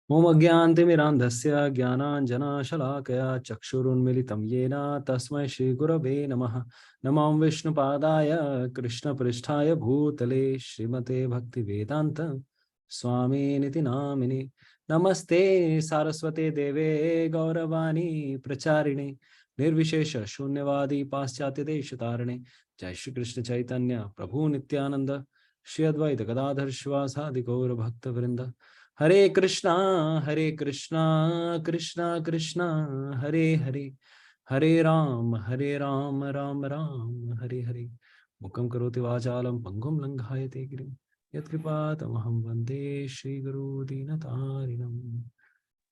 ओम अज्ञानतिमिरान्धस्य ज्ञानाञ्जनशलाकया चक्षुरुन्मिलितं येन तस्मै श्रीगुरवे नमः। नमो विष्णुपादाय कृष्णपृष्ठाय भूतले श्रीमते भक्तिवेदान्त स्वामिनिति नामिने। नमस्ते सारस्वते देवे गौरवाणी प्रचारिणे निर्विशेष शून्यवादी पाश्चात्य देशतारिणे। जय श्री कृष्ण चैतन्य प्रभु नित्यानंद श्री अद्वैत गदाधर शिवासादि गौर भक्त वृंद। हरे कृष्णा कृष्णा कृष्णा हरे हरे, हरे राम राम राम हरे हरे। मुखं करोति वाचालं पंगुं लंघायते गिरिं यत्कृपातमहं वन्दे श्रीगुरु दीनतारिणं।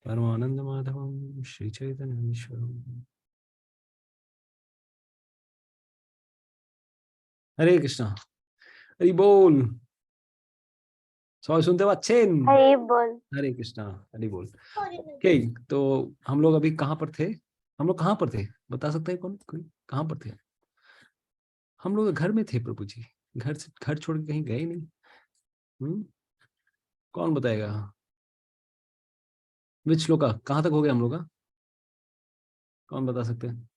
परमानंद माधवं श्री चैतन्येश्वरम्। हरे कृष्णा। हरि बोल। सवाल सुनते हो अच्छे। हरे बोल। हरे कृष्णा। हरि बोल। ओके, तो हम लोग अभी कहाँ पर थे? हम लोग कहाँ पर थे बता सकते हैं? कौन कोई कहाँ पर थे? हम लोग घर में थे प्रभु जी। घर छोड़ के कहीं गए नहीं। कौन बताएगा? विच श्लोका कहाँ तक हो गया हम लोग का? कौन बता सकते हैं?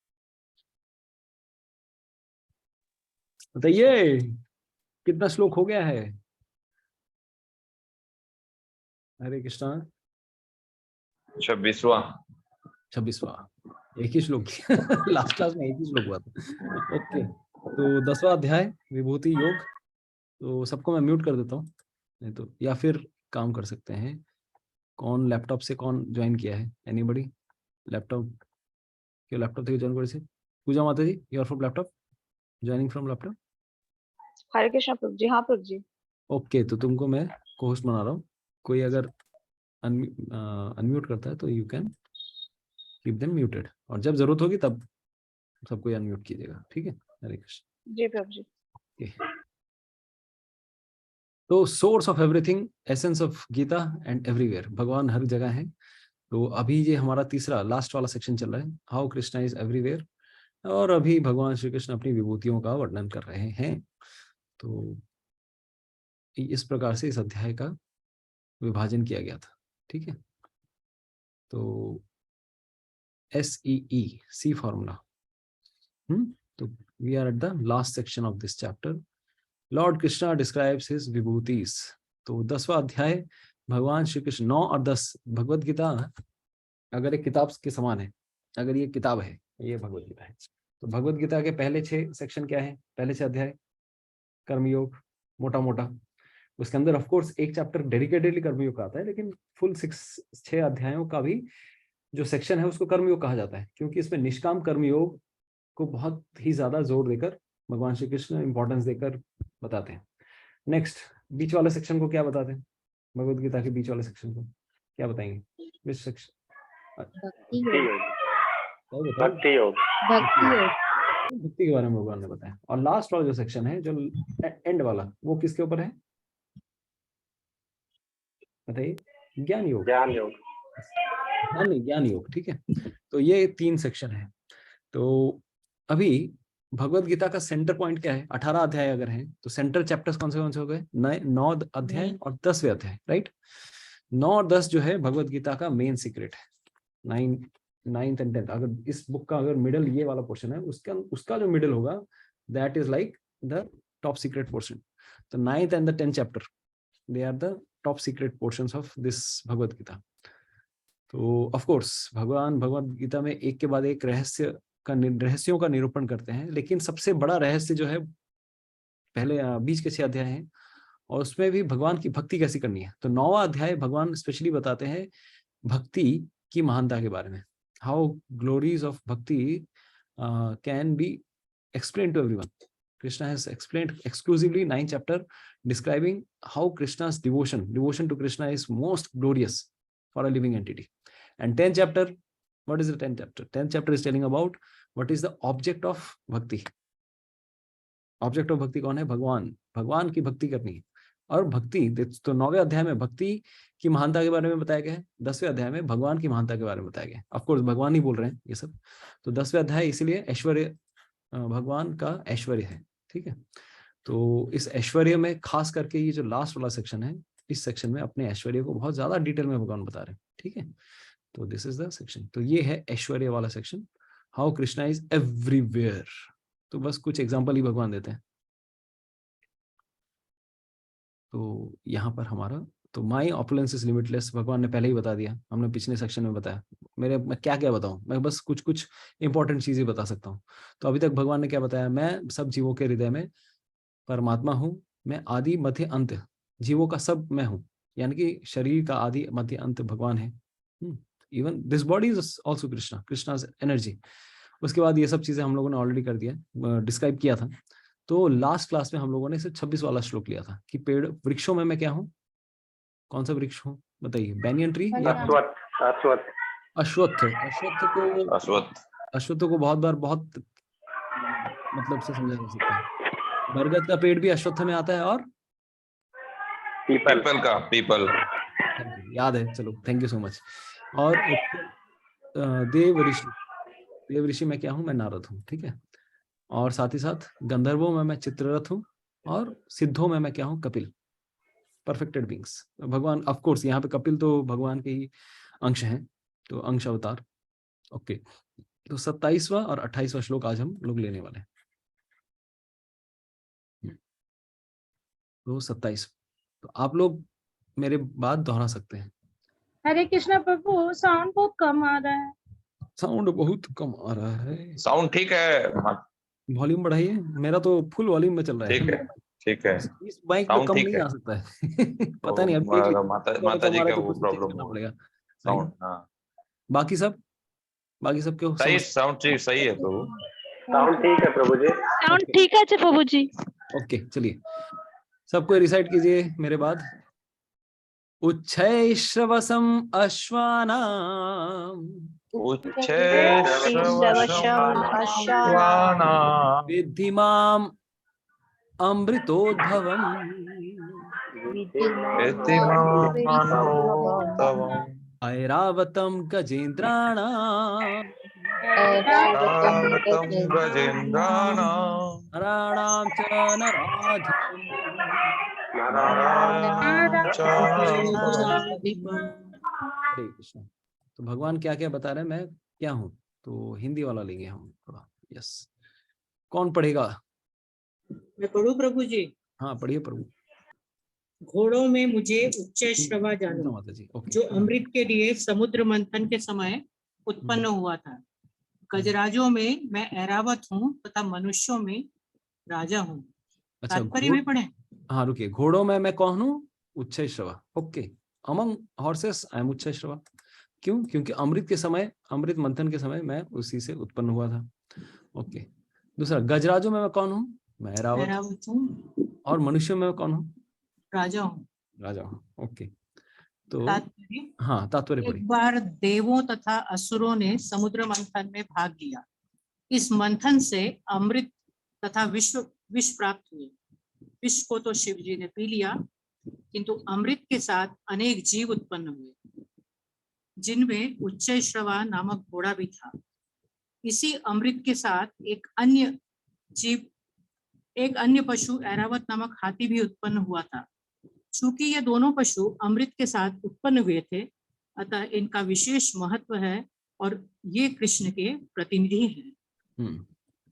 बताइए कितना श्लोक हो गया है? हरे कृष्णा। 26वां। 26वां। एक ही श्लोक लास्ट क्लास में एक ही श्लोक हुआ था। ओके, तो 10वां अध्याय विभूति योग। तो सबको मैं म्यूट कर देता हूँ, नहीं तो या फिर काम कर सकते हैं। कौन लैपटॉप से कौन ज्वाइन किया है? एनीबडी? लैपटॉप, क्यों लैपटॉप से ज्वाइन करे? पूजा माता ji, you are from laptop, joining from laptop. Hare Krishna प्रभु जी। हाँ प्रभु जी। ओके, तो तुमको मैं होस्ट बना रहा हूँ। कोई अगर अनम्यूट करता है तो you can keep them muted, और जब जरूरत होगी तब सबको अनम्यूट कीजिएगा, ठीक है? हरे कृष्ण। जी प्रभु जी। तो source of everything, essence of Gita and everywhere, भगवान हर जगह है। तो अभी ये हमारा तीसरा लास्ट वाला सेक्शन चल रहा है, हाउ कृष्णा इज एवरीवेयर। और अभी भगवान श्री कृष्ण अपनी विभूतियों का वर्णन कर रहे हैं। तो इस प्रकार से इस अध्याय का विभाजन किया गया था, ठीक है? तो SEE, सी फॉर्मूला। तो we are at the last section of this chapter. Lord Krishna describes his विभूतिज। तो 10वां अध्याय भगवान श्री कृष्ण 9 और 10। भगवत गीता अगर एक किताब के समान है, अगर ये किताब है, ये भगवत गीता है, तो भगवत गीता के पहले 6 सेक्शन क्या है? पहले 6 अध्याय कर्मयोग, मोटा मोटा। उसके अंदर ऑफ कोर्स एक चैप्टर डेडिकेटेडली कर्मयोग का आता है, लेकिन फुल 6 अध्यायों का भी जो सेक्शन है उसको कर्मयोग कहा जाता है, क्योंकि इसमें निष्काम कर्मयोग को बहुत ही ज्यादा जोर देकर भगवान श्री कृष्ण इंपॉर्टेंस देकर बताते हैं। नेक्स्ट, बीच वाले सेक्शन को क्या बताते हैं? भगवत गीता के बीच वाले सेक्शन को क्या बताएंगे? Which section? भक्ति योग। भक्ति योग। भक्ति योग। भक्ति के बारे में भगवान ने बताया। और लास्ट वाला जो सेक्शन है, जो एंड वाला, वो किसके ऊपर है बताइए? ज्ञान योग। ज्ञान योग। ज्ञान योग, ठीक है। तो ये 3 सेक्शन है। तो अभी भगवत गीता का सेंटर पॉइंट क्या है? 18 अध्याय अगर हैं तो सेंट्रल चैप्टर्स कौन से हो गए? 9 अध्याय और 10वें अध्याय, राइट? 9 और 10 जो है भगवत गीता का मेन सीक्रेट है। 9th and 10th, अगर इस बुक का अगर मिडल ये वाला पोर्शन है, उसका जो मिडल होगा that is like the top secret portion. तो 9th and the 10th chapter, they are the top secret portions of this Bhagavad Gita. तो ऑफ कोर्स भगवान भगवत गीता में एक के बाद एक रहस्यों का निरूपण करते हैं, लेकिन सबसे बड़ा रहस्य जो है पहले बीच के 6 अध्याय हैं, और उसमें भी भगवान की भक्ति कैसी करनी है। तो 9वां अध्याय भगवान स्पेशली बताते हैं भक्ति की महानता के बारे में, हाउ ग्लोरीज ऑफ भक्ति can be explained to everyone. Krishna has explained exclusively 9th chapter describing how Krishna's devotion to Krishna is most glorious for a living entity. And 10th chapter, what is the 10th chapter? 10th chapter is telling about what is the object of bhakti. Object of bhakti कौन है? भगवान की भक्ति करनी है। और भक्ति, तो 9वें अध्याय में भक्ति की महानता के बारे में बताया गया है, 10वें अध्याय में भगवान की महानता के बारे में बताया गया है। ऑफ कोर्स भगवान ही बोल रहे हैं ये सब। तो 10वें अध्याय इसलिए ऐश्वर्य, भगवान का ऐश्वर्य है, ठीक है? तो इस ऐश्वर्य में खास करके ये जो लास्ट वाला सेक्शन है, इस सेक्शन में अपने ऐश्वर्य को बहुत ज्यादा डिटेल में भगवान बता रहे हैं, ठीक है, तो दिस इज द सेक्शन। तो ये है ऐश्वर्य वाला section, how Krishna is everywhere. तो बस कुछ एग्जांपल ही भगवान देते हैं। तो यहाँ पर हमारा, तो माई ऑपुलेंस इज लिमिटलेस भगवान ने पहले ही बता दिया, हमने पिछले सेक्शन में बताया। मैं क्या क्या बताऊं, मैं बस कुछ कुछ इंपॉर्टेंट चीजें बता सकता हूँ। तो अभी तक भगवान ने क्या बताया, मैं सब जीवों के हृदय में परमात्मा हूँ, मैं आदि मध्य अंत, जीवों का सब मैं हूँ, यानी कि शरीर का आदि मध्य अंत भगवान है। Even this body is also Krishna, Krishna's energy. उसके बाद ये सब चीजें हम लोगों ने ऑलरेडी कर दिया, डिस्क्राइब किया था। तो लास्ट क्लास में हम लोगों ने सिर्फ 26 वाला श्लोक लिया था कि पेड़ वृक्षों में मैं क्या हूँ, कौन सा वृक्ष हूँ बताइए, बैनियन ट्री या अश्वत्थ, अश्वत्थ, अश्वत्थ। अश्वत्थ। अश्वत्थ को बहुत बार बहुत मतलब से समझा जा सकता है। बरगद का पेड़ भी अश्वत्थ में आता है, और पीपल, पीपल। थैंक यू, याद है, चलो थैंक यू सो मच। और देव ऋषि में क्या हूँ, मैं नारद हूँ, ठीक है। और साथ ही साथ गंधर्वों में मैं चित्ररथ हूँ, और सिद्धों में मैं क्या हूँ, कपिल, परफेक्टेड बींग्स। भगवान ऑफ कोर्स यहाँ पे कपिल तो भगवान के ही अंश हैं, तो अंश अवतार। ओके, तो 27वां और 28वां श्लोक आज हम लोग लेने वाले हैं। तो 27, तो आप लोग मेरे बात दोहरा सकते हैं। हरे कृष्णा प्रभु, साउंड बहुत कम आ रहा है। साउंड बहुत कम आ रहा है, साउंड ठीक है, वॉल्यूम बढ़ाइए, मेरा तो फुल वॉल्यूम में चल रहा ठीक है। है, ठीक है, इस माइक पे साउंड कम ठीक नहीं है। आ सकता है पता नहीं, अब माता जी हमारा का तो वो कुछ चेक प्रॉब्लम करना हो पड़ेगा। साउंड। हाँ, बाकी सब क्यों सही, समझ। साउंड ठीक सही है प्रभु। साउंड ठीक है प्रभु जी। साउंड ठीक है प्रभु जी। ओके, चलिए सबको रिसाइट कीजिए मेरे बाद। उच्छैश्रवसम अश्वानाम विद्धिमाम अमृतोद्भवम् ऐरावतम गजेन्द्राणाम गजेन्द्राणां नराणाम च नराधिपम्। हरे कृष्ण। तो भगवान क्या क्या बता रहे हैं, मैं क्या हूँ। तो हिंदी वाला लेंगे हम थोड़ा। यस, कौन पढ़ेगा। मैं पढ़ूं प्रभु जी। हाँ पढ़िए प्रभु। घोड़ों में मुझे उच्च श्रवा जानो, माता जी, ओके। जो अमृत के लिए समुद्र मंथन के समय उत्पन्न हुआ था। गजराजों में मैं ऐरावत हूँ तथा मनुष्यों में राजा हूँ। अच्छा, तात्पर्य में पढ़े। हाँ रुकिए, घोड़ों में मैं कौन हूँ, Uchcha Shrava. Okay, among horses I am Uchcha Shrava. क्यों, क्योंकि अमृत के समय, अमृत मंथन के समय मैं उसी से उत्पन्न हुआ था। ओके, दूसरा, गजराजों में मैं कौन हूँ, मैं ऐरावत हूँ। और मनुष्यों में मैं कौन हूँ, राजा हूँ। राजा हूँ। ओके, तो तात्पर्य। हाँ तात्पर्य पढ़िए। एक बार देवों तथा असुरों ने समुद्र मंथन में भाग लिया। इस मंथन से अमृत तथा विष प्राप्त हुए। विष को तो शिव जी ने पी लिया, किंतु अमृत के साथ अनेक जीव उत्पन्न हुए, जिनमें उच्चैश्रवा नामक घोड़ा भी था। इसी अमृत के साथ एक अन्य पशु ऐरावत नामक हाथी भी उत्पन्न हुआ था। चूंकि ये दोनों पशु अमृत के साथ उत्पन्न हुए थे, अतः इनका विशेष महत्व है और ये कृष्ण के प्रतिनिधि हैं।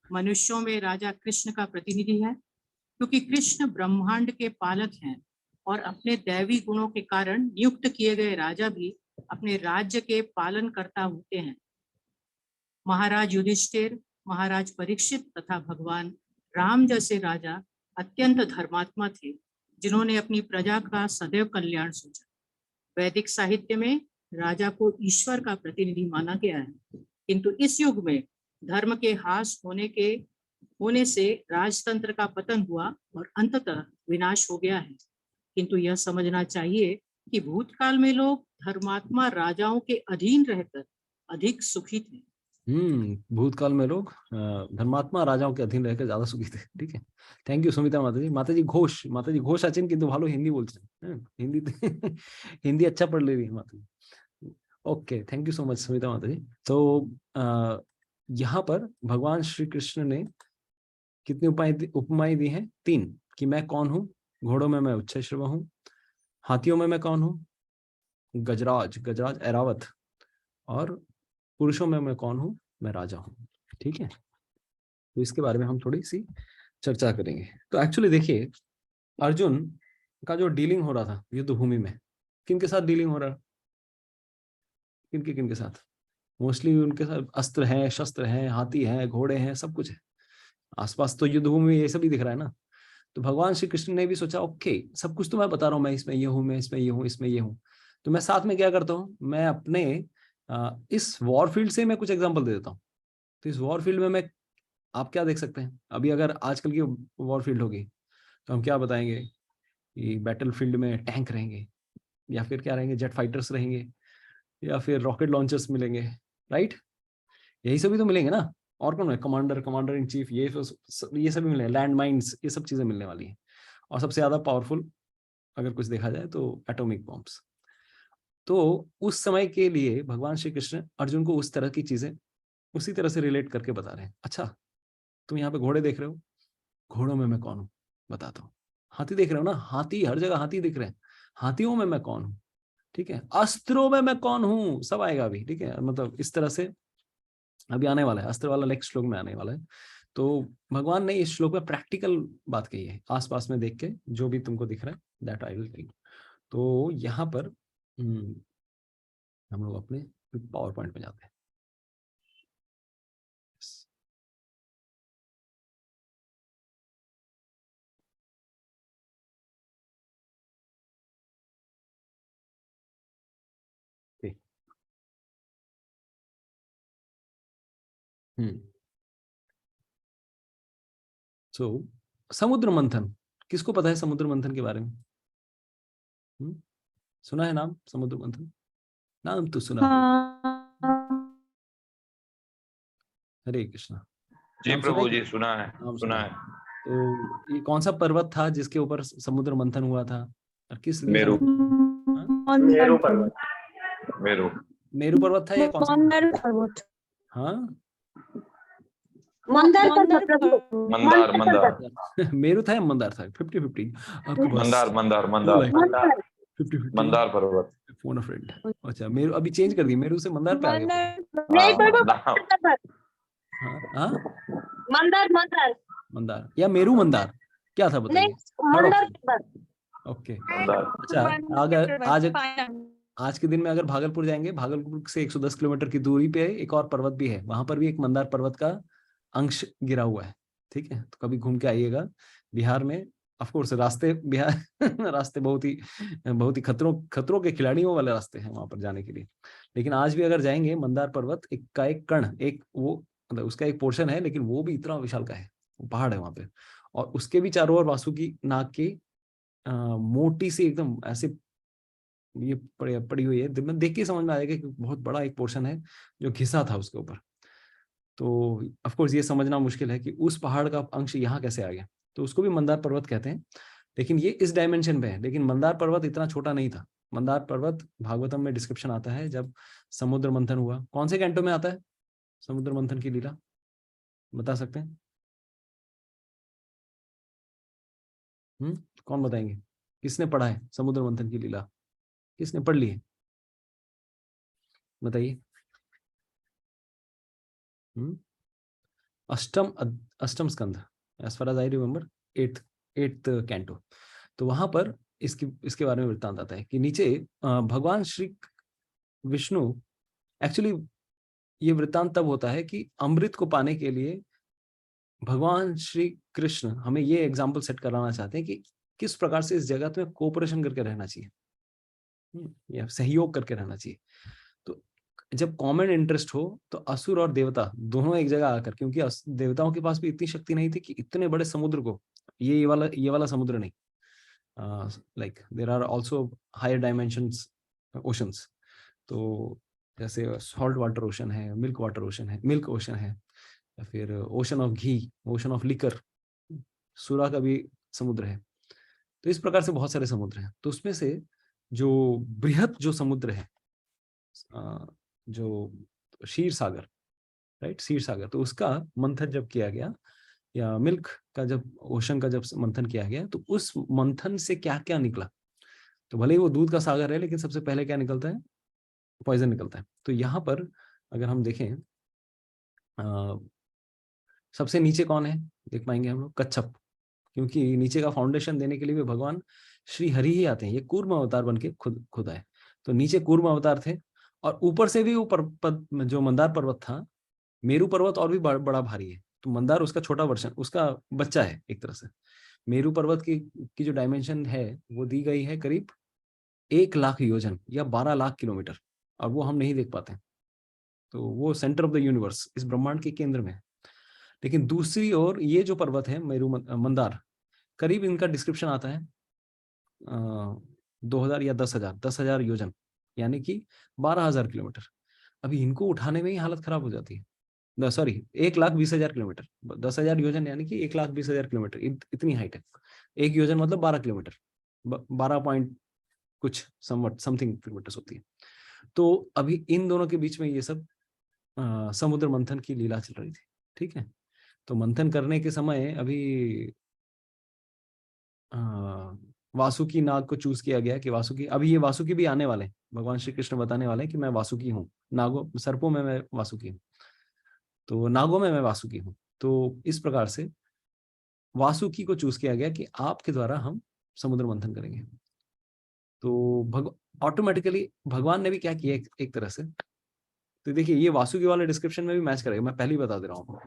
मनुष्यों में राजा कृष्ण का प्रतिनिधि है, क्योंकि कृष्ण ब्रह्मांड के पालक हैं और अपने दैवी गुणों के कारण नियुक्त किए गए राजा भी अपने राज्य के पालन करता होते हैं। महाराज युधिष्ठिर, महाराज परीक्षित तथा भगवान राम जैसे राजा अत्यंत धर्मात्मा थे, जिन्होंने अपनी प्रजा का सदैव कल्याण सोचा। वैदिक साहित्य में राजा को ईश्वर का प्रतिनिधि माना गया है, किंतु इस युग में धर्म के ह्रास होने से राजतंत्र का पतन हुआ और अंततः विनाश हो गया है। किंतु यह समझना चाहिए कि भूतकाल में लोग धर्मात्मा राजाओं के अधीन रहकर अधिक सुखी थे। भूतकाल में लोग धर्मात्मा राजाओं के अधीन रहकर ज्यादा सुखी थे। ठीक है, थैंक यू सुमिता माता जी। माता जी घोष आचेन किंतु भालो हिंदी बोलছেন, हिंदी हिंदी अच्छा पढ़ ले रही है माता ji. Okay, thank you so much Sumita माता जी। तो यहाँ पर भगवान श्री कृष्ण ने कितनी उपमाएं दी हैं, 3, कि मैं कौन हूँ। घोड़ों में मैं उच्चैश्रवा हूँ, हाथियों में मैं कौन हूँ, गजराज, गजराज ऐरावत, और पुरुषों में मैं कौन हूँ, मैं राजा हूँ। ठीक है, तो इसके बारे में हम थोड़ी सी चर्चा करेंगे। तो एक्चुअली देखिए, अर्जुन का जो डीलिंग हो रहा था युद्ध भूमि में, किन के साथ डीलिंग हो रहा है, किन के साथ? मोस्टली उनके साथ अस्त्र हैं, शस्त्र हैं, हाथी हैं, घोड़े हैं, सब कुछ है आसपास। तो युद्ध भूमि में ये सब ही दिख रहा है ना। तो भगवान श्री कृष्ण ने भी सोचा, ओके सब कुछ तो मैं बता रहा हूँ, मैं इसमें ये हूँ, मैं इसमें ये हूँ, इसमें ये हूँ, तो मैं साथ में क्या करता हूँ, मैं अपने इस वॉर फील्ड से मैं कुछ एग्जाम्पल दे देता हूँ। तो इस वॉर फील्ड में मैं, आप क्या देख सकते हैं, अभी अगर आजकल की वॉर फील्ड होगी तो हम क्या बताएंगे कि बैटल फील्ड में टैंक रहेंगे, या फिर क्या रहेंगे, जेट फाइटर्स रहेंगे, या फिर रॉकेट लॉन्चर्स मिलेंगे, राइट? यही सभी तो मिलेंगे ना। और कौन है, कमांडर, कमांडर इन चीफ, ये सभी मिलेंगे, लैंड माइन्स, ये सब चीजें मिलने वाली हैं। और सबसे ज्यादा पावरफुल अगर कुछ देखा जाए तो एटॉमिक बॉम्ब्स। तो उस समय के लिए भगवान श्री कृष्ण अर्जुन को उस तरह की चीजें उसी तरह से रिलेट करके बता रहे हैं। अच्छा, तुम यहाँ पे घोड़े देख रहे हो, घोड़ों में मैं कौन हूँ बताता हूँ। हाथी देख रहे हो ना, हाथी, हर जगह हाथी दिख रहे हैं, हाथियों में मैं कौन हूँ, ठीक है। अस्त्रों में मैं कौन हूँ, सब आएगा अभी, ठीक है। मतलब इस तरह से अभी आने वाला है, अस्त्र वाला नेक्स्ट श्लोक में आने वाला है। तो भगवान ने इस श्लोक में प्रैक्टिकल बात कही है, आसपास में देख के जो भी तुमको दिख रहा है, दैट आई विल टेल। तो यहाँ पर हम लोग अपने पावर पॉइंट में जाते हैं। सो समुद्र मंथन, किसको पता है समुद्र मंथन के बारे में? सुना है नाम समुद्र मंथन? नाम तो सुना हो। हाँ, हरे कृष्णा। जी नाम सुना प्रभु है जी, कि? सुना है, नाम सुना है। तो ये कौन सा पर्वत था जिसके ऊपर समुद्र मंथन हुआ था, और किस लिए मेरू। हाँ? मेरू पर्वत। मेरू। मेरू पर्वत था या कौन सा? मंदार पर्वत। हाँ मंदार पर्वत प्रभु। मंदार, मंदार, मेरू था या मंदार था? 50-50 आपके पास। मंदार, मंदार, मंदार, मंदार। 50-50 मंदार पर्वत। फोन अ फ्रेंड। अच्छा, मेरू अभी चेंज कर दिया, मेरू से मंदार पे आ गया। नहीं प्रभु, मंदार। हाँ हाँ, मंदार मंदार मंदार या मेरू मंदार, क्या था बताइए? मंदार पर्वत। ओके। मंदार। अच्छा, अगर आज के दिन में अगर भागलपुर जाएंगे, भागलपुर से 110 किलोमीटर की दूरी पे एक और पर्वत भी है, वहां पर भी एक मंदार पर्वत का अंश गिरा हुआ है, ठीक है। तो कभी घूम के आइएगा बिहार में। ऑफ कोर्स रास्ते बिहार रास्ते बहुत ही खतरों के खिलाड़ियों वाले रास्ते हैं वहां पर जाने के लिए। लेकिन आज भी अगर जाएंगे, मंदार पर्वत एक का एक कण, एक वो मतलब उसका एक पोर्शन है, लेकिन वो भी इतना विशाल का है, वो पहाड़ है वहां पे। और उसके भी चारों ओर वासुकी नाग की मोटी सी एकदम ऐसे ये पड़ी हुई है, देख के समझ में आएगा कि बहुत बड़ा एक पोर्शन है जो घिसा था उसके ऊपर। तो ऑफ कोर्स ये समझना मुश्किल है कि उस पहाड़ का अंश यहाँ कैसे आ गया। तो उसको भी मंदार पर्वत कहते हैं, लेकिन ये इस डायमेंशन में है। लेकिन मंदार पर्वत इतना छोटा नहीं था। मंदार पर्वत भागवतम में डिस्क्रिप्शन आता है जब समुद्र मंथन हुआ। कौन से कैंटो में आता है समुद्र मंथन की लीला, बता सकते हैं? कौन बताएंगे? किसने पढ़ा है समुद्र मंथन की लीला, किसने पढ़ ली है, बताइए। अष्टम स्कंध, as far as I remember, eighth canto. तो वहां पर इसके बारे में वृत्तांत आता है कि नीचे भगवान श्री विष्णु, एक्चुअली ये वृत्तांत तब होता है कि अमृत को पाने के लिए भगवान श्री कृष्ण हमें ये एग्जाम्पल सेट कराना चाहते हैं कि किस प्रकार से इस जगत में कोऑपरेशन करके रहना चाहिए, या सहयोग करके रहना चाहिए। तो जब कॉमन इंटरेस्ट हो तो असुर और देवता दोनों एक जगह आकर, क्योंकि देवताओं के पास भी इतनी शक्ति नहीं थी कि इतने बड़े समुद्र को, ये वाला समुद्र नहीं, like there are also higher dimensions oceans. तो जैसे सॉल्ट वाटर ओशन है, मिल्क वाटर ओशन है, मिल्क ओशन है, या फिर ocean of ghee, ocean of liquor, सूरा का भी समुद्र है। तो इस प्रकार से बहुत सारे समुद्र हैं। तो उसमें से जो बृहत जो समुद्र है, जो क्षीर सागर, राइट, क्षीर सागर, तो उसका मंथन जब किया गया, या मिल्क का जब ओशन का जब मंथन किया गया, तो उस मंथन से क्या क्या निकला, तो भले ही वो दूध का सागर है, लेकिन सबसे पहले क्या निकलता है? पॉइजन निकलता है। तो यहाँ पर अगर हम देखें, सबसे नीचे कौन है देख पाएंगे हम लोग? कच्छप। क्योंकि नीचे का फाउंडेशन देने के लिए भी भगवान श्री हरि ही आते हैं। ये कूर्म अवतार बन के खुद आए। तो नीचे कूर्म अवतार थे, और ऊपर से भी वो जो मंदार पर्वत था, मेरू पर्वत और भी बड़ा भारी है। तो मंदार उसका छोटा वर्जन, उसका बच्चा है एक तरह से। मेरू पर्वत की जो डायमेंशन है वो दी गई है करीब 1,00,000 योजन या 12 लाख किलोमीटर, और वो हम नहीं देख पाते। तो वो सेंटर ऑफ द यूनिवर्स, इस ब्रह्मांड के केंद्र में है। लेकिन दूसरी ओर ये जो पर्वत है मेरू मंदार, करीब इनका डिस्क्रिप्शन आता है 2000 या 10,000 योजन, यानी कि 12,000 किलोमीटर। अभी इनको उठाने में ही हालत खराब हो जाती है। सॉरी, 1,20,000 किलोमीटर, 10,000 योजन यानी कि 1,20,000 किलोमीटर, इतनी हाइट है। एक योजन मतलब 12 किलोमीटर, 12 पॉइंट कुछ समथिंग किलोमीटर होती है। तो अभी इन दोनों के बीच में ये सब समुद्र मंथन की लीला चल रही थी। ठीक है, तो मंथन करने के समय अभी वासुकी नाग को चूज किया गया कि वासुकी, अभी ये वासुकी भी आने वाले हैं। भगवान श्री कृष्ण बताने वाले हैं कि मैं वासुकी हूँ, नागों सर्पों में मैं वासुकी हूँ, तो नागों में मैं वासुकी हूँ। तो इस प्रकार से वासुकी को चूज किया गया कि आपके द्वारा हम समुद्र मंथन करेंगे। तो ऑटोमेटिकली भगवान ने भी क्या किया एक तरह से, तो देखिए ये वासुकी वाले डिस्क्रिप्शन में भी मैच करेगा, मैं पहले ही बता दे रहा हूँ,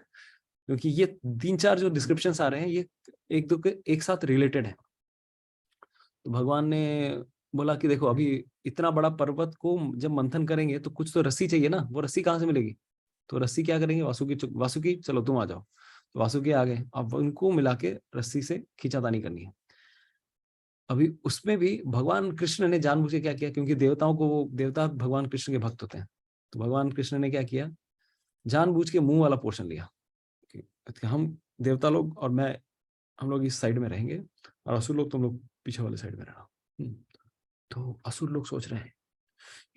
क्योंकि ये 3-4 जो डिस्क्रिप्शंस आ रहे हैं ये एक दो के एक साथ रिलेटेड है। तो भगवान ने बोला कि देखो अभी इतना बड़ा पर्वत को जब मंथन करेंगे तो कुछ तो रस्सी चाहिए ना, वो रस्सी कहाँ से मिलेगी? तो रस्सी क्या करेंगे? वासुकी चलो तुम आ जाओ। तो वासुकी आ गए, अब उनको मिला के रस्सी से खींचातानी करनी है। अभी उसमें भी भगवान कृष्ण ने जानबूझ के क्या किया, क्योंकि देवता भगवान कृष्ण के भक्त होते हैं। तो भगवान कृष्ण ने क्या किया, जानबूझ के मुंह वाला पोर्शन लिया कि हम देवता लोग और मैं, हम लोग इस साइड में रहेंगे और असुर लोग तुम लोग पीछे वाले साइड में रहना। तो असुर लोग सोच रहे हैं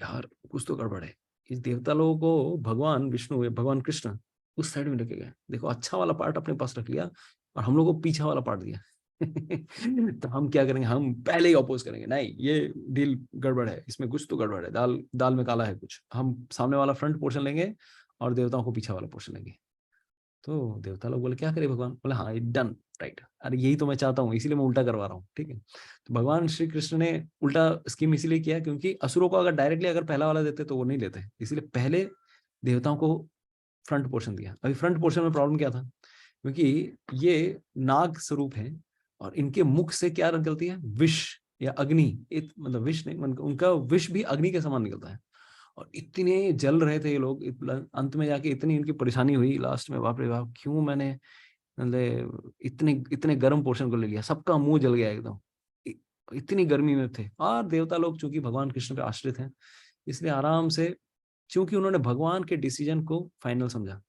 यार कुछ तो गड़बड़ है। इस देवता लोगों को भगवान विष्णु, भगवान कृष्ण उस साइड में लेके गए। देखो अच्छा वाला पार्ट अपने पास रख लिया और हम लोग को पीछा वाला पार्ट दिया। तो हम क्या करेंगे, हम पहले ही अपोज करेंगे, नहीं ये डील गड़बड़ है, इसमें कुछ तो गड़बड़ है, दाल में काला है कुछ। हम सामने वाला फ्रंट पोर्शन लेंगे और देवताओं को पीछे वाला पोर्शन लेंगे। तो देवता लोग बोले क्या करे भगवान? बोले हाँ डन, राइट, अरे यही तो मैं चाहता हूँ, इसीलिए मैं उल्टा करवा रहा हूँ। ठीक है, तो भगवान श्री कृष्ण ने उल्टा स्कीम इसीलिए किया क्योंकि असुरों को अगर डायरेक्टली अगर पहला वाला देते तो वो नहीं लेते, इसलिए पहले देवताओं को फ्रंट पोर्शन दिया। अभी फ्रंट पोर्शन में प्रॉब्लम क्या था, क्योंकि ये नाग स्वरूप है और इनके मुख से क्या निकलती है? विष या अग्नि, मतलब विष नहीं, उनका विष भी अग्नि के समान निकलता है। और इतने जल रहे थे ये लोग, अंत में जाके इतनी इनकी परेशानी हुई लास्ट में, बाप रे बाप क्यों मैंने मतलब इतने गर्म पोर्शन को ले लिया, सबका मुंह जल गया एकदम, इतनी गर्मी में थे। और देवता लोग चूंकि भगवान कृष्ण पे आश्रित हैं, इसलिए आराम से, क्योंकि उन्होंने भगवान के डिसीजन को फाइनल समझा,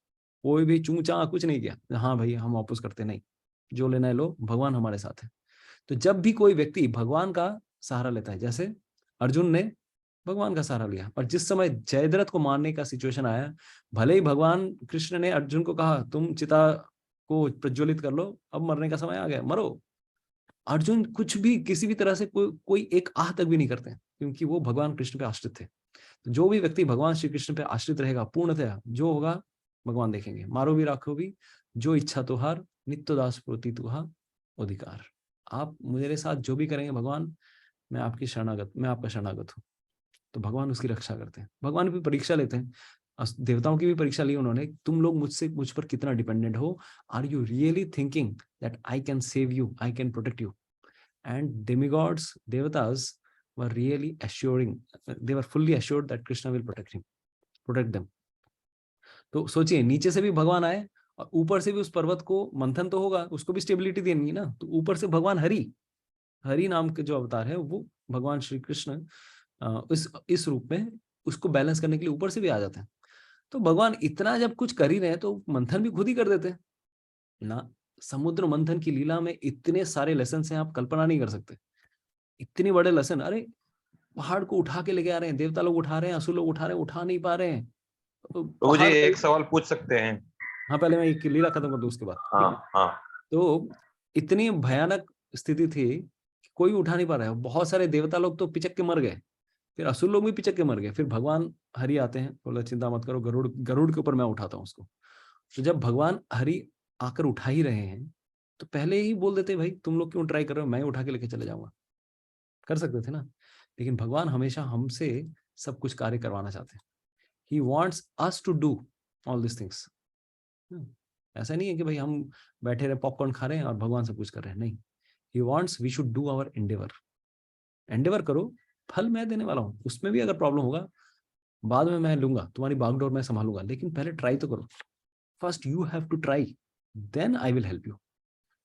कोई भी चूचा कुछ नहीं किया, हाँ भाई हम वापस करते नहीं, जो लेना है लो, भगवान हमारे साथ है। तो जब भी कोई व्यक्ति भगवान का सहारा लेता है, जैसे अर्जुन ने भगवान का सहारा लिया, पर जिस समय जयद्रथ को मारने का सिचुएशन आया, भले ही भगवान कृष्ण ने अर्जुन को कहा तुम चिता को प्रज्वलित कर लो, अब मरने का समय आ गया, मरो, अर्जुन कुछ भी किसी भी तरह से कोई एक आह तक भी नहीं करते, क्योंकि वो भगवान कृष्ण पे आश्रित थे। तो जो भी व्यक्ति भगवान श्री कृष्ण पे आश्रित रहेगा पूर्णतया, जो होगा भगवान देखेंगे। मारो भी राखो भी, जो इच्छा तुहार, नित्य दास प्रोति तुहा अधिकार। आप मेरे साथ जो भी करेंगे भगवान, मैं आपका शरणागत हूँ। तो भगवान उसकी रक्षा करते हैं। भगवान भी परीक्षा लेते हैं, देवताओं की भी परीक्षा ली उन्होंने, तुम लोग मुझ पर कितना डिपेंडेंट हो, are you really thinking that I can save you, I can protect you? And demigods, देवतास were really assuring, they were fully assured that Krishna will protect them. तो सोचिए नीचे से भी भगवान आए और ऊपर से भी उस पर्वत को मंथन तो होगा, उसको भी स्टेबिलिटी देनी है ना, तो ऊपर से भगवान हरि नाम के जो अवतार है वो भगवान श्री कृष्ण इस रूप में उसको बैलेंस करने के लिए ऊपर से भी आ जाते हैं। तो भगवान इतना जब कुछ कर ही रहे हैं तो मंथन भी खुद ही कर देते हैं ना। समुद्र मंथन की लीला में इतने सारे लेसन हैं, आप कल्पना नहीं कर सकते, इतने बड़े लेसन। अरे पहाड़ को उठा के लेके आ रहे हैं, देवता लोग उठा रहे हैं, असुर लोग उठा रहे हैं, उठा नहीं पा रहे हैं। तो मुझे एक सवाल पूछ सकते हैं? हाँ पहले मैं एक लीला खत्म कर दूं उसके बाद। हाँ हाँ। तो इतनी भयानक स्थिति थी, कोई उठा नहीं पा रहा है। बहुत सारे देवता लोग तो पिचक के मर गए, फिर असुर लोग भी पिचक के मर गए। फिर भगवान हरि आते हैं, बोला चिंता मत करो, गरुड़ गरुड़ के ऊपर मैं उठाता हूँ उसको। तो जब भगवान हरि आकर उठा ही रहे हैं तो पहले ही बोल देते भाई तुम लोग क्यों ट्राई कर रहे हो, मैं उठा के लेके चले जाऊंगा, कर सकते थे ना। लेकिन भगवान हमेशा हमसे सब कुछ कार्य करवाना चाहते हैं। He wants us to do all this things. ऐसा नहीं है कि भाई हम बैठे रहे पॉपकॉर्न खा रहे हैं और भगवान सब कुछ कर रहे हैं, नहीं। He wants we should do our endeavour. Endeavour करो, फल मैं देने वाला हूँ। उसमें भी अगर प्रॉब्लम होगा बाद में मैं लूंगा, तुम्हारी बागडोर मैं संभालूंगा, लेकिन पहले ट्राई तो करो। First you have to try, then I will help you.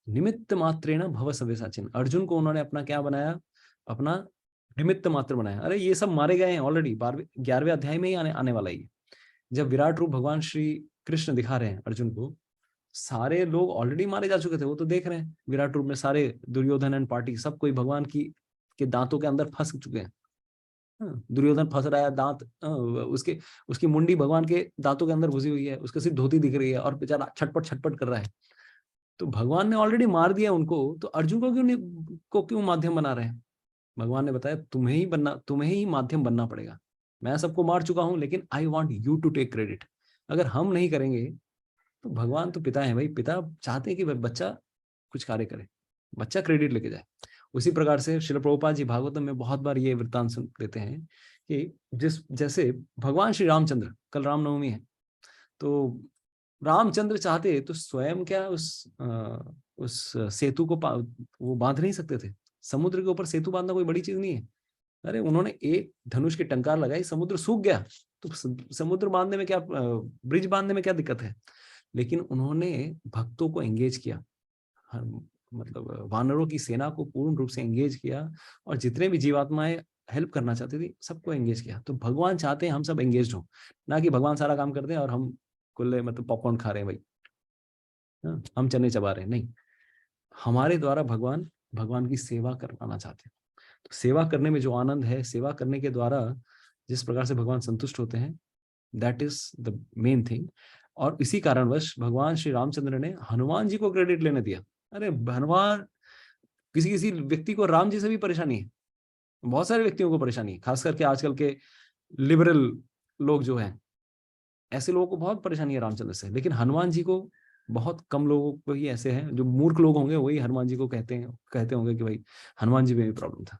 निमित्त मात्रेण भव सव्यसाचिन। अर्जुन को उन्होंने अपना क्या बनाया, अपना निमित्त मात्र बनाया। अरे ये सब मारे गए हैं ऑलरेडी, 11वें अध्याय में ही आने वाला ही। जब विराट रूप भगवान श्री कृष्ण दिखा रहे हैं अर्जुन को, सारे लोग ऑलरेडी मारे जा चुके थे, वो तो देख रहे हैं। विराट रूप में सारे दुर्योधन एंड पार्टी सब कोई भगवान के दांतों के अंदर फंस चुके हैं। दुर्योधन फंस रहा है, दांत उसकी मुंडी भगवान के दांतों के अंदर घुसी हुई है, उसकी सिर्फ धोती दिख रही है और बेचारा छटपट छटपट कर रहा है। तो भगवान ने ऑलरेडी मार दिया उनको, तो अर्जुन को क्यों माध्यम बना रहे हैं? भगवान ने बताया तुम्हें ही माध्यम बनना पड़ेगा। मैं सबको मार चुका हूं, लेकिन I want you to take credit. अगर हम नहीं करेंगे तो भगवान तो पिता है भाई, पिता चाहते हैं कि बच्चा कुछ कार्य करे, बच्चा क्रेडिट लेके जाए। उसी प्रकार से श्रील प्रभुपाद जी भागवतम में बहुत बार ये वृत्तांत देते हैं कि जैसे भगवान श्री रामचंद्र, कल रामनवमी है, तो रामचंद्र चाहते तो स्वयं क्या उस सेतु को वो बांध नहीं सकते थे। समुद्र के ऊपर सेतु बांधना कोई बड़ी चीज नहीं है। अरे उन्होंने एक धनुष की टंकार लगाई, समुद्र सूख गया, तो समुद्र बांधने में क्या, ब्रिज बांधने में क्या दिक्कत है? लेकिन उन्होंने भक्तों को एंगेज किया, मतलब वानरों की सेना को पूर्ण रूप से एंगेज किया, और जितने भी जीवात्माएं हेल्प करना चाहती थी सबको एंगेज किया। तो भगवान चाहते हैं हम सब एंगेज हो, ना कि भगवान सारा काम करते हैं और हम कुल्ले मतलब पॉपकॉर्न खा रहे हैं भाई, हम चने चबा रहे हैं। नहीं, हमारे द्वारा भगवान की सेवा करवाना चाहते हैं। तो सेवा करने में जो आनंद है, सेवा करने के द्वारा जिस प्रकार से भगवान संतुष्ट होते हैं, that is the main thing. और इसी कारणवश भगवान श्री रामचंद्र ने हनुमान जी को क्रेडिट लेने दिया। अरे हनुमान, किसी व्यक्ति को राम जी से भी परेशानी है, बहुत सारे व्यक्तियों को परेशानी है, खास करके आजकल के लिबरल लोग जो हैं, ऐसे लोगों को बहुत परेशानी है रामचंद्र से। लेकिन हनुमान जी को बहुत कम लोगों को ही ऐसे हैं, जो मूर्ख लोग होंगे वही हनुमान जी को कहते होंगे कि भाई हनुमान जी में भी प्रॉब्लम था।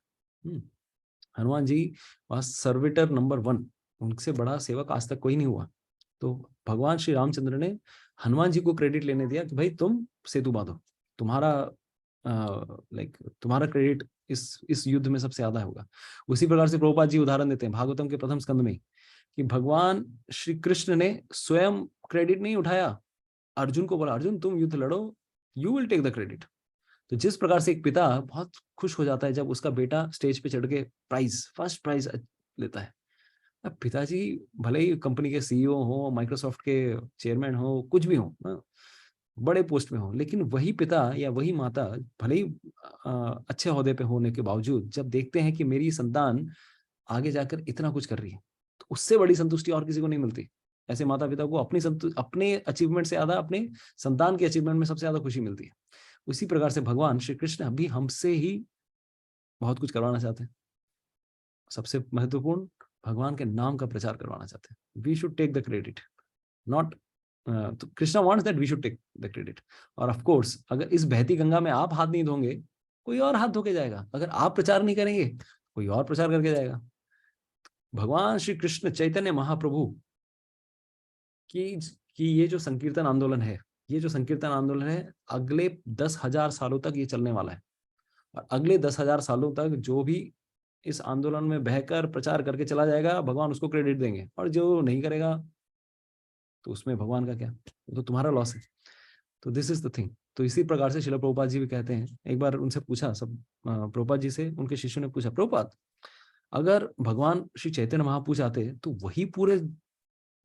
हनुमान जी वहां सर्विटर नंबर 1, उनसे बड़ा सेवक आज तक कोई नहीं हुआ। तो भगवान श्री रामचंद्र ने हनुमान जी को क्रेडिट लेने दिया कि भाई तुम सेतु बांधो, तुम्हारा क्रेडिट इस युद्ध में सबसे ज्यादा होगा। उसी प्रकार से प्रभुपाद जी उदाहरण देते हैं भागवतम के प्रथम स्कंद में कि भगवान श्री कृष्ण ने स्वयं क्रेडिट नहीं उठाया, अर्जुन को बोला अर्जुन तुम युद्ध लड़ो, you will take the credit. तो जिस प्रकार से एक पिता बहुत खुश हो जाता है जब उसका बेटा स्टेज पे चढ़ के फर्स्ट प्राइज लेता है। अब पिताजी भले ही कंपनी के सीईओ हो, माइक्रोसॉफ्ट के चेयरमैन हो, कुछ भी हो, बड़े पोस्ट में हो, लेकिन वही पिता या वही माता भले ही अच्छे ओहदे पे होने के बावजूद जब देखते हैं कि मेरी संतान आगे जाकर इतना कुछ कर रही है, तो उससे बड़ी संतुष्टि और किसी को नहीं मिलती। ऐसे माता पिता को अपने अचीवमेंट से ज्यादा अपने संतान के अचीवमेंट में सबसे ज्यादा खुशी मिलती है। उसी प्रकार से भगवान श्री कृष्ण अभी हमसे ही बहुत कुछ करवाना चाहते हैं। सबसे महत्वपूर्ण, भगवान के नाम का प्रचार करवाना चाहते हैं। We should take the credit, not तो Krishna wants that we should take the credit. और ऑफ कोर्स अगर इस बहती गंगा में आप हाथ नहीं धोंगे, कोई और हाथ धो के जाएगा। अगर आप प्रचार नहीं करेंगे, कोई और प्रचार करके जाएगा। भगवान श्री कृष्ण चैतन्य महाप्रभु कि ये जो संकीर्तन आंदोलन है, अगले 10,000 सालों तक ये चलने वाला है। और अगले 10,000 सालों तक जो भी इस आंदोलन में बहकर प्रचार करके चला जाएगा, भगवान उसको क्रेडिट देंगे, और जो नहीं करेगा तो उसमें भगवान का क्या, तो तुम्हारा लॉस है। तो दिस इज द थिंग। तो इसी प्रकार से श्रील प्रभुपाद जी भी कहते हैं, एक बार उनसे पूछा, सब प्रभुपाद जी से उनके शिष्यों ने पूछा, प्रभुपाद अगर भगवान श्री चैतन्य महाप्रभु चाहते तो वही पूरे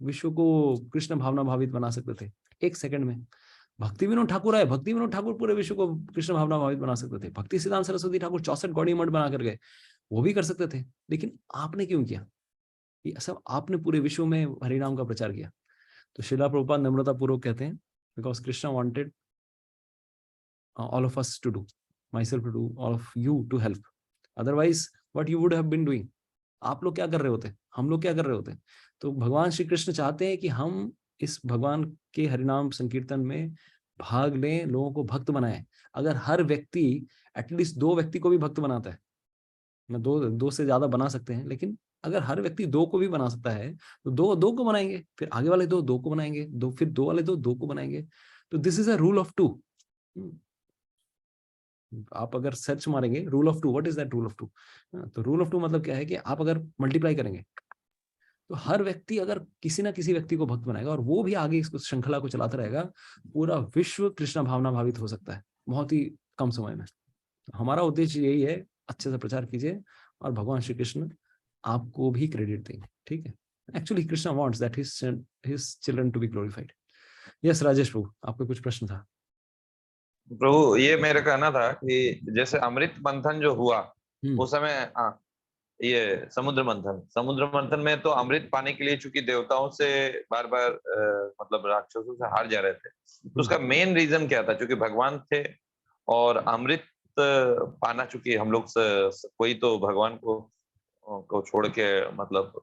विश्व को कृष्ण भावना भावित बना सकते थे एक सेकंड में। भक्ति विनोद ठाकुर आए, भक्ति विनोद ठाकुर पूरे विश्व को कृष्ण भावना भावित बना सकते थे। भक्ति सिद्धांत सरस्वती ठाकुर 64 गौड़ी मठ बना कर गए, वो भी कर सकते थे। लेकिन आपने क्यों किया? ये सब आपने पूरे विश्व में हरिनाम का प्रचार किया। तो श्रीला प्रभुपाद नम्रता पूर्वक कहते हैं, because Krishna wanted all of us to do, myself to do, all of you to help. Otherwise, what you would have been doing? आप लोग क्या कर रहे होते, हम लोग क्या कर रहे होते? तो भगवान श्री कृष्ण चाहते हैं कि हम इस भगवान के हरिनाम संकीर्तन में भाग लें, लोगों को भक्त बनाएं। अगर हर व्यक्ति एटलीस्ट 2 व्यक्ति को भी भक्त बनाता है, मैं दो से ज्यादा बना सकते हैं, लेकिन अगर हर व्यक्ति 2 को भी बना सकता है तो 2 को बनाएंगे, फिर आगे वाले 2 को बनाएंगे, फिर 2 वाले 2 को बनाएंगे। तो this is a rule of 2। आप अगर सर्च मारेंगे rule of 2, what is that rule of 2? तो रूल ऑफ 2 मतलब क्या है कि आप अगर मल्टीप्लाई करेंगे तो हर व्यक्ति अगर किसी ना किसी व्यक्ति को भक्त बनाएगा और वो भी आगे इस श्रृंखला को चलाता रहेगा, पूरा विश्व कृष्ण भावना भावित हो सकता है बहुत ही कम समय में। हमारा उद्देश्य यही है, अच्छे से प्रचार कीजिए और भगवान श्री कृष्ण आपको भी क्रेडिट देंगे, ठीक है। Actually Krishna wants that his children to be glorified. Yes Rajesh प्रभु, आपका कुछ प्रश्न था? प्रभु ये मेरा कहना था कि जैसे अमृत मंथन जो हुआ उस समय, ये समुद्र मंथन में तो अमृत पाने के लिए चूंकि देवताओं से बार बार मतलब राक्षसों से हार जा रहे थे, तो उसका मेन रीजन क्या था? क्योंकि भगवान थे और अमृत पाना, चूंकि हम लोग कोई तो भगवान को छोड़ के मतलब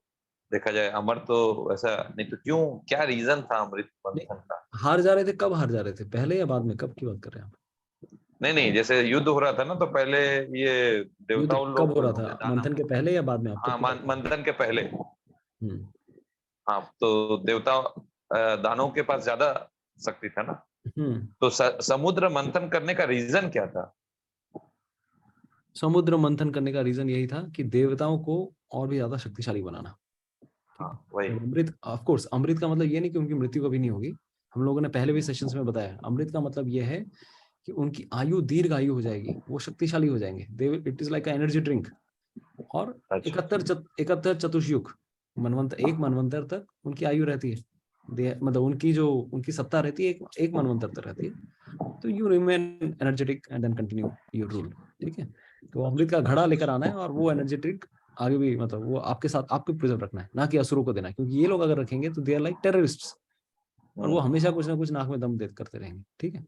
देखा जाए अमर तो ऐसा नहीं, तो क्यों, क्या रीजन था अमृत मंथन का? हार जा रहे थे, कब हार जा रहे थे, पहले या बाद में, कब की बात कर रहे हैं आप? नहीं, जैसे युद्ध हो रहा था ना, तो पहले ये देवताओं लोग कब हो रहा था, मंथन के पहले या बाद में? हाँ, मंथन के पहले। हम्म। हाँ, तो देवता दानवों के पास ज्यादा शक्ति था ना, तो समुद्र मंथन करने का रीजन क्या था? समुद्र मंथन करने का रीजन यही था कि देवताओं को और भी ज्यादा शक्तिशाली बनाना। हाँ, वही। अमृत, ऑफ कोर्स अमृत का मतलब ये नहीं कि उनकी मृत्यु कभी नहीं होगी। हम लोगों ने पहले भी सेशंस में बताया, अमृत का मतलब ये है कि उनकी आयु दीर्घ आयु हो जाएगी, वो शक्तिशाली हो जाएंगे। It is like energy drink. और 71 चतुर्युग एक मनवंतर तक उनकी आयु रहती है, मतलब उनकी सत्ता रहती है एक मनवंतर तक रहती है। तो you remain energetic and then continue your rule, ठीक है। तो अमृत का घड़ा लेकर आना है और वो एनर्जी ड्रिंक आगे भी मतलब वो आपके साथ आपको प्रिजर्व रखना है, ना कि असुरों को देना है, क्योंकि ये लोग अगर रखेंगे तो दे आर लाइक टेररिस्ट्स और वो हमेशा कुछ ना कुछ नाक में दम देते करते रहेंगे, ठीक है।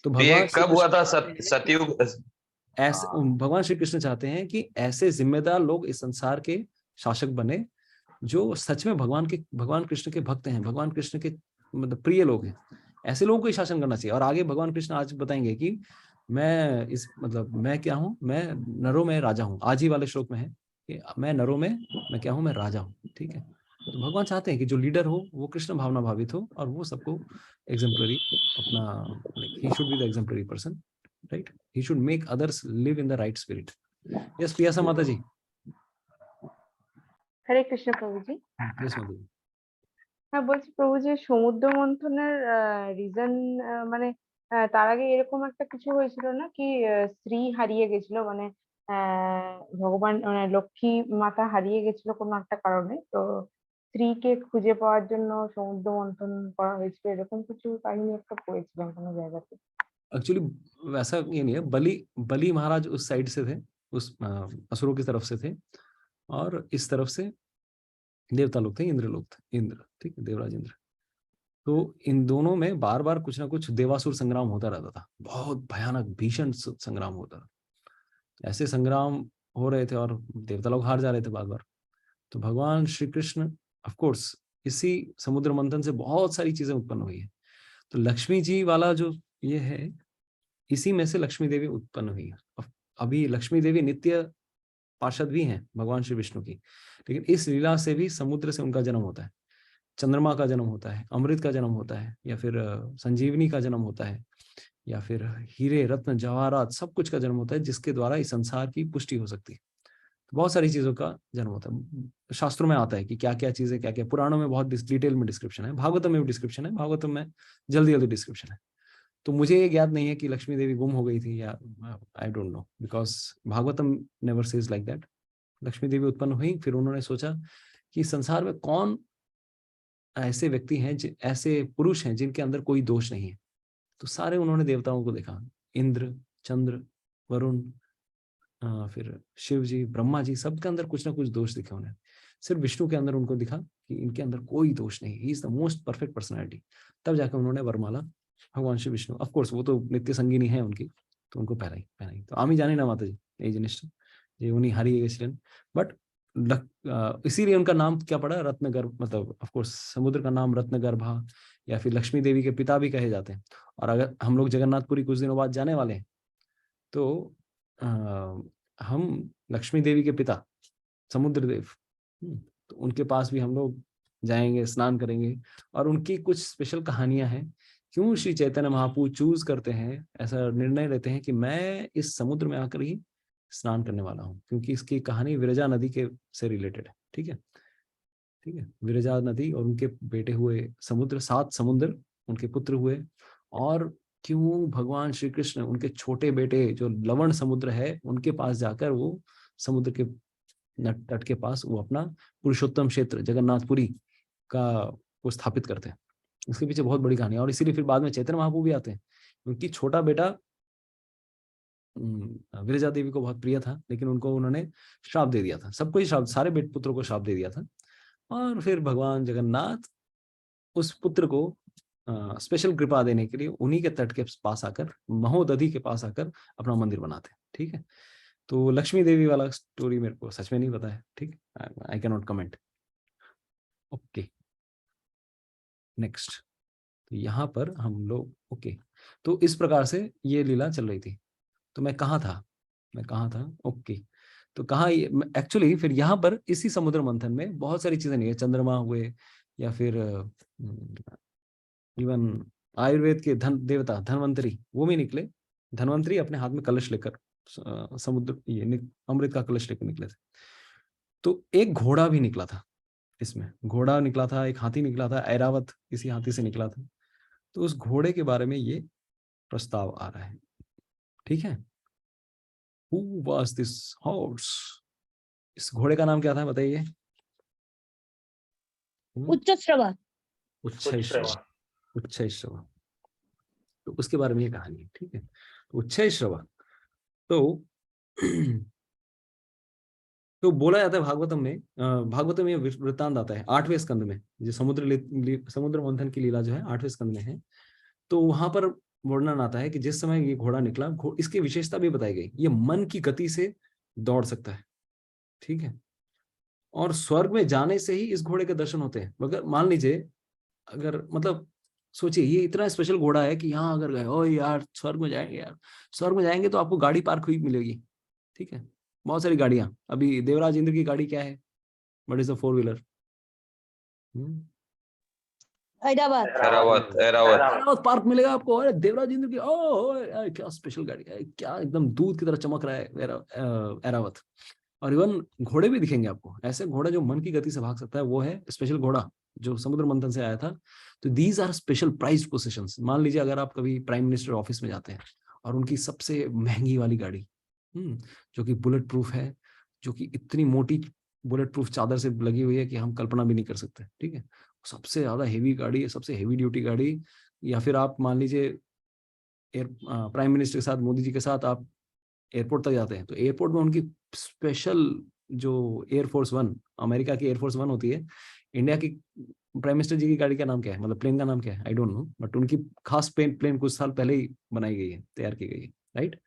तो भगवान कब हुआ था सतयुग? ऐसे भगवान श्री कृष्ण चाहते हैं कि ऐसे जिम्मेदार लोग इस संसार के शासक बने जो सच में भगवान कृष्ण के भक्त हैं, भगवान कृष्ण के मतलब प्रिय लोग हैं। ऐसे लोगों को ही शासन करना चाहिए। और आगे भगवान कृष्ण आज बताएंगे कि मैं क्या हूँ, मैं नरों में राजा हूँ। आज ही वाले श्लोक में है कि मैं नरों में मैं क्या हूँ, मैं राजा हूँ, ठीक है। तो भगवान चाहते हैं कि जो लीडर हो वो कृष्ण भावना भावित हो और वो सबको एग्जाम्पलरी अपना he should be the exemplary person, right. He should make others live in the right spirit. Yes Piyasa माता जी। हरे कृष्ण प्रभु जी। यस माता जी। হ্যাঁ বলছি প্রভু যে সমুদ্র মন্থনের রিজন মানে তার আগে এরকম একটা কিছু হয়েছিল না কি স্ত্রী হারিয়ে গেছিল মানে ভগবান মানে লক্ষ্মী মাতা হারিয়ে গেছিল কোনো একটা কারণে, তো স্ত্রীকে খুঁজে পাওয়ার জন্য সমুদ্র মন্থন করা হয়েছিল, এরকম কিছু কাহিনী একটা পড়েছিলাম কোনো জায়গাতে। एक्चुअली वैसा ये नहीं है, बलि महाराज उस साइड से थे, उस असुरों की तरफ से थे और इस तरफ से देवता लोग थे, इंद्र लोग थे, इंद्र, ठीक है, देवराज इंद्र। तो इन दोनों में बार बार कुछ ना कुछ देवासुर संग्राम होता रहता था, बहुत भयानक भीषण संग्राम होता था। ऐसे संग्राम हो रहे थे और देवता लोग हार जा रहे थे बार बार। तो भगवान श्री कृष्ण ऑफ कोर्स इसी समुद्र मंथन से बहुत सारी चीजें उत्पन्न हुई है। तो लक्ष्मी जी वाला जो ये है, इसी में से लक्ष्मी देवी उत्पन्न हुई है। अभी लक्ष्मी देवी नित्य पार्षद भी हैं भगवान श्री विष्णु की, लेकिन इस लीला से भी समुद्र से उनका जन्म होता है, चंद्रमा का जन्म होता है, अमृत का जन्म होता है, या फिर संजीवनी का जन्म होता है, या फिर हीरे रत्न जवाहरात सब कुछ का जन्म होता है, जिसके द्वारा इस संसार की पुष्टि हो सकती है। तो बहुत सारी चीजों का जन्म होता है। शास्त्रों में आता है कि क्या क्या चीजें, क्या क्या, पुराणों में बहुत डिटेल में डिस्क्रिप्शन है, भागवतम में भी डिस्क्रिप्शन है, भागवतम में जल्दी डिस्क्रिप्शन है। तो मुझे ये ज्ञात नहीं है कि लक्ष्मी देवी गुम हो गई थी या I don't know, because Bhagavatam never says like that. Lakshmi Devi उत्पन्न हुई, फिर उन्होंने सोचा कि संसार में कौन ऐसे व्यक्ति हैं, ऐसे पुरुष हैं जिनके अंदर कोई दोष नहीं है। तो सारे उन्होंने देवताओं को देखा, इंद्र, चंद्र, वरुण, फिर शिव जी, ब्रह्मा जी, सबके अंदर कुछ ना कुछ दोष दिखे उन्हें। सिर्फ विष्णु के अंदर उनको दिखा कि इनके अंदर कोई दोष नहीं, he is the most perfect personality. तब जाकर उन्होंने वरमाला भगवान श्री विष्णु, ऑफ कोर्स वो तो नित्य संगिनी है उनकी, তো উनको पहराई তো আমি জানি না মাতাজি এই জিনিসটা যে উনি হারিয়ে গেছিলেন বাট इसीलिए उनका नाम क्या पड़ा रत्नगर्भ मतलब ऑफ कोर्स समुद्र का नाम रत्नगर्भा या फिर लक्ष्मी देवी के पिता भी कहे जाते हैं और अगर हम लोग जगन्नाथपुरी कुछ दिनों बाद जाने वाले हैं तो हम लक्ष्मी देवी के पिता समुद्र देव तो उनके पास भी हम लोग जाएंगे स्नान करेंगे और उनकी कुछ स्पेशल कहानियां हैं क्यों श्री चैतन्य महाप्रभु चूज करते हैं ऐसा निर्णय लेते हैं कि मैं इस समुद्र में आकर ही स्नान करने वाला हूँ क्योंकि इसकी कहानी विरजा नदी के से रिलेटेड है ठीक है विरजा नदी और उनके बेटे हुए समुद्र 7 समुद्र उनके पुत्र हुए और क्यों भगवान श्री कृष्ण उनके छोटे बेटे जो लवण समुद्र है उनके पास जाकर वो समुद्र के तट के पास वो अपना पुरुषोत्तम क्षेत्र जगन्नाथपुरी का वो स्थापित करते हैं इसके पीछे बहुत बड़ी कहानी है और इसीलिए फिर बाद में चैतन्य महाप्रभु भी आते हैं उनकी छोटा बेटा विरजा देवी को बहुत प्रिय था लेकिन उनको उन्होंने श्राप दे दिया था सबको ही श्राप सारे बेटे पुत्रों को श्राप दे दिया था और फिर भगवान जगन्नाथ उस पुत्र को स्पेशल कृपा देने के लिए उन्हीं के तट के पास आकर महोदधि के पास आकर अपना मंदिर बनाते हैं ठीक है तो लक्ष्मी देवी वाला स्टोरी मेरे को सच में नहीं पता है ठीक I can not comment okay next तो यहाँ पर हम लोग ओके तो इस प्रकार से ये लीला चल रही थी तो मैं कहाँ था ओके तो कहाँ एक्चुअली फिर यहाँ पर इसी समुद्र मंथन में बहुत सारी चीजें नहीं है चंद्रमा हुए या फिर इवन आयुर्वेद के धन देवता धनवंतरी वो भी निकले धनवंतरी अपने हाथ में कलश लेकर समुद्र ये अमृत का कलश लेकर निकले थे तो एक घोड़ा भी निकला था इसमें घोड़ा निकला था एक हाथी निकला था ऐरावत किसी हाथी से निकला था तो उस घोड़े के बारे में ये प्रस्ताव आ रहा है ठीक है Who was this horse? इस घोड़े का नाम क्या था बताइए उच्चश्रवा उच्छैश्रवा तो उसके बारे में ये कहानी है ठीक है तो उच्छैश्रवा तो तो बोला जाता है भागवतम में ये वृत्तांत आता है 8वें स्कंद में जो समुद्र मंथन की लीला जो है 8वें स्कंद में है तो वहां पर वर्णन आता है कि जिस समय ये घोड़ा निकला इसकी विशेषता भी बताई गई ये मन की गति से दौड़ सकता है ठीक है और स्वर्ग में जाने से ही इस घोड़े के दर्शन होते हैं मगर मान लीजिए अगर मतलब सोचिए ये इतना स्पेशल घोड़ा है कि यहाँ अगर गए ओ यार स्वर्ग में जाएंगे तो आपको गाड़ी पार्क हुई मिलेगी ठीक है बहुत सारी गाड़ियां अभी देवराज इंद्र की गाड़ी क्या है व्हाट इज द 4-व्हीलर ऐरावत पार्क मिलेगा आपको अरे देवराज इंद्र की ओ क्या स्पेशल गाड़ी है क्या एकदम दूध की तरह चमक रहा है ऐरावत और इवन घोड़े भी दिखेंगे आपको ऐसे घोड़ा जो मन की गति से भाग सकता है वो है स्पेशल घोड़ा जो समुद्र मंथन से आया था तो दीज आर स्पेशल प्राइज पोसेशंस मान लीजिए अगर आप कभी प्राइम मिनिस्टर ऑफिस में जाते हैं और उनकी सबसे महंगी वाली गाड़ी जो कि बुलेट प्रूफ है जो कि इतनी मोटी बुलेट प्रूफ चादर से लगी हुई है कि हम कल्पना भी नहीं कर सकते ठीक है सबसे ज्यादा हेवी गाड़ी है सबसे हेवी ड्यूटी गाड़ी या फिर आप मान लीजिए प्राइम मिनिस्टर के साथ मोदी जी के साथ आप एयरपोर्ट तक जाते हैं तो एयरपोर्ट में उनकी स्पेशल जो एयरफोर्स 1 अमेरिका की एयरफोर्स 1 होती है इंडिया की प्राइम मिनिस्टर जी की गाड़ी का नाम क्या है मतलब प्लेन का नाम क्या है आई डोंट नो बट उनकी खास प्लेन कुछ साल पहले ही बनाई गई है तैयार की गई है राइट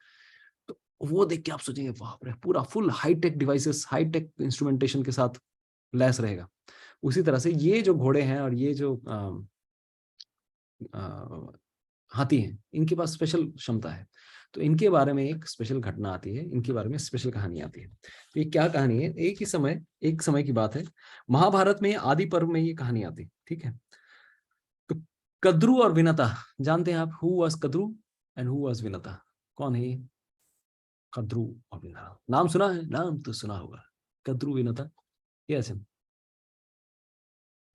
तो वो देख के आप सोचेंगे बाप रे पूरा full high tech devices high tech instrumentation के साथ लैस रहेगा उसी तरह से ये जो घोड़े हैं और ये जो हाथी हैं इनके पास स्पेशल क्षमता है तो इनके बारे में एक स्पेशल घटना आती है इनके बारे में स्पेशल कहानी आती है तो ये क्या कहानी है एक समय की बात है महाभारत में आदि पर्व में ये कहानी आती है ठीक है तो कद्रू और विनता जानते हैं आप who was Kadru and who was Vinata कौन है कद्रू और विनता नाम सुना है नाम तो सुना होगा कद्रू विनता यस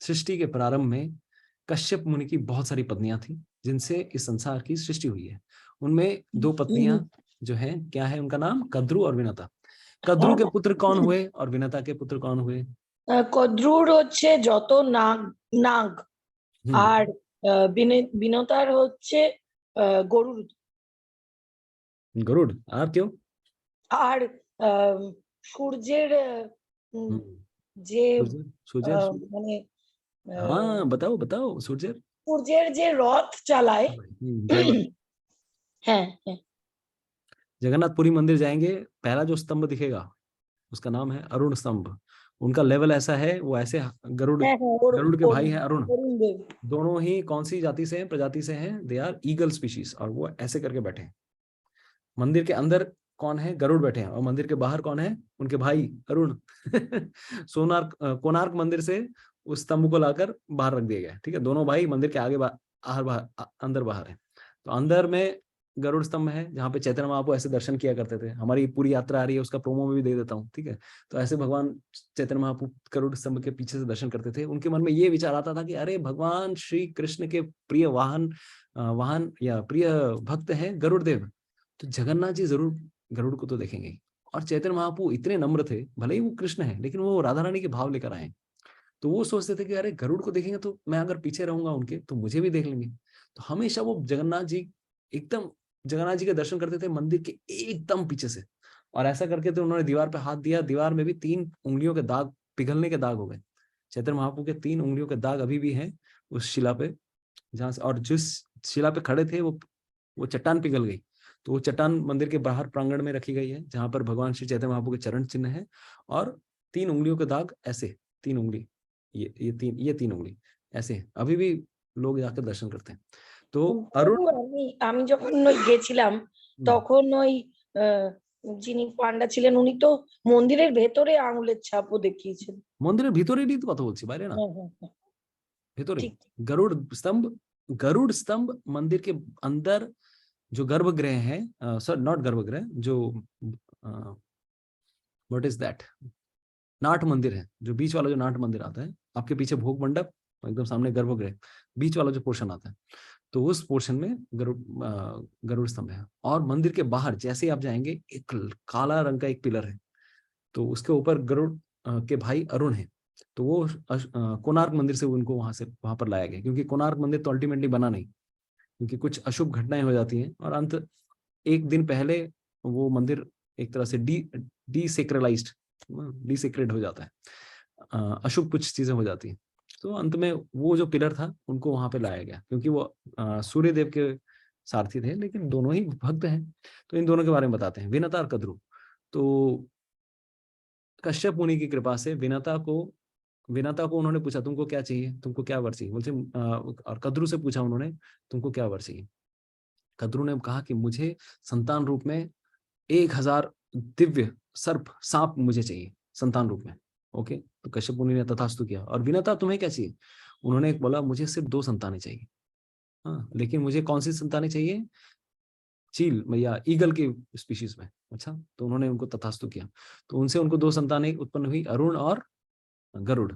सृष्टि के प्रारंभ में कश्यप मुनि की बहुत सारी पत्नियां थी जिनसे इस संसार की सृष्टि हुई है उनमें 2 पत्नियां जो हैं क्या है उनका नाम कद्रू और विनता कद्रू के पुत्र कौन हुए और विनता के पुत्र कौन हुए কদ্রুর হচ্ছে যত নাগ নাগ আর বিনতার হচ্ছে গরুড় গরুড় আর কেউ আর সূর্যের যে সূর্যের মানে हाँ बताओ সূর্যের যে রথ চালায় হ্যাঁ হ্যাঁ जगन्नाथपुरी मंदिर जाएंगे, पहला जो स्तंभ दिखेगा उसका नाम है अरुण स्तंभ। उनका लेवल ऐसा है, वो ऐसे गरुड़ गरुड़ के भाई हैं अरुण। अरुण देव। दोनों ही कौन सी जाति से हैं, प्रजाति से हैं, दे आर ईगल स्पीशीज, और वो ऐसे करके बैठे हैं। मंदिर के अंदर कौन है, गरुड़ बैठे हैं, और मंदिर के बाहर कौन है, उनके भाई अरुण। कोणार्क मंदिर से उस स्तंभ को लाकर बाहर रख दिया गया, ठीक है। दोनों भाई मंदिर के आगे अंदर बाहर है। तो अंदर में गरुड़ स्तंभ है, जहाँ पे चैतन्य महाप्रभु ऐसे दर्शन किया करते थे। हमारी पूरी यात्रा आ रही है, उसका प्रोमो में भी दे देता हूँ, ठीक है। तो ऐसे भगवान चैतन्य महाप्रभु गरुड़ स्तंभ के पीछे से दर्शन करते थे। उनके मन में ये विचार आता था कि अरे भगवान श्री कृष्ण के प्रिय वाहन या प्रिय भक्त हैं गरुड़ देव, तो जगन्नाथ जी जरूर गरुड़ को तो देखेंगे। और चैतन्य महाप्रभु इतने नम्र थे, भले ही वो कृष्ण है लेकिन वो राधा रानी के भाव लेकर आए। तो वो सोचते थे कि अरे गरुड़ को देखेंगे तो मैं अगर पीछे रहूंगा उनके तो मुझे भी देख लेंगे। तो हमेशा वो जगन्नाथ जी के दर्शन करते थे मंदिर के एकदम पीछे से। और ऐसा करके तो उन्होंने दीवार पे हाथ दिया, दीवार में भी 3 उंगलियों के दाग, पिघलने के दाग हो गए। चैतन्य महाप्रभु के 3 उंगलियों के दाग अभी भी हैं उस शिला पे, जहां से, और जिस शिला पे खड़े थे वो चट्टान पिघल गई। तो वो चट्टान मंदिर के बाहर प्रांगण में रखी गई है, जहां पर भगवान श्री चैतन्य महाप्रभु के चरण चिन्ह है, और 3 उंगलियों के दाग ऐसे, 3 उंगली, ये 3 उंगली ऐसे अभी भी लोग जाकर दर्शन करते हैं। तो अरुण, আমি যখন ওই গেছিলাম তখন ওই যিনি পান্ডা ছিলেন উনি তো মন্দিরের ভেতরে আঙুলের ছাপও দেখিয়েছেন। মন্দিরের ভিতরেরই তো কথা বলছি, বাইরে না, ভিতরে। ঠিক। गरुड़ स्तंभ मंदिर के अंदर जो गर्भगृह है, सॉरी नॉट गर्भगृह, जो व्हाट इज दैट, नाट मंदिर है, जो बीच वाला जो नाट मंदिर आता है, आपके पीछे भोग मंडप, एकदम सामने गर्भगृह, बीच वाला जो पोर्शन आता है, तो उस पोर्शन में गरुड़ स्तंभ है। और मंदिर के बाहर जैसे आप जाएंगे, एक काला रंग का एक पिलर है, तो उसके ऊपर गरुड़ के भाई अरुण है। तो वो कोणार्क मंदिर से उनको वहां पर लाया गया, क्योंकि कोणार्क मंदिर तो अल्टीमेटली बना नहीं, क्योंकि कुछ अशुभ घटनाएं हो जाती हैं, और अंत एक दिन पहले वो मंदिर एक तरह से डिसेक्रेड हो जाता है, अशुभ कुछ चीजें हो जाती हैं। तो अंत में वो जो पिलर था उनको वहां पे लाया गया, क्योंकि वो सूर्य देव के सारथी थे, लेकिन दोनों ही भक्त हैं। तो इन दोनों के बारे में बताते हैं, विनता और कद्रु। तो कश्यप मुनि की कृपा से विनता को उन्होंने पूछा, तुमको क्या चाहिए, तुमको क्या वर चाहिए, बोलते, और कद्रु से पूछा उन्होंने, तुमको क्या वर चाहिए। कद्रु ने कहा कि मुझे संतान रूप में 1000 दिव्य सांप मुझे चाहिए संतान रूप में। ओके, तो कश्यप मुनि ने तथास्तु किया। और विनता तुम्हें क्या चाहिए, उन्होंने बोला मुझे सिर्फ 2 संतानें चाहिए। हाँ, लेकिन मुझे कौन सी संतानें चाहिए, चील या ईगल की स्पीशीज में। अच्छा, तो उन्होंने उनको तथास्तु किया। तो उनको 2 संतानें उत्पन्न हुई, अरुण और गरुड़।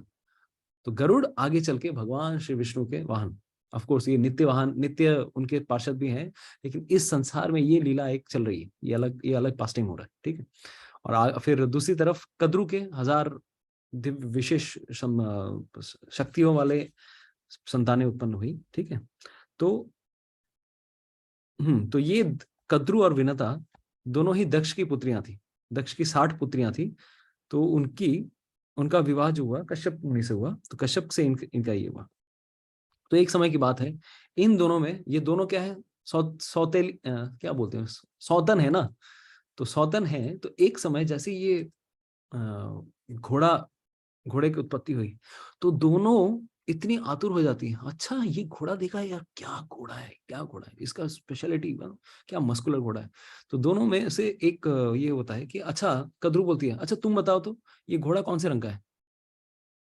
तो गरुड़ आगे चल के भगवान श्री विष्णु के वाहन, ऑफ कोर्स ये नित्य उनके पार्षद भी हैं, लेकिन इस संसार में ये लीला एक चल रही है, ये अलग पास्टिंग हो रहा है, ठीक है। और फिर दूसरी तरफ कद्रु के 1000 दिव्य विशेष शक्तियों वाले संतानें उत्पन्न हुई, ठीक है। तो ये कद्रु और विनता दोनों ही दक्ष की पुत्रियां थी, दक्ष की 60 पुत्रियां थी। तो उनका विवाह जो हुआ कश्यप मुनि से हुआ, तो कश्यप से इनका ये हुआ। तो एक समय की बात है, इन दोनों में, ये दोनों क्या है, क्या बोलते हैं, सौतन है ना। तो सौतन है, तो एक समय जैसे ये घोड़े की उत्पत्ति हुई, तो दोनों इतनी आतुर हो जाती है, अच्छा ये घोड़ा देखा है यार, क्या घोड़ा है, इसका स्पेशलिटी क्या मस्कुलर घोड़ा है। तो दोनों में से एक ये होता है कि अच्छा, कद्रु बोलती है, अच्छा तुम बताओ तो ये घोड़ा कौन से रंग का है,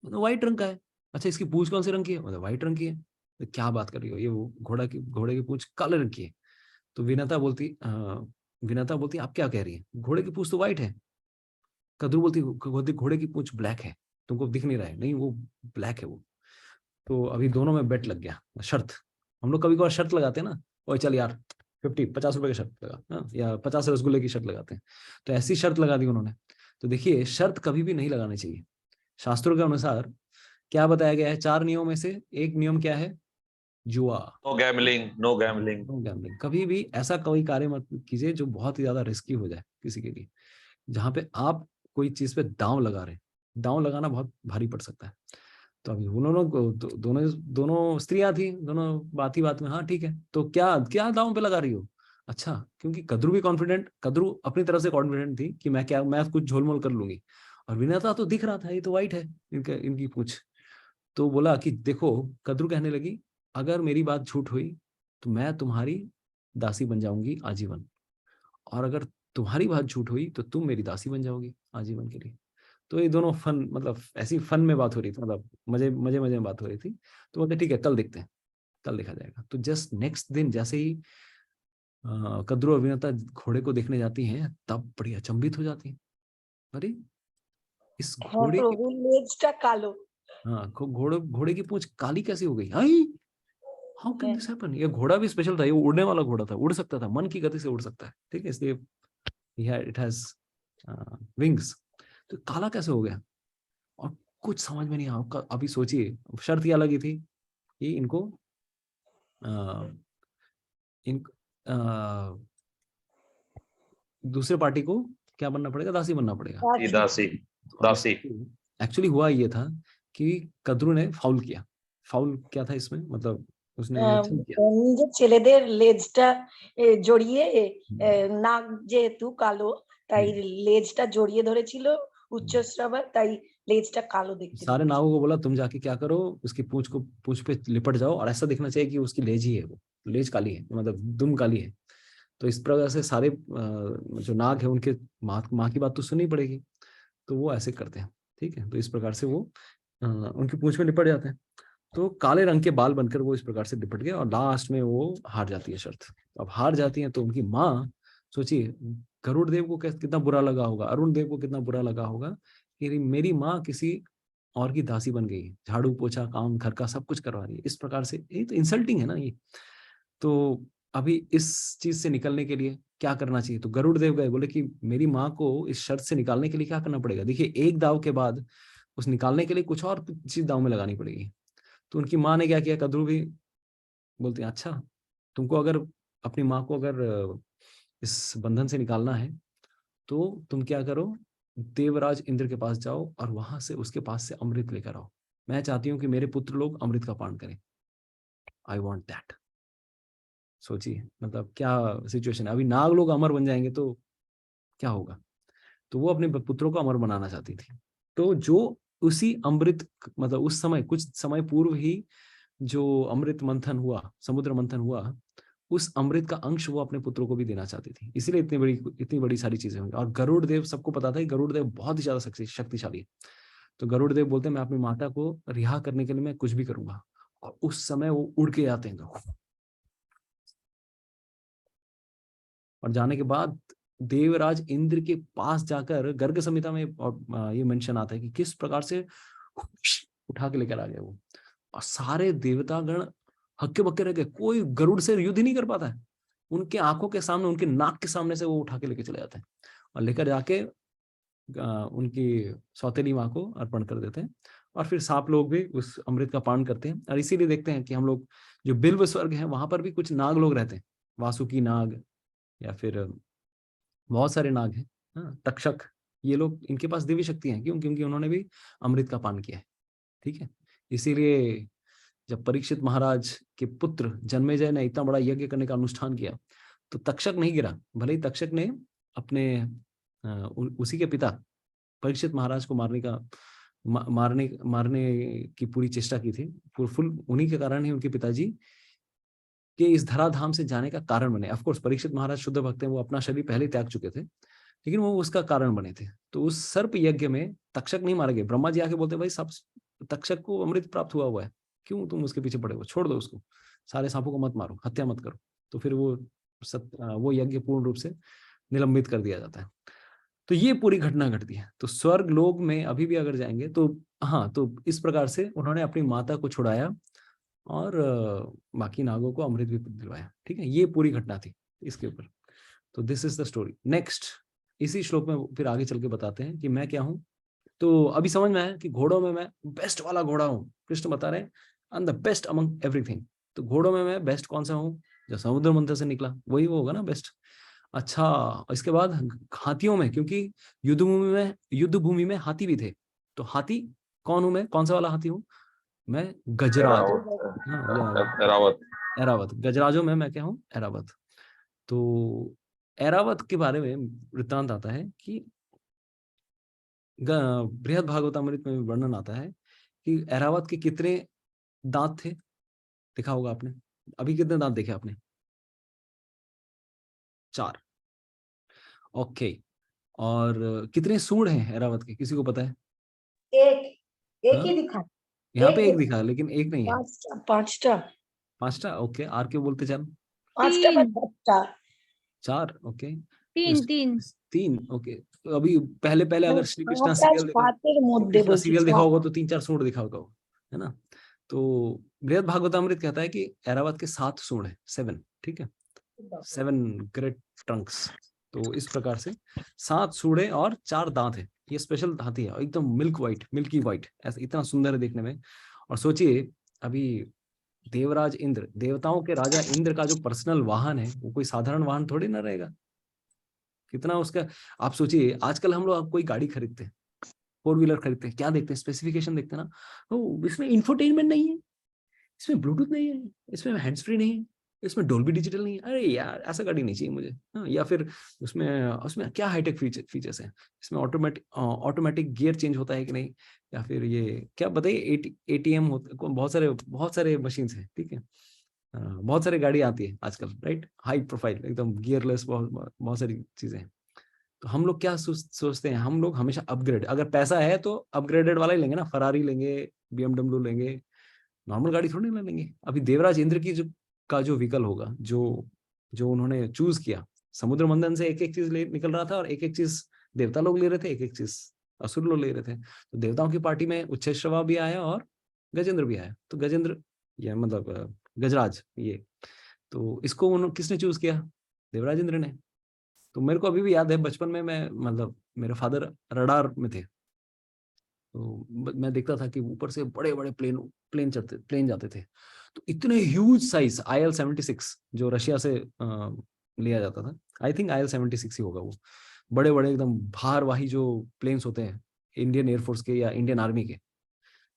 मतलब व्हाइट रंग का है। अच्छा, इसकी पूंछ कौन से रंग की है, मतलब व्हाइट रंग की है। तो क्या बात कर रही हो, ये वो घोड़े की पूंछ काले रंग की है। तो विनता बोलती आप क्या कह रही है, घोड़े की पूंछ तो व्हाइट है। कद्रु बोलती घोड़े की पूंछ ब्लैक है, तुमको दिख नहीं रहा है, नहीं वो ब्लैक है वो। तो अभी दोनों में बेट लग गया, शर्त। हम लोग कभी कभार शर्त लगाते हैं ना, ओए चल यार 50 रुपए की शर्त लगा, या 50 रसगुल्ले की शर्त लगाते हैं। तो ऐसी शर्त लगा दी उन्होंने। तो देखिए, शर्त कभी भी नहीं लगानी चाहिए। शास्त्रों के अनुसार क्या बताया गया है, 4 नियमों में से एक नियम क्या है, जुआ, नो गैम्बलिंग। कभी भी ऐसा कोई कार्य मत कीजिए जो बहुत ही ज्यादा रिस्की हो जाए किसी के लिए, जहां पे आप कोई चीज पे दांव लगा रहे, दांव लगाना बहुत भारी पड़ सकता है। तो अभी दोनों स्त्रियां थी, दोनों बात में, हाँ ठीक है, तो क्या दांव पे लगा रही हो, अच्छा, क्योंकि कद्रू भी कॉन्फिडेंट, कद्रू अपनी तरफ से कॉन्फिडेंट थी कि मैं कुछ झोलमोल कर लूंगी, और विनता तो दिख रहा था ये तो वाइट है इनकी पूछ। तो बोला कि देखो, कद्रू कहने लगी, अगर मेरी बात झूठ हुई तो मैं तुम्हारी दासी बन जाऊंगी आजीवन, और अगर तुम्हारी बात झूठ हुई तो तुम मेरी दासी बन जाओगी आजीवन के लिए। तो ये दोनों फन, मतलब ऐसी फन में बात हो रही थी, मतलब मजे मजे मजे में बात हो रही थी। तो बोलते ठीक है, कल देखते हैं, कल देखा जाएगा। तो जस्ट नेक्स्ट दिन जैसे ही कद्रू और विनता घोड़े को देखने जाती हैं, तब बड़ी अचंभित हो जाती हैं। अरे इस হ্যাঁ घोड़े की, প্রভু লেজটা কালো। हाँ, घोड़े की पूंछ काली कैसे हो गई? आई, हाउ कैन হ্যাঁ दिस हैपन? ये घोड़ा भी स्पेशल था, ये उड़ने वाला घोड़ा था, उड़ सकता था, मन की गति से उड़ सकता है, ठीक है, इसलिए इट हैज विंग्स। तो काला कैसे हो गया? और कुछ समझ में नहीं आया। अभी सोचिए, शर्त ये लगी थी कि इनको इन दूसरे पार्टी को क्या बनना पड़ेगा? दासी बनना पड़ेगा। ये दासी, दासी। एक्चुअली हुआ ये था कि कद्रू ने फाउल किया। फाउल क्या था इसमें, मतलब उसने छल किया। নিজের ছেলেদের লেজটা জড়িয়ে নাক যেহেতু কালো তাই লেজটা জড়িয়ে ধরেছিল উচ্চশ্রবা, তাই লেজটা কালো দেখতে सारे नागों को बोला, तुम जाके क्या करो, उसकी पूंछ पे लिपट जाओ, और ऐसा दिखना चाहिए कि उसकी लेज ही है, वो लेज काली है, मतलब दुम काली है। तो इस प्रकार से सारे जो नाग है उनके माँ की बात तो सुननी पड़ेगी, तो वो ऐसे करते हैं, ठीक है। तो इस प्रकार से वो उनकी पूंछ में लिपट जाते हैं। तो काले रंग के बाल बनकर वो इस प्रकार से लिपट गए, और लास्ट में वो हार जाती है शर्त। अब हार जाती है तो उनकी माँ, सोचिए, गरुड़ देव को कितना बुरा लगा होगा, अरुण देव को कितना बुरा लगा होगा कि मेरी माँ किसी और की दासी बन गई, झाड़ू पोछा काम घर का सब कुछ करवा रही है, इस प्रकार से। ये तो इंसल्टिंग है ना ये। तो अभी इस चीज से निकलने के लिए क्या करना चाहिए? तो गरुड़ देव गए, बोले कि मेरी माँ को इस शर्त से निकालने के लिए क्या करना पड़ेगा? देखिए, एक दाव के बाद उस निकालने के लिए कुछ और चीज दाव में लगानी पड़ेगी। तो उनकी माँ ने क्या किया, कद्रू भी बोलती है, अच्छा, तुमको अगर अपनी माँ को अगर इस बंधन से निकालना है तो तुम क्या करो, देवराज इंद्र के पास जाओ और वहां से उसके पास से अमृत लेकर आओ। मैं चाहती हूँ कि मेरे पुत्र लोग अमृत का पान करें। I want that. सोचिए, मतलब क्या सिचुएशन है। अभी नाग लोग अमर बन जाएंगे तो क्या होगा? तो वो अपने पुत्रों को अमर बनाना चाहती थी। तो जो उसी अमृत, मतलब उस समय कुछ समय पूर्व ही जो अमृत मंथन हुआ, समुद्र मंथन हुआ, उस अमृत का अंश वो अपने पुत्रों को भी देना चाहती थी। इसीलिए इतनी बड़ी सारी चीजें हुई। और गरुड़ देव, सबको पता था कि गरुड़ देव बहुत ही ज्यादा शक्तिशाली है। तो गरुड़ देव बोलते हैं, मैं अपनी माता को रिहा करने के लिए मैं कुछ भी करूंगा। और उस समय वो उड़ के आते हैं, और जाने के बाद देवराज इंद्र के पास जाकर, गर्ग संहिता में ये मेंशन आता है कि किस प्रकार से उठा के लेकर आ गए वो। और सारे देवतागण हक्के बक्के रह गए, कोई गरुड़ से युद्ध ही नहीं कर पाता है। उनके आंखों के सामने, उनके नाक के सामने से वो उठा के लेके चले जाते हैं, और लेकर जाके उनकी सौतेली माँ को अर्पण कर देते हैं। और फिर सांप लोग भी उस अमृत का पान करते हैं। और इसीलिए देखते हैं कि हम लोग जो बिल्व स्वर्ग है वहां पर भी कुछ नाग लोग रहते हैं, वासुकी नाग, या फिर बहुत सारे नाग हैं, तक्षक, ये लोग, इनके पास देवी शक्ति है। क्यों? क्योंकि उन्होंने भी अमृत का पान किया है, ठीक है। इसीलिए जब परीक्षित महाराज के पुत्र जन्मेजय ने इतना बड़ा यज्ञ करने का अनुष्ठान किया तो तक्षक नहीं गिरा। भले ही तक्षक ने अपने उसी के पिता परीक्षित महाराज को मारने की पूरी चेष्टा की थी। फुल उन्हीं के कारण ही उनके पिताजी के इस धराधाम से जाने का कारण बने। ऑफ कोर्स परीक्षित महाराज शुद्ध भक्त हैं, वो अपना शरीर पहले त्याग चुके थे, लेकिन वो उसका कारण बने थे। तो उस सर्प यज्ञ में तक्षक नहीं मारे गए। ब्रह्मा जी आके बोलते, भाई सब तक्षक को अमृत प्राप्त हुआ है, क्यों तुम उसके पीछे पड़े हो, छोड़ दो उसको, सारे सांपों को मत मारो, हत्या मत करो। तो फिर वो यज्ञ पूर्ण रूप से निलंबित कर दिया जाता है। तो ये पूरी घटना घटती है। तो स्वर्ग लोक में अभी भी अगर जाएंगे तो हाँ, तो इस प्रकार से उन्होंने अपनी माता को छुड़ाया और बाकी नागों को अमृत भी दिलवाया, ठीक है। ये पूरी घटना थी इसके ऊपर। तो this is the story. Next इसी श्लोक में फिर आगे चल के बताते हैं कि मैं क्या हूँ। तो अभी समझ में आया कि घोड़ों में मैं बेस्ट वाला घोड़ा हूँ। कृष्ण बता रहे हैं I am the best among everything. तो घोड़ों में मैं बेस्ट कौन सा हूँ? जो समुद्र मंथन से निकला वही वो होगा ना बेस्ट। अच्छा, इसके बाद हाथियों में, क्योंकि युद्ध भूमि में हाथी भी थे, तो हाथी कौन हूं मैं? कौन सा वाला हाथी हूँ? मैं गजराज। एरावत। ऐरावत। गजराजों में मैं क्या हूँ? ऐरावत। तो ऐरावत के बारे में वृत्तांत आता है कि बृहद भागवतामृत में वर्णन आता है कि ऐरावत के कितने दांत थे, देखा होगा आपने। अभी कितने दांत देखे आपने? 4। ओके। और कितने सूंड हैं ऐरावत के, किसी को पता है? एक हाँ? ही दिखा। यहाँ पे एक एक दिखा, लेकिन एक नहीं है। 5टा 5टा। ओके, आर क्यों बोलते चल? 5टा तीन। 5टा 4। ओके। तीन तीन 3। ओके। तो अभी पहले पहले अगर श्री कृष्णा सीरियल देखा, পাঁচের মধ্যে कृष्णा বলছি सीरियल देखा होगा तो 3-4 सूंड दिखा होगा, है ना। तो बृहद भागवतामृत कहता है कि ऐरावत के 7 सूंड है, 7। ठीक है, 7 ग्रेट ट्रंक्स। तो इस प्रकार से 7 सूंडें और 4 दांत है। ये स्पेशल हाथी है, एकदम मिल्की व्हाइट, ऐसा इतना सुंदर है देखने में। और सोचिए, अभी देवराज इंद्र, देवताओं के राजा इंद्र का जो पर्सनल वाहन है, वो कोई साधारण वाहन थोड़ी ना रहेगा। कितना उसका, आप सोचिए, आजकल हम लोग कोई गाड़ी खरीदते हैं, 4 व्हीलर खरीदते हैं, क्या देखते हैं? स्पेसिफिकेशन देखते हैं ना। तो इसमें इंफोटेनमेंट नहीं है, इसमें ब्लूटूथ नहीं है, इसमें हैंड्स फ्री नहीं है, इसमें डोल्बी डिजिटल नहीं है। अरे यार, ऐसा गाड़ी नहीं चाहिए मुझे। हाँ, या फिर उसमें क्या हाईटेक फीचर्स हैं, इसमें ऑटोमेटिक गियर चेंज होता है कि नहीं, या फिर ये क्या बताइए, ATM होते, बहुत सारे मशीन्स हैं। ठीक है, बहुत सारी गाड़ी आती है आजकल, राइट, हाई प्रोफाइल, एकदम गियरलेस, बहुत सारी चीजें हैं। तो हम लोग क्या सोचते हैं, हम लोग हमेशा अपग्रेड, अगर पैसा है तो अपग्रेडेड वाला ही लेंगे ना, फरारी लेंगे, BMW लेंगे, नॉर्मल गाड़ी थोड़ी ना लेंगे। अभी देवराज इंद्र की जो व्हीकल होगा, जो उन्होंने चूज किया, समुद्र मंथन से एक एक चीज निकल रहा था, और एक एक चीज देवता लोग ले रहे थे, एक एक चीज असुर लोग ले रहे थे। तो देवताओं की पार्टी में उच्छेश्रवा भी आया और गजेंद्र भी आया। तो गजेंद्र, ये मतलब गजराज, ये तो इसको किसने चूज किया? देवराज इंद्र ने। तो मेरे को अभी भी याद है, बचपन में मैं, मतलब मेरे फादर रडार में थे, तो मैं देखता था कि ऊपर से बड़े बड़े प्लेन जाते थे। तो इतने ह्यूज साइज IL-76 जो रशिया से लिया जाता था, आई थिंक IL-76 ही होगा वो, बड़े बड़े एकदम भारवाही जो प्लेन्स होते हैं इंडियन एयरफोर्स के या इंडियन आर्मी के,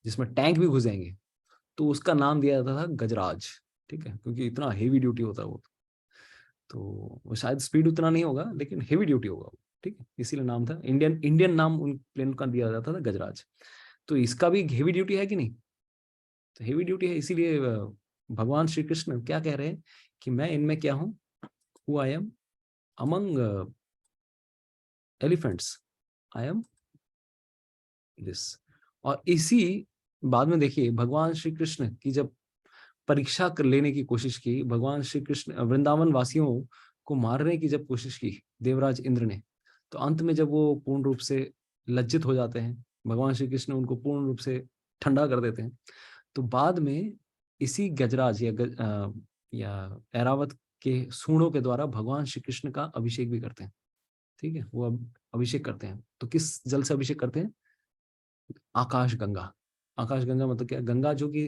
जिसमें टैंक भी घुस जाएंगे, तो उसका नाम दिया जाता था गजराज। ठीक है, क्योंकि इतना हेवी ड्यूटी होता है वो। तो वो शायद स्पीड उतना नहीं होगा, लेकिन हेवी ड्यूटी होगा वो। ठीक है, इसीलिए नाम था, इंडियन नाम उन प्लेन का दिया जाता था गजराज। तो इसका भी हेवी ड्यूटी है कि नहीं? तो हेवी ड्यूटी है, इसीलिए भगवान श्री कृष्ण क्या कह रहे हैं कि मैं इनमें क्या हूं, who I am among elephants, I am this. और इसी बाद में देखिए, भगवान श्री कृष्ण की जब परीक्षा कर लेने की कोशिश की, भगवान श्री कृष्ण वृंदावन वासियों को मारने की जब कोशिश की देवराज इंद्र ने, तो अंत में जब वो पूर्ण रूप से लज्जित हो जाते हैं, भगवान श्री कृष्ण उनको पूर्ण रूप से ठंडा कर देते हैं। तो बाद में इसी गजराज या ऐरावत के सूंडों के द्वारा भगवान श्री कृष्ण का अभिषेक भी करते हैं। ठीक है, वो अब अभिषेक करते हैं। तो किस जल से अभिषेक करते हैं? आकाश गंगा। आकाश गंगा मतलब क्या? गंगा जो कि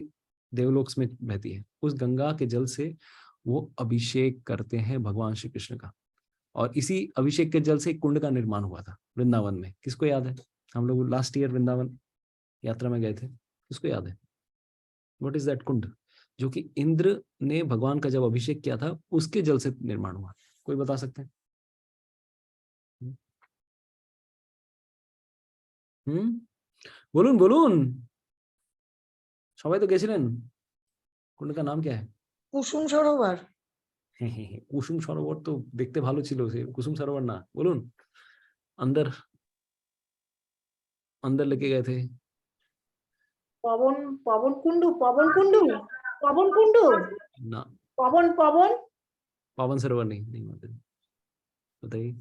देवलोक में बहती है, उस गंगा के जल से वो अभिषेक करते हैं भगवान श्री कृष्ण का। और इसी अभिषेक के जल से एक कुंड का निर्माण हुआ था वृंदावन में। किसको याद है? हम लोग लास्ट ईयर वृंदावन यात्रा में गए थे, किसको याद है? व्हाट इज दैट कुंड जो कि इंद्र ने भगवान का जब अभिषेक किया था, उसके जल से निर्माण हुआ? कोई बता सकते हैं? বলুন বলুন, সবাই তো গেছিলেন। কুন্ডটার নাম क्या है? কুসুম সরোবর। কুসুম সরোবর তো দেখতে ভালো ছিল, সে কুসুম সরোবর না। বলুন। अंदर अंदर लेके गए थे। পবন পবন কুণ্ডু পবন কুণ্ডু পবন কুণ্ডু ना, পবন পবন पावन सरोवर नहीं, नहीं माता, बताइए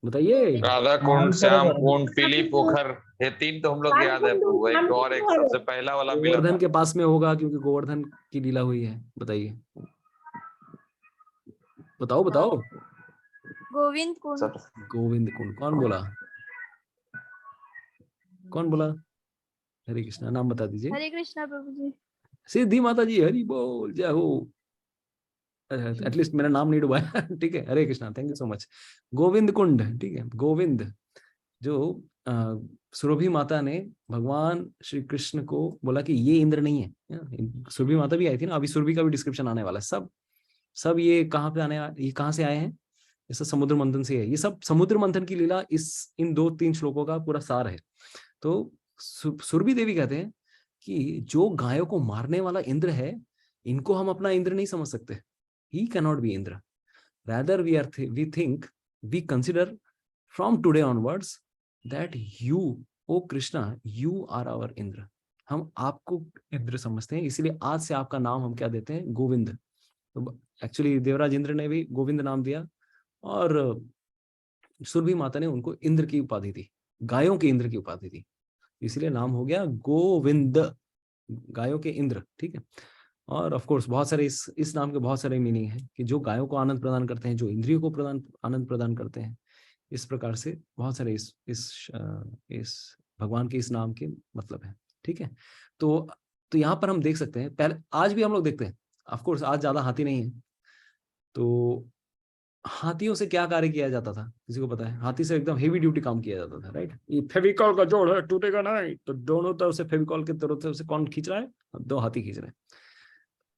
बताइए। राधा कुंड, श्याम कुंड, पीली पोखर, ये 3 तो हम लोग याद है। वो एक और एक सबसे पहला वाला मिला गोवर्धन था। के पास में होगा, क्योंकि गोवर्धन की लीला हुई है। बताइए, बताओ बताओ। गोविंद कुंड। गोविंद कुंड। कौन बोला? कौन बोला? हरे कृष्णा, नाम बता दीजिए। हरे कृष्णा प्रभु जी। सिद्धि माता जी, हरि बोल, जय हो। एटलीस्ट मेरा नाम नहीं डूबा है। ठीक है, Hare Krishna, thank you so much. Govind Kund, ठीक है, गोविंद जो सुरभि माता ने भगवान श्री कृष्ण को बोला कि ये इंद्र नहीं है। सुरभि माता भी आई थी ना, अभी सुरभि का भी डिस्क्रिप्शन आने वाला है। सब सब ये कहाँ पे ये कहाँ से आए हैं? ये सब समुद्र मंथन से है। ये सब समुद्र मंथन की लीला इन 2-3 श्लोकों का पूरा सार है। तो सुरभि देवी कहते हैं कि जो गायों को मारने वाला इंद्र है, इनको हम अपना इंद्र नहीं समझ सकते। He cannot be Indra. Rather, we think, we consider from today onwards that you, O Krishna, you are our Indra. हम आपको इंद्र समझते हैं, इसलिए आज से आपका नाम हम क्या देते हैं? गोविंद। तो एक्चुअली देवराज इंद्र ने भी गोविंद नाम दिया और सुरभि माता ने उनको इंद्र की उपाधि दी, गायों के इंद्र की उपाधि दी, इसलिए नाम हो गया गोविंद, गायों के इंद्र। ठीक है। और ऑफ कोर्स बहुत सारे इस नाम के बहुत सारे मीनिंग है कि जो गायों को आनंद प्रदान करते हैं, जो इंद्रियों को आनंद प्रदान करते हैं। इस प्रकार से बहुत सारे इस भगवान के इस नाम के मतलब है। ठीक है। तो यहाँ पर हम देख सकते हैं, पहले आज भी हम लोग देखते हैं, ऑफ कोर्स आज ज्यादा हाथी नहीं है। तो हाथियों से क्या कार्य किया जाता था, किसी को पता है? हाथी से एकदम हेवी ड्यूटी काम किया जाता था, राइट? ये फेविकॉल का जोड़ है, टूटेगा नहीं, तो दोनों तरफ से फेविकॉल के तरफ से कौन खींच रहा है? 2 हाथी खींच रहे हैं।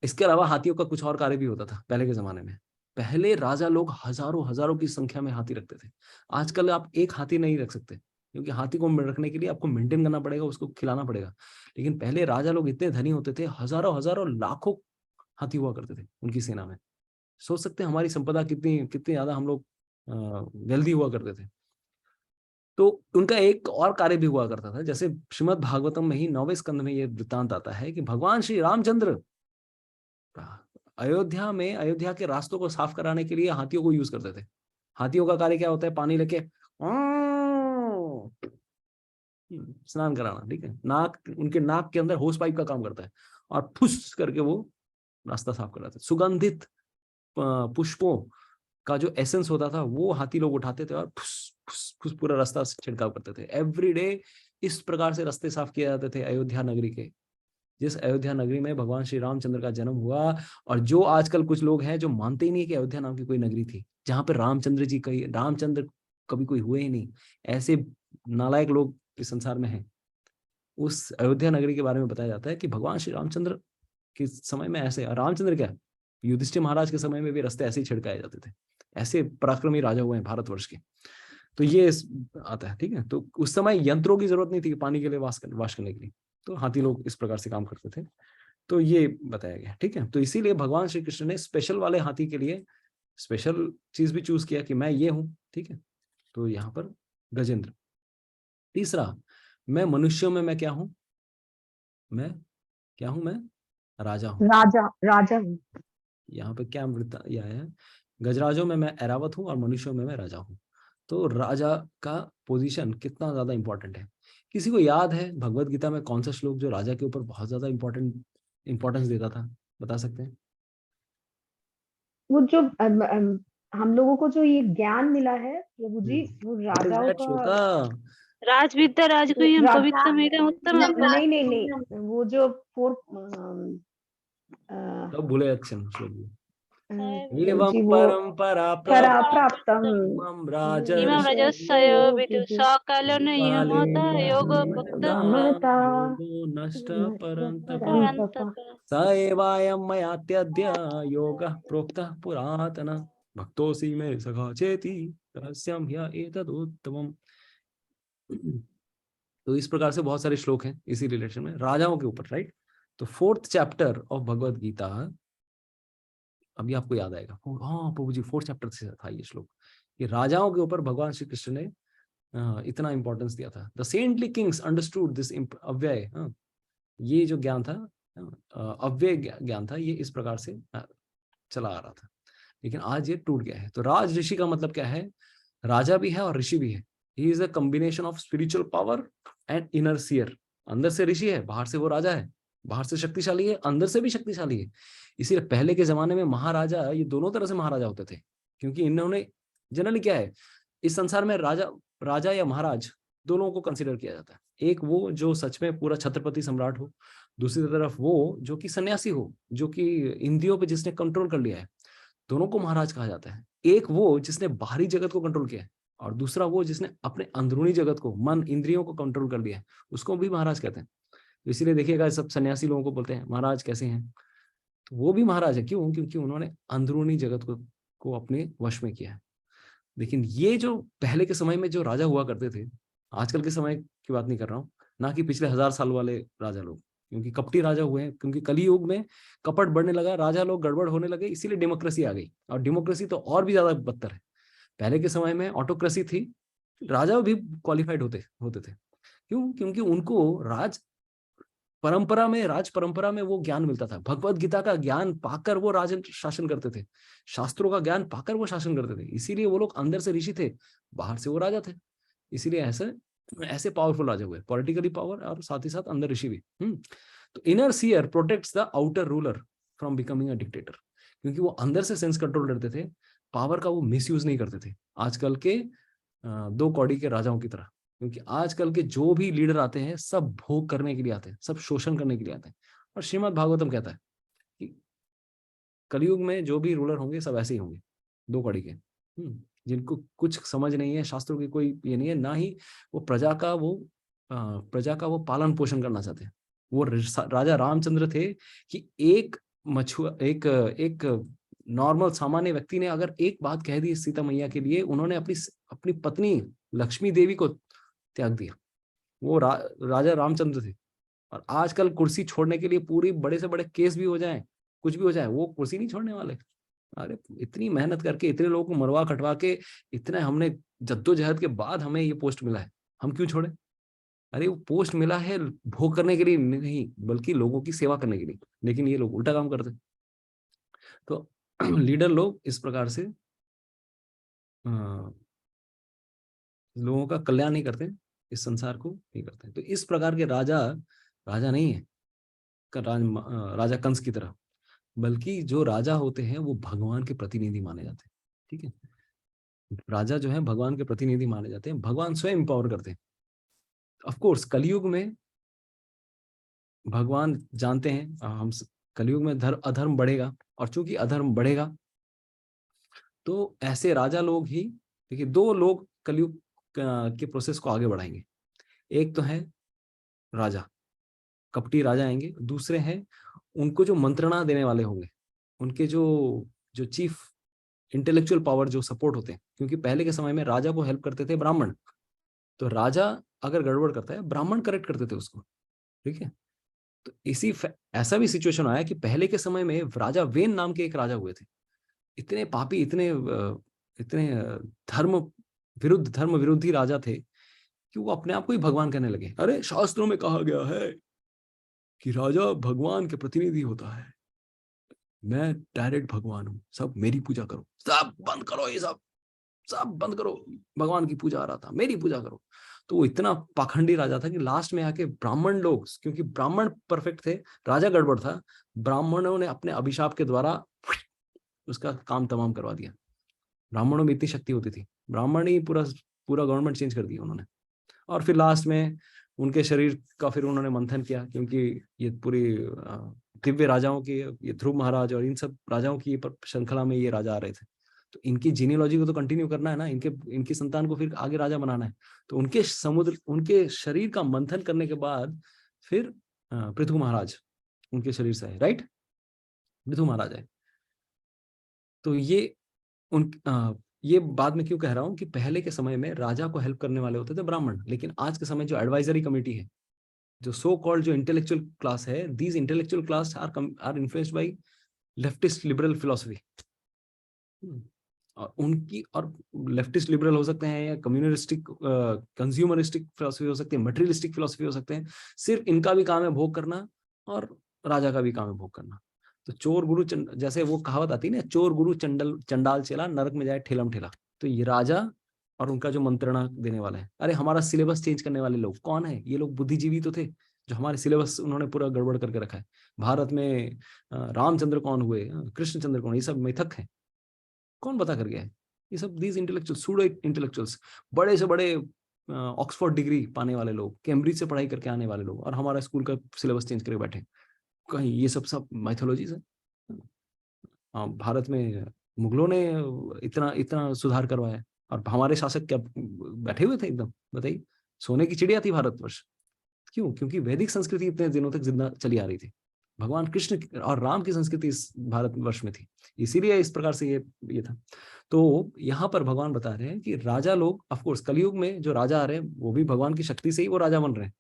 इसके अलावा हाथियों का कुछ और कार्य भी होता था पहले के जमाने में। पहले राजा लोग हजारों की संख्या में हाथी रखते थे। आजकल आप एक हाथी नहीं रख सकते, क्योंकि हाथी को रखने के लिए आपको मेंटेन करना पड़ेगा, उसको खिलाना पड़ेगा। लेकिन पहले राजा लोग इतने धनी होते थे, हजारों लाखों हाथी हुआ करते थे उनकी सेना में। सोच सकते हैं हमारी संपदा कितनी ज्यादा हम लोग वेल्दी हुआ करते थे। तो उनका एक और कार्य भी हुआ करता था, जैसे श्रीमद् भागवतम में ही 9वें स्कंद में ये वृत्तांत आता है कि भगवान श्री रामचंद्र अयोध्या के रास्तों को साफ कराने के लिए हाथियों को यूज करते थे। हाथियों का कार्य क्या होता है? पानी लेके स्नान कराना। ठीक है। उनके नाक के अंदर होस पाइप का काम करता है और फुस करके वो रास्ता साफ कराते। सुगंधित पुष्पों का जो एसेंस होता था वो हाथी लोग उठाते थे और फुस फुस फुस पूरा रास्ता छिड़काव करते थे। एवरी डे इस प्रकार से रास्ते साफ किए जाते थे अयोध्या नगरी के, जिस अयोध्या नगरी में भगवान श्री रामचंद्र का जन्म हुआ। और जो आजकल कुछ लोग हैं जो मानते ही नहीं कि अयोध्या नाम की कोई नगरी थी जहां पर रामचंद्र कभी कोई हुए ही नहीं, ऐसे नालायक लोग इस संसार में हैं। उस अयोध्या नगरी के बारे में बताया जाता है कि भगवान श्री रामचंद्र के समय में ऐसे, रामचंद्र क्या, युधिष्ठिर महाराज के समय में भी रास्ते ऐसे ही छिड़काए जाते थे। ऐसे पराक्रमी राजा हुए हैं भारतवर्ष के। तो ये आता है। ठीक है। तो उस समय यंत्रों की जरूरत नहीं थी पानी के लिए वाश करने के लिए, तो हाथी लोग इस प्रकार से काम करते थे। तो ये बताया गया। ठीक है। तो इसीलिए भगवान श्री कृष्ण ने स्पेशल वाले हाथी के लिए स्पेशल चीज भी चूज किया कि मैं ये हूं। ठीक है। तो यहाँ पर गजेंद्र। तीसरा, मैं मनुष्यों में मैं क्या हूं? मैं राजा हूं। राजा हूँ। यहाँ पे क्या वृत्ता यह है? गजराजों में मैं ऐरावत हूं और मनुष्यों में मैं राजा हूं। तो राजा का पोजीशन कितना ज्यादा इंपॉर्टेंट है? किसी को याद है भगवत गीता में कौन सा श्लोक जो राजा के ऊपर बहुत ज्यादा इंपॉर्टेंस देता था? बता सकते हैं? वो जो हम लोगों को जो ये ज्ञान मिला है प्रभु जी, वो राजाओं का राजविद्या राजगुह्यम पवित्रमेकम उत्तमम। नहीं, वो जो 4 कब भूले अच्छे श्लोक? एवं परंपरा प्राप्तम इमं रजस्यो विदुषकालन यमता योगो भक्ता नष्ट परंतप स एवायं मयात्यद्य योगः प्रोक्तः पुरातन भक्तोऽसि मे सखा चेति रहस्यं ह्येतदुत्तमम्। तो इस प्रकार से बहुत सारे श्लोक हैं इसी रिलेशन में राजाओं के ऊपर, राइट? तो 4th chapter of Bhagavad Gita, अभी आपको याद आएगा। हाँ प्रभु जी, 4th चैप्टर से था ये श्लोक, कि राजाओं के ऊपर भगवान श्री कृष्ण ने इतना इंपॉर्टेंस दिया था। The saintly Kings understood this अव्यय, ये जो ज्ञान था अव्यय ज्ञान था, ये इस प्रकार से चला आ रहा था, लेकिन आज ये टूट गया है। तो राज ऋषि का मतलब क्या है? राजा भी है और ऋषि भी है। He is a combination of spiritual power and inner seer. अंदर से ऋषि है, बाहर से वो राजा है, बाहर से शक्तिशाली है, अंदर से भी शक्तिशाली है। इसीलिए पहले के जमाने में महाराजा, ये दोनों तरह से महाराजा होते थे, क्योंकि इन्होंने जनरली क्या है, इस संसार में राजा या महाराज दोनों को कंसिडर किया जाता है। एक वो जो सच में पूरा छत्रपति सम्राट हो, दूसरी तरफ वो जो कि सन्यासी हो, जो कि इंद्रियों पे जिसने कंट्रोल कर लिया है, दोनों को महाराज कहा जाता है। एक वो जिसने बाहरी जगत को कंट्रोल किया है, और दूसरा वो जिसने अपने अंदरूनी जगत को, मन इंद्रियों को कंट्रोल कर लिया है, उसको भी महाराज कहते हैं। तो इसीलिए देखिएगा सब सन्यासी लोगों को बोलते हैं महाराज कैसे हैं, तो वो भी महाराज है। क्यों? क्योंकि उन्होंने अंदरूनी जगत को अपने वश में किया है। लेकिन ये जो पहले के समय में जो राजा हुआ करते थे, आजकल के समय की बात नहीं कर रहा हूँ, ना कि पिछले 1000 साल वाले राजा लोग, क्योंकि कपटी राजा हुए हैं, क्योंकि कलयुग में कपट बढ़ने लगा, राजा लोग गड़बड़ होने लगे, इसीलिए डेमोक्रेसी आ गई। और डेमोक्रेसी तो और भी ज्यादा बदतर है। पहले के समय में ऑटोक्रेसी थी, राजा भी क्वालिफाइड होते थे। क्यों? क्योंकि उनको राज परंपरा में वो ज्ञान मिलता था। भगवत गीता का ज्ञान पाकर वो राज शासन करते थे, शास्त्रों का ज्ञान पाकर वो शासन करते थे। इसीलिए वो लोग अंदर से ऋषि थे, बाहर से वो राजा थे। इसीलिए ऐसे पावरफुल राजा हुए, पॉलिटिकली पावर और साथ ही साथ अंदर ऋषि भी। तो inner seer protects the outer ruler from becoming a dictator, क्योंकि वो अंदर से सेंस कंट्रोल करते थे, पावर का वो मिसयूज नहीं करते थे आजकल के 2 कौड़ी के राजाओं की तरह। क्योंकि आजकल के जो भी लीडर आते हैं सब भोग करने के लिए आते हैं, सब शोषण करने के लिए आते हैं। और श्रीमद् भागवतम कहता है कि कलयुग में जो भी रूलर होंगे सब ऐसे ही होंगे, 2 कौड़ी के, जिनको कुछ समझ नहीं है, शास्त्रों की कोई ये नहीं है, ना ही वो प्रजा का वो पालन पोषण करना चाहते हैं। वो राजा रामचंद्र थे कि एक नॉर्मल सामान्य व्यक्ति ने अगर एक बात कह दी सीता मैया के लिए, उन्होंने अपनी पत्नी लक्ष्मी देवी को त्याग दिया। वो राजा रामचंद्र थे। और आजकल कुर्सी छोड़ने के लिए पूरी बड़े से बड़े केस भी हो जाएं, कुछ भी हो जाए, वो कुर्सी नहीं छोड़ने वाले। अरे इतनी मेहनत करके, इतने लोगों को मरवा कटवा के, इतना हमने जद्दोजहद के बाद हमें ये पोस्ट मिला है, हम क्यों छोड़े? अरे वो पोस्ट मिला है भोग करने के लिए नहीं, बल्कि लोगों की सेवा करने के लिए। लेकिन ये लोग उल्टा काम करते। तो लीडर लोग इस प्रकार से लोगों का कल्याण नहीं करते, इस संसार को नहीं करते। तो इस प्रकार के राजा नहीं है राजा कंस की तरह, बल्कि जो राजा होते हैं वो भगवान के प्रतिनिधि माने जाते हैं। ठीक है, राजा जो है भगवान के प्रतिनिधि माने जाते हैं, भगवान स्वयं एम्पावर करते हैं। ऑफ कोर्स कलयुग में भगवान जानते हैं हम कलयुग में अधर्म बढ़ेगा, और चूंकि अधर्म बढ़ेगा तो ऐसे राजा लोग ही, देखिए 2 लोग कलयुग के प्रोसेस को आगे बढ़ाएंगे। एक तो है राजा, कपटी राजा आएंगे। दूसरे हैं उनको जो मंत्रणा देने वाले होंगे, उनके जो चीफ इंटेलेक्चुअल पावर जो सपोर्ट होते हैं। क्योंकि पहले के समय में राजा को हेल्प करते थे ब्राह्मण, तो राजा अगर गड़बड़ करता है ब्राह्मण करेक्ट करते थे उसको। ठीक है, तो ऐसा भी सिचुएशन आया कि पहले के समय में राजा वेन नाम के एक राजा हुए थे। इतने पापी, इतने धर्म विरोधी राजा थे कि वो अपने आप को ही भगवान कहने लगे। अरे शास्त्रों में कहा गया है कि राजा भगवान के प्रतिनिधि होता है, मैं डायरेक्ट भगवान हूं, सब मेरी पूजा करो, सब बंद करो, ये सब बंद करो, भगवान की पूजा आ रहा था, मेरी पूजा करो। तो वो इतना पाखंडी राजा था कि लास्ट में आके ब्राह्मण लोग, क्योंकि ब्राह्मण परफेक्ट थे, राजा गड़बड़ था, ब्राह्मणों ने अपने अभिशाप के द्वारा उसका काम तमाम करवा दिया। ब्राह्मणों में इतनी शक्ति होती थी, ब्राह्मण ही पूरा गवर्नमेंट चेंज कर दिया उन्होंने। और फिर लास्ट में उनके शरीर का फिर उन्होंने मंथन किया, क्योंकि ये पूरी दिव्य राजाओं की, ये ध्रुव महाराज और इन सब राजाओं की श्रृंखला में ये राजा आ रहे थे। तो इनकी जीनियोलॉजी को तो कंटिन्यू करना है ना, इनकी संतान को फिर आगे राजा बनाना है। तो उनके शरीर का मंथन करने के बाद फिर पृथु महाराज उनके शरीर से है, राइट, पृथु महाराज है। तो ये बाद में क्यों कह रहा हूं कि पहले के समय में राजा को हेल्प करने वाले होते थे ब्राह्मण, लेकिन आज के समय जो एडवाइजरी कमेटी है, जो सो कॉल्ड जो इंटेलेक्चुअल क्लास है, these intellectual class are influenced by leftist liberal philosophy. और लेफ्टिस्ट लिबरल हो सकते हैं, या कम्युनरिस्टिक कंज्यूमरिस्टिक फिलोसफी हो सकती है, मटेरियलिस्टिक फिलोसफी हो सकते हैं। सिर्फ इनका भी काम है भोग करना, और राजा का भी काम है भोग करना। तो चोर गुरु जैसे वो कहावत आती है ना, चोर गुरु चंडाल चेला, नरक में जाए ठेलम ठेला। तो ये राजा और उनका जो मंत्रणा देने वाला है, अरे हमारा सिलेबस चेंज करने वाले लोग कौन है? ये लोग बुद्धिजीवी तो थे, जो हमारे सिलेबस उन्होंने पूरा गड़बड़ करके रखा है। भारत में रामचंद्र कौन हुए, कृष्णचंद्र कौन, ये सब मिथक है। कौन बता कर गया है? ये सब दीज इंटेलेक्चुअल, सूडो इंटेलेक्चुअल्स, बड़े से बड़े ऑक्सफोर्ड डिग्री पाने वाले लोग, कैम्ब्रिज से पढ़ाई करके आने वाले लोग, और हमारा स्कूल का सिलेबस चेंज करके बैठे। कहीं ये सब माइथोलॉजीज है। भारत में मुगलों ने इतना सुधार करवाया, और हमारे शासक क्या बैठे हुए थे एकदम, बताइए, सोने की चिड़िया थी भारतवर्ष। क्यों? क्योंकि वैदिक संस्कृति इतने दिनों तक जिंदा चली आ रही थी। भगवान कृष्ण और राम की संस्कृति इस भारतवर्ष में थी, इसीलिए इस प्रकार से ये था। तो यहाँ पर भगवान बता रहे हैं कि राजा लोग, ऑफ कोर्स कलयुग में जो राजा आ रहे हैं वो भी भगवान की शक्ति से ही वो राजा बन रहे हैं,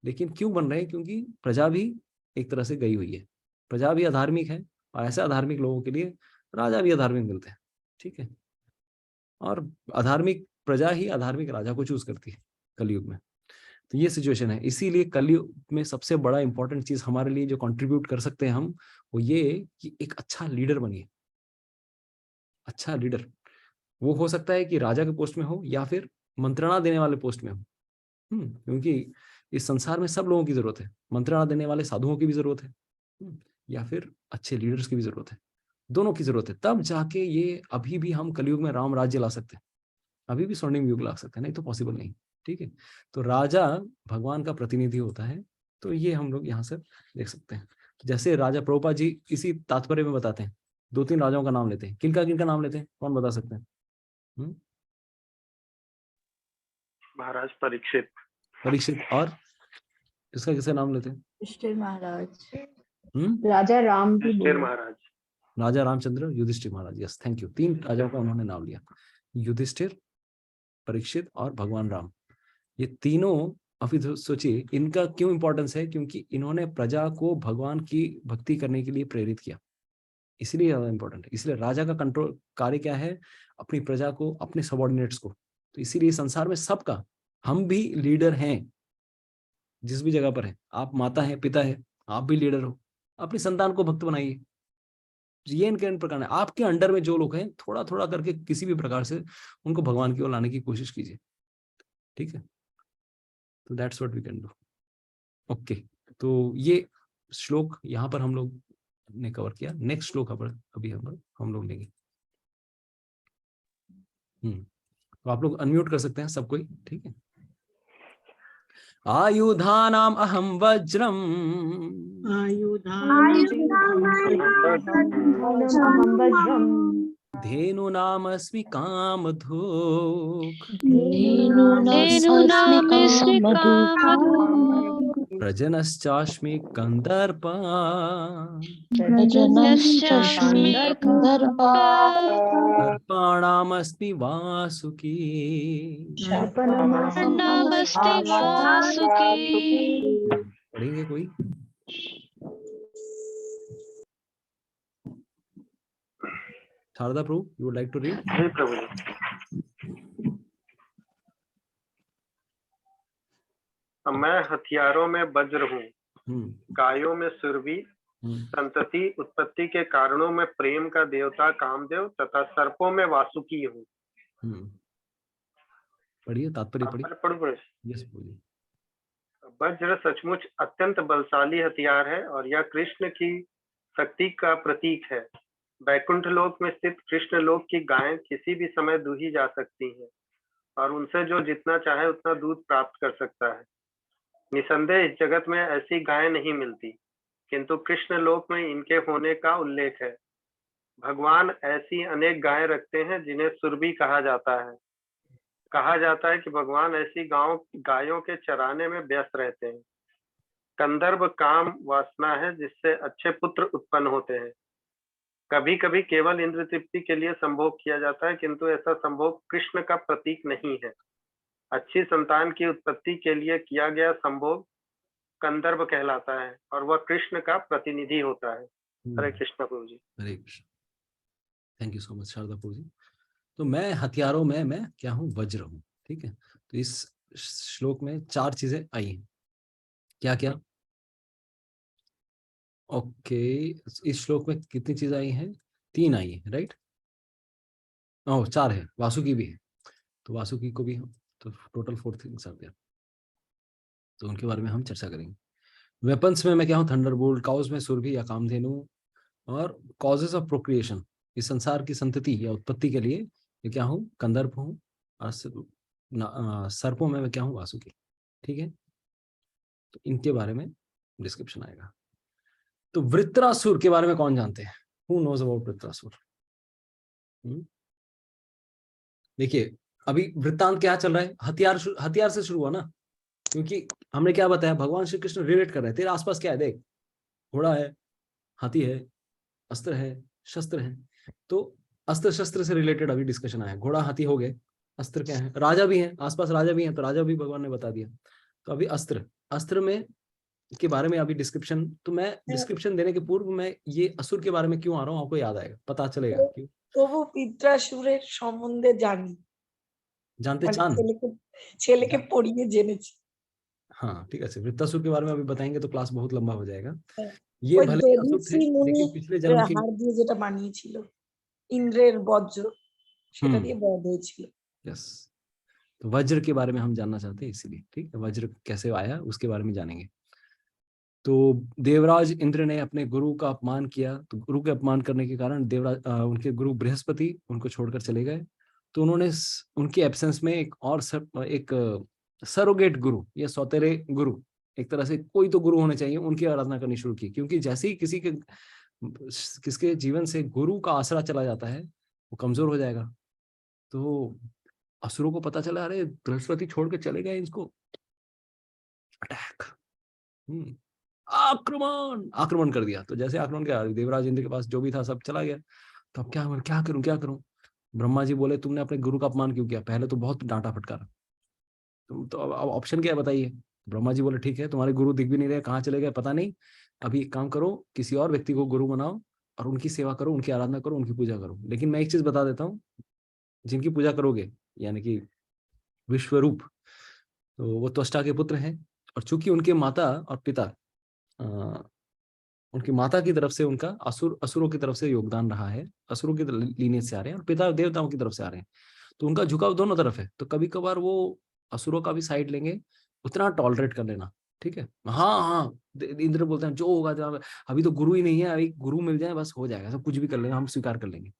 लेकिन क्यों बन रहे हैं? क्योंकि प्रजा भी एक तरह से गई हुई है, प्रजा भी अधार्मिक है, और ऐसे अधार्मिक लोगों के लिए राजा भी अधार्मिक मिलते हैं, ठीक है। और अधार्मिक प्रजा ही अधार्मिक राजा को चूज करती है कलयुग में। तो ये सिचुएशन है, इसीलिए कलयुग में सबसे बड़ा इंपॉर्टेंट चीज हमारे लिए जो कंट्रीब्यूट कर सकते हैं हम, वो ये कि एक अच्छा लीडर बनिए। अच्छा लीडर वो हो सकता है कि राजा के पोस्ट में हो या फिर मंत्रणा देने वाले पोस्ट में हो, क्योंकि इस संसार में सब लोगों की जरूरत है, मंत्रणा देने वाले साधुओं की भी जरूरत है, या फिर अच्छे लीडर्स की भी जरूरत है, दोनों की जरूरत है। तब जाके ये, अभी भी हम कलयुग में राम राज्य ला सकते हैं, अभी भी स्वर्णिम युग ला सकते हैं, नहीं तो पॉसिबल नहीं, ठीक है। तो राजा भगवान का प्रतिनिधि होता है, तो ये हम लोग यहाँ से देख सकते हैं। जैसे राजा प्रभुपाद जी इसी तात्पर्य में बताते हैं, 2-3 राजाओं का नाम लेते हैं। किनका नाम लेते हैं, कौन बता सकते हैं? महाराज परीक्षित। और इसका किसका नाम लेते हैं? युधिष्ठिर महाराज। राजा राम भी युधिष्ठिर बोले। महाराज। राजा रामचंद्र, युधिष्ठिर महाराज, यस, थैंक यू। 3 राजाओं का उन्होंने नाम लिया, युधिष्ठिर, परीक्षित और भगवान राम। ये तीनों, अभी सोचिए इनका क्यों इंपॉर्टेंस है, क्योंकि इन्होंने प्रजा को भगवान की भक्ति करने के लिए प्रेरित किया, इसलिए ज्यादा इंपॉर्टेंट है। इसलिए राजा का कंट्रोल कार्य क्या है? अपनी प्रजा को, अपने सबॉर्डिनेट्स को। तो इसीलिए संसार में सबका, हम भी लीडर हैं, जिस भी जगह पर है। आप माता है, पिता है, आप भी लीडर हो, अपनी संतान को भक्त बनाइए। ये इनके प्रकार है, आपके अंडर में जो लोग हैं, थोड़ा थोड़ा करके किसी भी प्रकार से उनको भगवान की ओर लाने की कोशिश कीजिए, ठीक है। तो that's what we can do. Okay, तो ये श्लोक यहाँ पर हम लोग ने कवर किया। नेक्स्ट श्लोक अभी हम लोग लेंगे। तो आप लोग अनम्यूट कर सकते हैं सब कोई, ठीक है। आयुधानाम अहम वज्रम, धेनूनामस्मि कामधुक्, प्रजनश्चास्मि कंदर्पा, सर्पाणामस्मि वासुकी। पढ़ेंगे कोई? शारदा प्रभु, you would like to read? जी प्रभु जी। मैं हथियारों में वज्र हूँ, गायों में सुरभि, संतति उत्पत्ति के कारणों में प्रेम का देवता कामदेव तथा सर्पों में वासुकी हूँ। पढ़िए, तात्पर्य पढ़िए। यस, बोलिए। वज्र सचमुच अत्यंत बलशाली हथियार है और यह कृष्ण की शक्ति का प्रतीक है। वैकुंठ लोक में स्थित कृष्ण लोक की गायें किसी भी समय दूही जा सकती हैं और उनसे जो जितना चाहे उतना दूध प्राप्त कर सकता है। निसंदेह इस जगत में ऐसी गायें नहीं मिलती, किंतु कृष्ण लोक में इनके होने का उल्लेख है। भगवान ऐसी अनेक गायें रखते हैं जिन्हें सुरभि कहा जाता है। कहा जाता है कि भगवान ऐसी गायों के चराने में व्यस्त रहते हैं। कंदर्प काम वासना है जिससे अच्छे पुत्र उत्पन्न होते हैं। कभी कभी केवल इंद्र तृप्ति के लिए संभोग किया जाता है, किंतु ऐसा संभोग कृष्ण का प्रतीक नहीं है। अच्छी संतान की उत्पत्ति के लिए किया गया संभोग कंदर्प कहलाता है और वह कृष्ण का प्रतिनिधि होता है। हरे कृष्ण प्रभु ji. Hare Krishna. Thank you so much Sharada प्रभु जी। तो मैं हथियारों में मैं क्या हूँ? वज्र हूँ, ठीक है। तो इस श्लोक में 4 चीजें आई हैं। क्या क्या? ओके, इस श्लोक में कितनी चीजें आई हैं? 3 आई हैं, राइट? 4 है, वासुकी भी है, तो वासुकी को भी हम, तो टोटल 4 थिंग्स आर देयर, तो उनके बारे में हम चर्चा करेंगे। वेपन्स में मैं क्या हूँ? थंडरबोल्ट। काउज में सुरभि या कामधेनु। और कॉजेस ऑफ प्रोक्रिएशन, इस संसार की संतति या उत्पत्ति के लिए ये क्या हूँ? कंदर्प हूँ। और सर्पों में मैं क्या हूँ? वासुकी, ठीक है। तो इनके बारे में डिस्क्रिप्शन आएगा। तो वृत्रासुर के बारे में कौन जानते हैं? Who knows about Vritrasura? देखिए, अभी वृत्तांत क्या चल रहा है? हथियार से शुरू हुआ ना, क्योंकि हमने क्या बताया? भगवान श्री कृष्ण रिलेट कर रहे हैं, तेरे आसपास क्या है देख, घोड़ा है, हाथी है, अस्त्र है, शस्त्र है। तो अस्त्र शस्त्र से रिलेटेड अभी डिस्कशन आया। घोड़ा हाथी हो गए, अस्त्र क्या है, राजा भी है, आसपास राजा भी है, तो राजा भी भगवान ने बता दिया। तो अभी अस्त्र, अस्त्र में के बारे में अभी डिस्क्रिप्शन, तो मैं डिस्क्रिप्शन देने के पूर्व मैं ये असुर के बारे में क्यों आ रहा हूँ आपको याद आएगा, पता चलेगा क्यों। তবু পিত্রাসুরের সম্বন্ধে জানি, जानते মানে चांद, ছেলেকে পড়িয়ে জেনেছি। हाँ ठीक है, वृत्तासुर के बारे में अभी बताएंगे तो क्लास बहुत लंबा हो जाएगा। হ্যাঁ, ये ওই भले ही असुर थे দধিচি মুনি लेकिन पिछले जन्म की, হাড় দিয়ে যেটা বানিয়েছিল ইন্দ্রের বজ্র, সেটা দিয়ে বধ হয়েছিল। यस, तो वज्र के बारे में हम जानना चाहते हैं इसीलिए, ठीक है, वज्र कैसे आया उसके बारे में जानेंगे। तो देवराज इंद्र ने अपने गुरु का अपमान किया, तो गुरु के अपमान करने के कारण देवराज उनके गुरु बृहस्पति उनको छोड़कर चले गए। तो उन्होंने उनके एब्सेंस में एक और एक सरोगेट गुरु या सौतेरे गुरु, एक तरह से कोई तो गुरु होने चाहिए, उनकी आराधना करनी शुरू की। क्योंकि जैसे ही किसके जीवन से गुरु का आसरा चला जाता है वो कमजोर हो जाएगा। तो असुरों को पता चला, अरे बृहस्पति छोड़ के चले गए, इसको अटैक, आक्रमण कर दिया। तो जैसे आक्रमण किया, देवराज इंद्र के पास जो भी था सब चला गया। तो अब क्या करूं। ब्रह्मा जी बोले तुमने अपने गुरु का अपमान क्यों किया, पहले तो बहुत डांटा फटकारा, तो अब ऑप्शन क्या है बताइए। ब्रह्मा जी बोले ठीक है, तुम्हारे गुरु दिख भी नहीं रहे, कहाँ चले गए पता नहीं, अभी एक काम करो, किसी और व्यक्ति को गुरु बनाओ और उनकी सेवा करो, उनकी आराधना करो, उनकी पूजा करो। लेकिन मैं एक चीज बता देता हूँ, जिनकी पूजा करोगे यानी कि विश्वरूप, तो वो त्वष्टा के पुत्र हैं। और चूंकि उनके माता और पिता, उनकी माता की तरफ से उनका असुरों की तरफ से योगदान रहा है, असुरों की लीनियज से आ रहे हैं, और पिता देवताओं की तरफ से आ रहे हैं, तो उनका झुकाव दोनों तरफ है। तो कभी कभार वो असुरों का भी साइड लेंगे, उतना टॉलरेट कर लेना, ठीक है। हाँ, इंद्र बोलते हैं जो होगा, अभी तो गुरु ही नहीं है, अभी गुरु मिल जाए बस हो जाएगा, सब कुछ भी कर लेंगे, हम स्वीकार कर लेंगे।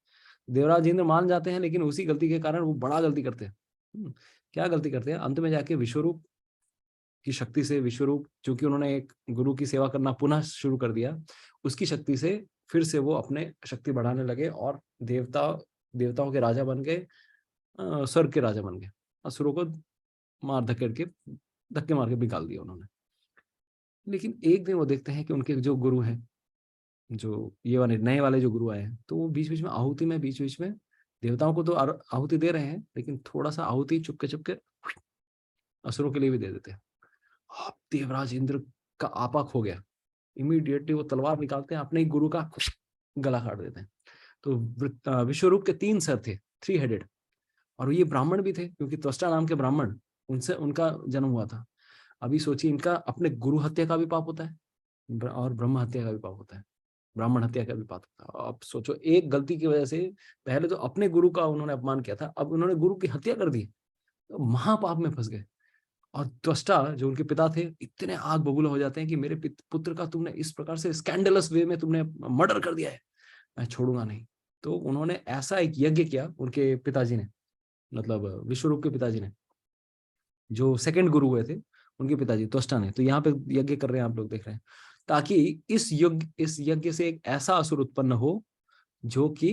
देवराज इंद्र मान जाते हैं, लेकिन उसी गलती के कारण वो बड़ा गलती करते हैं। क्या गलती करते हैं, अंत में जाके विश्वरूप की शक्ति से, विश्वरूप चूंकि उन्होंने एक गुरु की सेवा करना पुनः शुरू कर दिया, उसकी शक्ति से फिर से वो अपने शक्ति बढ़ाने लगे और देवताओं के राजा बन गए, स्वर्ग के राजा बन गए। असुरों को धक्के मार के निकाल दिया उन्होंने। लेकिन एक दिन वो देखते हैं कि उनके जो गुरु हैं, जो ये वाले नए वाले जो गुरु आए हैं, तो वो बीच बीच में आहुति में, बीच बीच में देवताओं को तो आहुति दे रहे हैं, लेकिन थोड़ा सा आहुति चुपके असुरों के लिए भी दे देते हैं। देवराज इंद्र का आपा खो गया, इमीडिएटली वो तलवार निकालते हैं, अपने ही गुरु का गला काट देते हैं। तो विश्वरूप के 3 सर थे, 3 हेडेड, और ये ब्राह्मण भी थे, क्योंकि त्वष्टा नाम के ब्राह्मण, उनसे उनका जन्म हुआ था। अभी सोचिए, इनका अपने गुरु हत्या का भी पाप होता है और ब्रह्म हत्या का भी पाप होता है, ब्राह्मण हत्या का भी पाप होता है। अब सोचो, एक गलती की वजह से पहले तो अपने गुरु का उन्होंने अपमान किया था, अब उन्होंने गुरु की हत्या कर दी, तो महापाप में फंस गए। और त्वष्टा जो उनके पिता थे, इतने आग बबूला हो जाते हैं कि मेरे पुत्र का तुमने इस प्रकार से स्कैंडलस वे में तुमने मर्डर कर दिया है, मैं छोड़ूंगा नहीं। तो उन्होंने ऐसा एक यज्ञ किया, उनके पिताजी ने, मतलब विश्वरूप के पिताजी ने, जो सेकंड गुरु हुए थे उनके पिताजी त्वष्टा ने। तो यहाँ पे यज्ञ कर रहे हैं, आप लोग देख रहे हैं, ताकि इस यज्ञ से एक ऐसा असुर उत्पन्न हो जो कि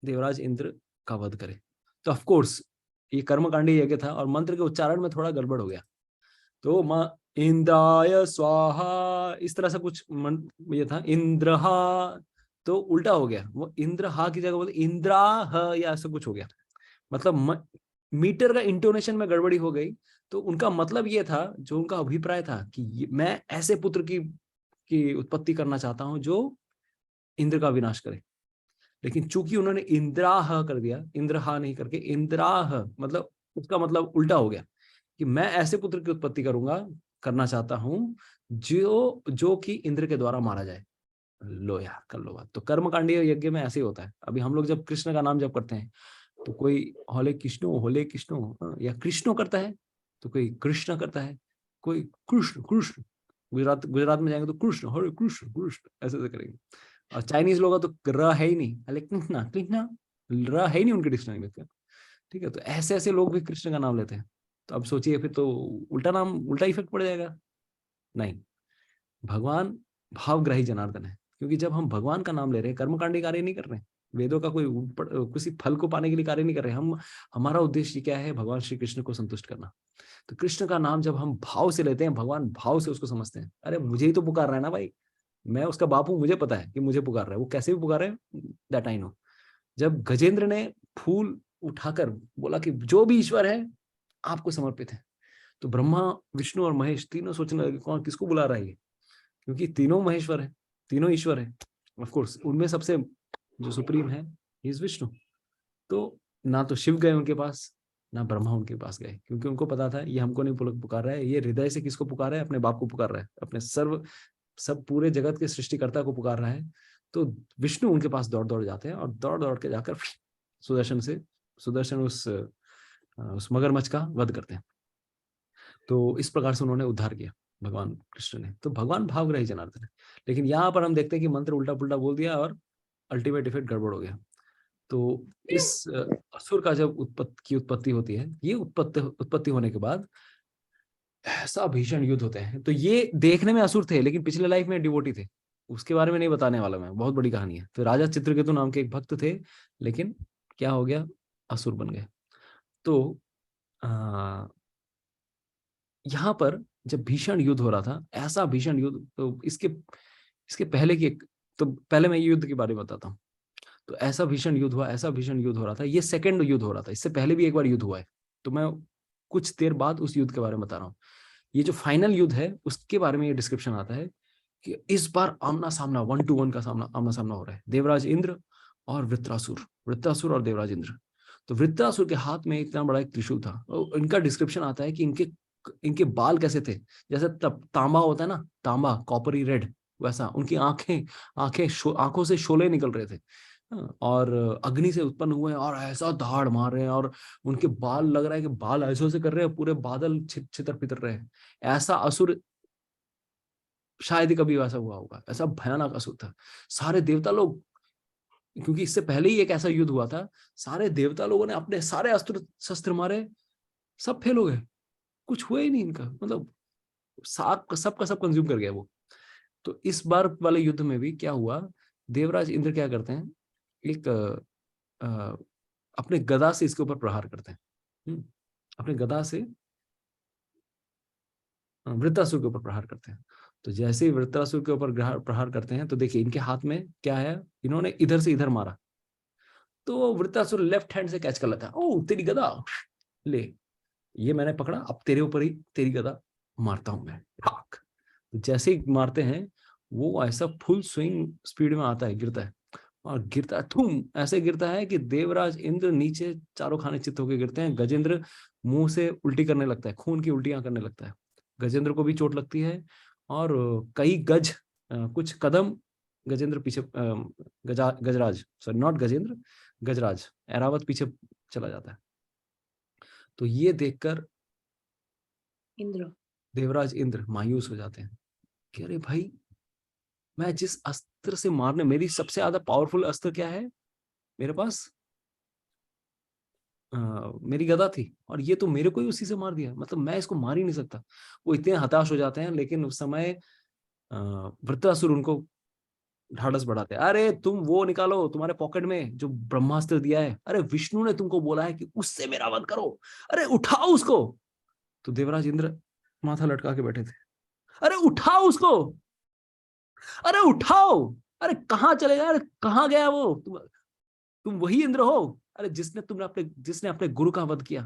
देवराज इंद्र का वध करे। तो ऑफ कोर्स ये कर्मकांडी यज्ञ था और मंत्र के उच्चारण में थोड़ा गड़बड़ हो गया। तो मां इंद्राय स्वाहा, इस तरह से कुछ ये था, इंद्रहा, तो उल्टा हो गया, वो इंद्रहा की जगह बोलते इंद्राह या ऐसा कुछ हो गया। मतलब मीटर का इंटोनेशन में गड़बड़ी हो गई। तो उनका मतलब ये था, जो उनका अभिप्राय था कि मैं ऐसे पुत्र की उत्पत्ति करना चाहता हूं जो इंद्र का विनाश करे। लेकिन चूंकि उन्होंने इंद्राह कर दिया, इंद्रहा नहीं करके इंद्राह, मतलब उसका मतलब उल्टा हो गया कि मैं ऐसे पुत्र की उत्पत्ति करना चाहता हूं जो कि इंद्र के द्वारा मारा जाए। लो यार, कर लो बात। तो कर्मकांडीय यज्ञ में ऐसे ही होता है। अभी हम लोग जब कृष्ण का नाम जप करते हैं तो कोई होले कृष्णो या कृष्णो करता है, तो कोई कृष्ण करता है, कोई कृष्ण। गुजरात में जाएंगे तो कृष्ण, हरे कृष्ण ऐसे करेंगे। और चाइनीज लोग तो र है ही नहीं, कृष्णा र है ही नहीं उनके डिक्शनरी में, ठीक है। तो ऐसे लोग भी कृष्ण का नाम लेते हैं। तो अब सोचिए, फिर तो उल्टा इफेक्ट पड़ जाएगा। नहीं, भगवान भावग्राही जनार्दन है, क्योंकि जब हम भगवान का नाम ले रहे हैं, कर्मकांडी कार्य नहीं कर रहे हैं, वेदों का कोई किसी फल को पाने के लिए कार्य नहीं कर रहे हैं। हमारा उद्देश्य क्या है, भगवान श्री कृष्ण को संतुष्ट करना। तो कृष्ण का नाम जब हम भाव से लेते हैं, भगवान भाव से उसको समझते हैं। अरे मुझे ही तो पुकार रहा है ना भाई, मैं उसका बाप हूं, मुझे पता है कि मुझे पुकार रहा है। वो कैसे भी पुकार रहा है, दैट आई नो। जब गजेंद्र ने फूल उठाकर बोला कि जो भी ईश्वर है आपको समर्पित है, तो ब्रह्मा, विष्णु और महेश तीनों सोचने लगे कौन किसको बुला रहा है ये, क्योंकि तीनों महेश्वर है, तीनों ईश्वर है। ऑफ कोर्स उनमें सबसे जो सुप्रीम है इज विष्णु। तो ना तो शिव गए उनके पास, ना ब्रह्मा उनके पास गए, क्योंकि उनको पता था ये हमको नहीं पुकार रहा है, ये हृदय से किसको पुकार रहा है, अपने बाप को पुकार रहा है, अपने सब पूरे जगत के सृष्टिकर्ता को पुकार रहा है। तो विष्णु उनके पास दौड़ दौड़ जाते हैं और दौड़ दौड़ के जाकर सुदर्शन उस मगरमच्छ का वध करते हैं। तो इस प्रकार से उन्होंने उद्धार किया भगवान कृष्ण ने। तो भगवान भावग्राही जनार्दन है। लेकिन यहाँ पर हम देखते हैं कि मंत्र उल्टा पुल्टा बोल दिया और अल्टीमेट इफेक्ट गड़बड़ हो गया। तो इस असुर का जब उत्पत्ति होती है, ये उत्पत्ति होने के बाद ऐसा भीषण युद्ध होते हैं। तो ये देखने में असुर थे लेकिन पिछले लाइफ में डिवोटी थे, उसके बारे में नहीं बताने वाला मैं, बहुत बड़ी कहानी है। तो राजा चित्रकेतु नाम के एक भक्त थे, लेकिन क्या हो गया, असुर बन गए। तो यहाँ पर जब भीषण युद्ध हो रहा था, ऐसा भीषण युद्ध, तो इसके पहले की तो पहले मैं युद्ध के बारे में बताता हूँ। तो ऐसा भीषण युद्ध हुआ, ऐसा भीषण युद्ध हो रहा था। ये सेकंड युद्ध हो रहा था, इससे पहले भी एक बार युद्ध हुआ है। तो मैं कुछ देर बाद उस युद्ध के बारे में बता रहा हूँ। ये जो फाइनल युद्ध है उसके बारे में ये डिस्क्रिप्शन आता है कि इस बार आमना सामना 1-to-1 का आमना सामना हो रहा है, देवराज इंद्र और वृत्रासुर और देवराज इंद्र। तो वृत्रासुर के हाथ में इतना बड़ा एक त्रिशूल था। और इनका डिस्क्रिप्शन आता है कि इनके बाल कैसे थे, जैसे तांबा होता है ना, तांबा कॉपरी रेड, वैसा उनकी आंखों से शोले निकल रहे थे और अग्नि से उत्पन्न हुए हैं और ऐसा दहाड़ मार रहे हैं और उनके बाल लग रहा है कि बाल ऐसे से कर रहे हैं, पूरे बादल छितर पितर रहे हैं। ऐसा असुर शायद ही कभी वैसा हुआ होगा, ऐसा भयानक असुर था। सारे देवता लोग, क्योंकि इससे पहले ही एक ऐसा युद्ध हुआ था, सारे देवता लोगों ने अपने सारे अस्त्र शस्त्र मारे, सब फेल हो गए, कुछ हुआ ही नहीं इनका, मतलब सबका सब कंज्यूम कर गया वो। तो इस बार वाले युद्ध में भी क्या हुआ, देवराज इंद्र क्या करते हैं, एक अपने गदा से इसके ऊपर प्रहार करते हैं, अपने गदा से वृत्रासुर के ऊपर प्रहार करते हैं। तो जैसे ही वृत्रासुर के ऊपर प्रहार करते हैं तो देखिए इनके हाथ में क्या है, इन्होंने इधर से इधर मारा, तो वृत्रासुर लेफ्ट हैंड से कैच कर लेता है, ओ तेरी गदा ले, ये मैंने पकड़ा, अब तेरे ऊपर ही तेरी गदा मारता हूं मैं, ठाक। तो जैसे ही मारते हैं वो ऐसा फुल स्विंग स्पीड में आता है, गिरता है और गिरता है, थूम ऐसे गिरता है कि देवराज इंद्र नीचे चारों खाने चित्त होकर गिरते हैं। गजेंद्र मुंह से उल्टी करने लगता है, खून की उल्टियां करने लगता है, गजेंद्र को भी चोट लगती है और कई गज कुछ कदम गजेंद्र पीछे गजराज सॉरी नॉट गजेंद्र, गजराज ऐरावत पीछे चला जाता है। तो ये देखकर देवराज इंद्र मायूस हो जाते हैं कि अरे भाई, मैं जिस अस्त्र से मारने, मेरी सबसे ज्यादा पावरफुल अस्त्र क्या है मेरे पास, मेरी गदा थी, और ये तो मेरे को ही उसी से मार दिया, मतलब मैं इसको मार ही नहीं सकता। वो इतने हताश हो जाते हैं। लेकिन उस समय वृत्रासुर उनको ढाढ़स बढ़ाते हैं, अरे तुम वो निकालो तुम्हारे पॉकेट में जो ब्रह्मास्त्र दिया है, अरे विष्णु ने तुमको बोला है कि उससे मेरा वध करो, अरे उठाओ उसको। तो देवराज इंद्र माथा लटका के बैठे थे, अरे उठाओ उसको, अरे उठाओ, अरे कहाँ चले गया, अरे कहाँ गया वो, तुम वही इंद्र हो, अरे जिसने अपने गुरु का वध किया।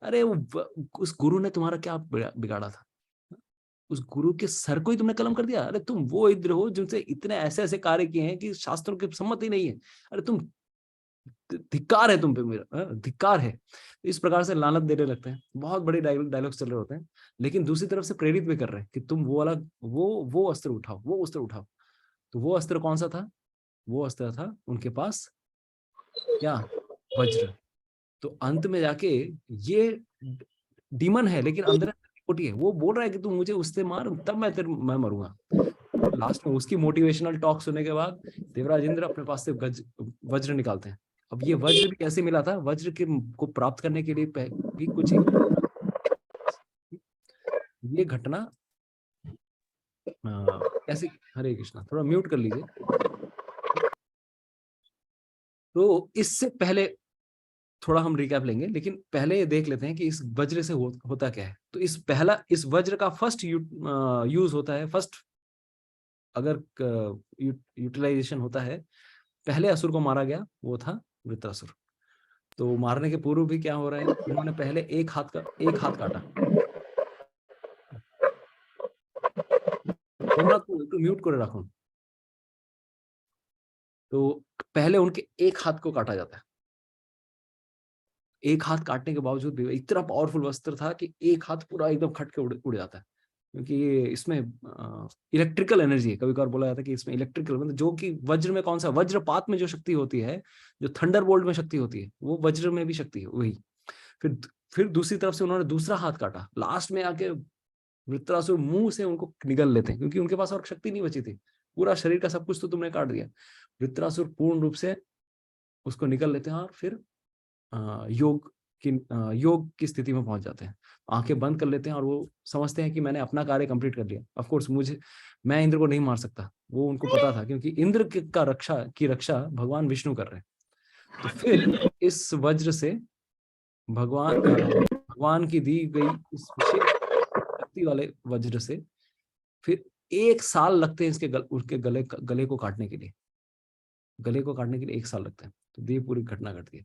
अरे उस गुरु ने तुम्हारा क्या बिगाड़ा था, उस गुरु के सर को ही तुमने कलम कर दिया। अरे तुम वो इंद्र हो जिनसे इतने ऐसे ऐसे कार्य किए हैं कि शास्त्रों की सम्मति नहीं है, अरे तुम, धिक्कार है तुम पे, मेरा धिक्कार है। इस प्रकार से लानत देने लगते हैं, बहुत बड़े डायलॉग्स चल रहे होते हैं। लेकिन दूसरी तरफ से प्रेरित भी कर रहे हैं कि तुम वो वाला वो अस्त्र उठाओ, वो अस्त्र उठाओ। तो वो अस्त्र कौन सा था, वो अस्त्र था उनके पास क्या, वज्र। तो अंत में जाके ये डीमन है लेकिन अंदर है, वो बोल रहा है कि तू मुझे उससे मार, तब मैं मरूंगा। लास्ट में उसकी मोटिवेशनल टॉक सुनने के बाद देवराज इंद्र अपने पास से वज्र निकालते हैं। अब ये वज्र भी कैसे मिला था, वज्र को प्राप्त करने के लिए भी कुछ ये घटना कैसे, हरे कृष्णा, थोड़ा म्यूट कर लीजिए। तो इससे पहले थोड़ा हम रिकैप लेंगे, लेकिन पहले देख लेते हैं कि इस वज्र से होता क्या है। तो इस वज्र का फर्स्ट यूज होता है, फर्स्ट अगर यूटिलाइजेशन होता है, पहले असुर को मारा गया वो था वृत्रासुर। तो मारने के पूर्व भी क्या हो रहा है, इन्होंने पहले एक हाथ काटा। তোমরা একটু মিউট করে রাখুন। तो पहले उनके एक हाथ को काटा जाता है। एक हाथ काटने के बावजूद भी इतना पावरफुल वस्त्र था कि एक हाथ पूरा एकदम खट के उड़ जाता है, क्योंकि ये इसमें इलेक्ट्रिकल एनर्जी है। कभी कभार बोला जाता है कि इसमें इलेक्ट्रिकल, मतलब जो कि वज्र में कौन सा, वज्रपात में जो शक्ति होती है, जो थंडरबोल्ट में शक्ति होती है, वो वज्र में भी शक्ति है वही। फिर दूसरी तरफ से उन्होंने दूसरा हाथ काटा, लास्ट में आके वृत्रासुर मुंह से उनको निगल लेते हैं, क्योंकि उनके पास और शक्ति नहीं बची थी। पूरा शरीर का सब कुछ तो तुमने काट दिया। वृत्रासुर पूर्ण रूप से उसको निगल लेते हैं और फिर योग की स्थिति में पहुंच जाते हैं। आंखें बंद कर लेते हैं और वो समझते हैं कि मैंने अपना कार्य कंप्लीट कर लिया। ऑफ कोर्स मैं इंद्र को नहीं मार सकता, वो उनको पता था, क्योंकि इंद्र की रक्षा भगवान विष्णु कर रहे हैं। तो फिर इस वज्र से भगवान की दी गई इस विशेष शक्ति वाले वज्र से फिर 1 साल लगते हैं उसके गले को काटने के लिए। गले को काटने के लिए 1 साल लगता है। तो ये पूरी घटना घटती है।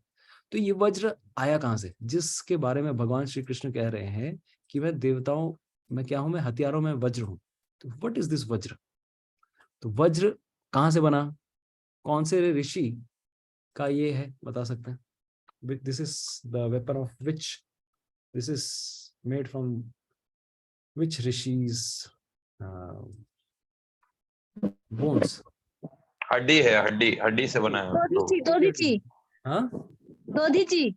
तो ये वज्र आया कहां से, जिसके बारे में भगवान श्री कृष्ण कह रहे हैं कि मैं देवताओं में क्या हूं, मैं हथियारों में वज्र हूं। तो व्हाट इज दिस वज्र? तो वज्र कहां से बना, कौन से ऋषि का ये है, बता सकते हैं? This is the weapon of which, this is made from which rishis bones? हड्डी है, हड्डी से बना है। दधीची हाँ, दधीची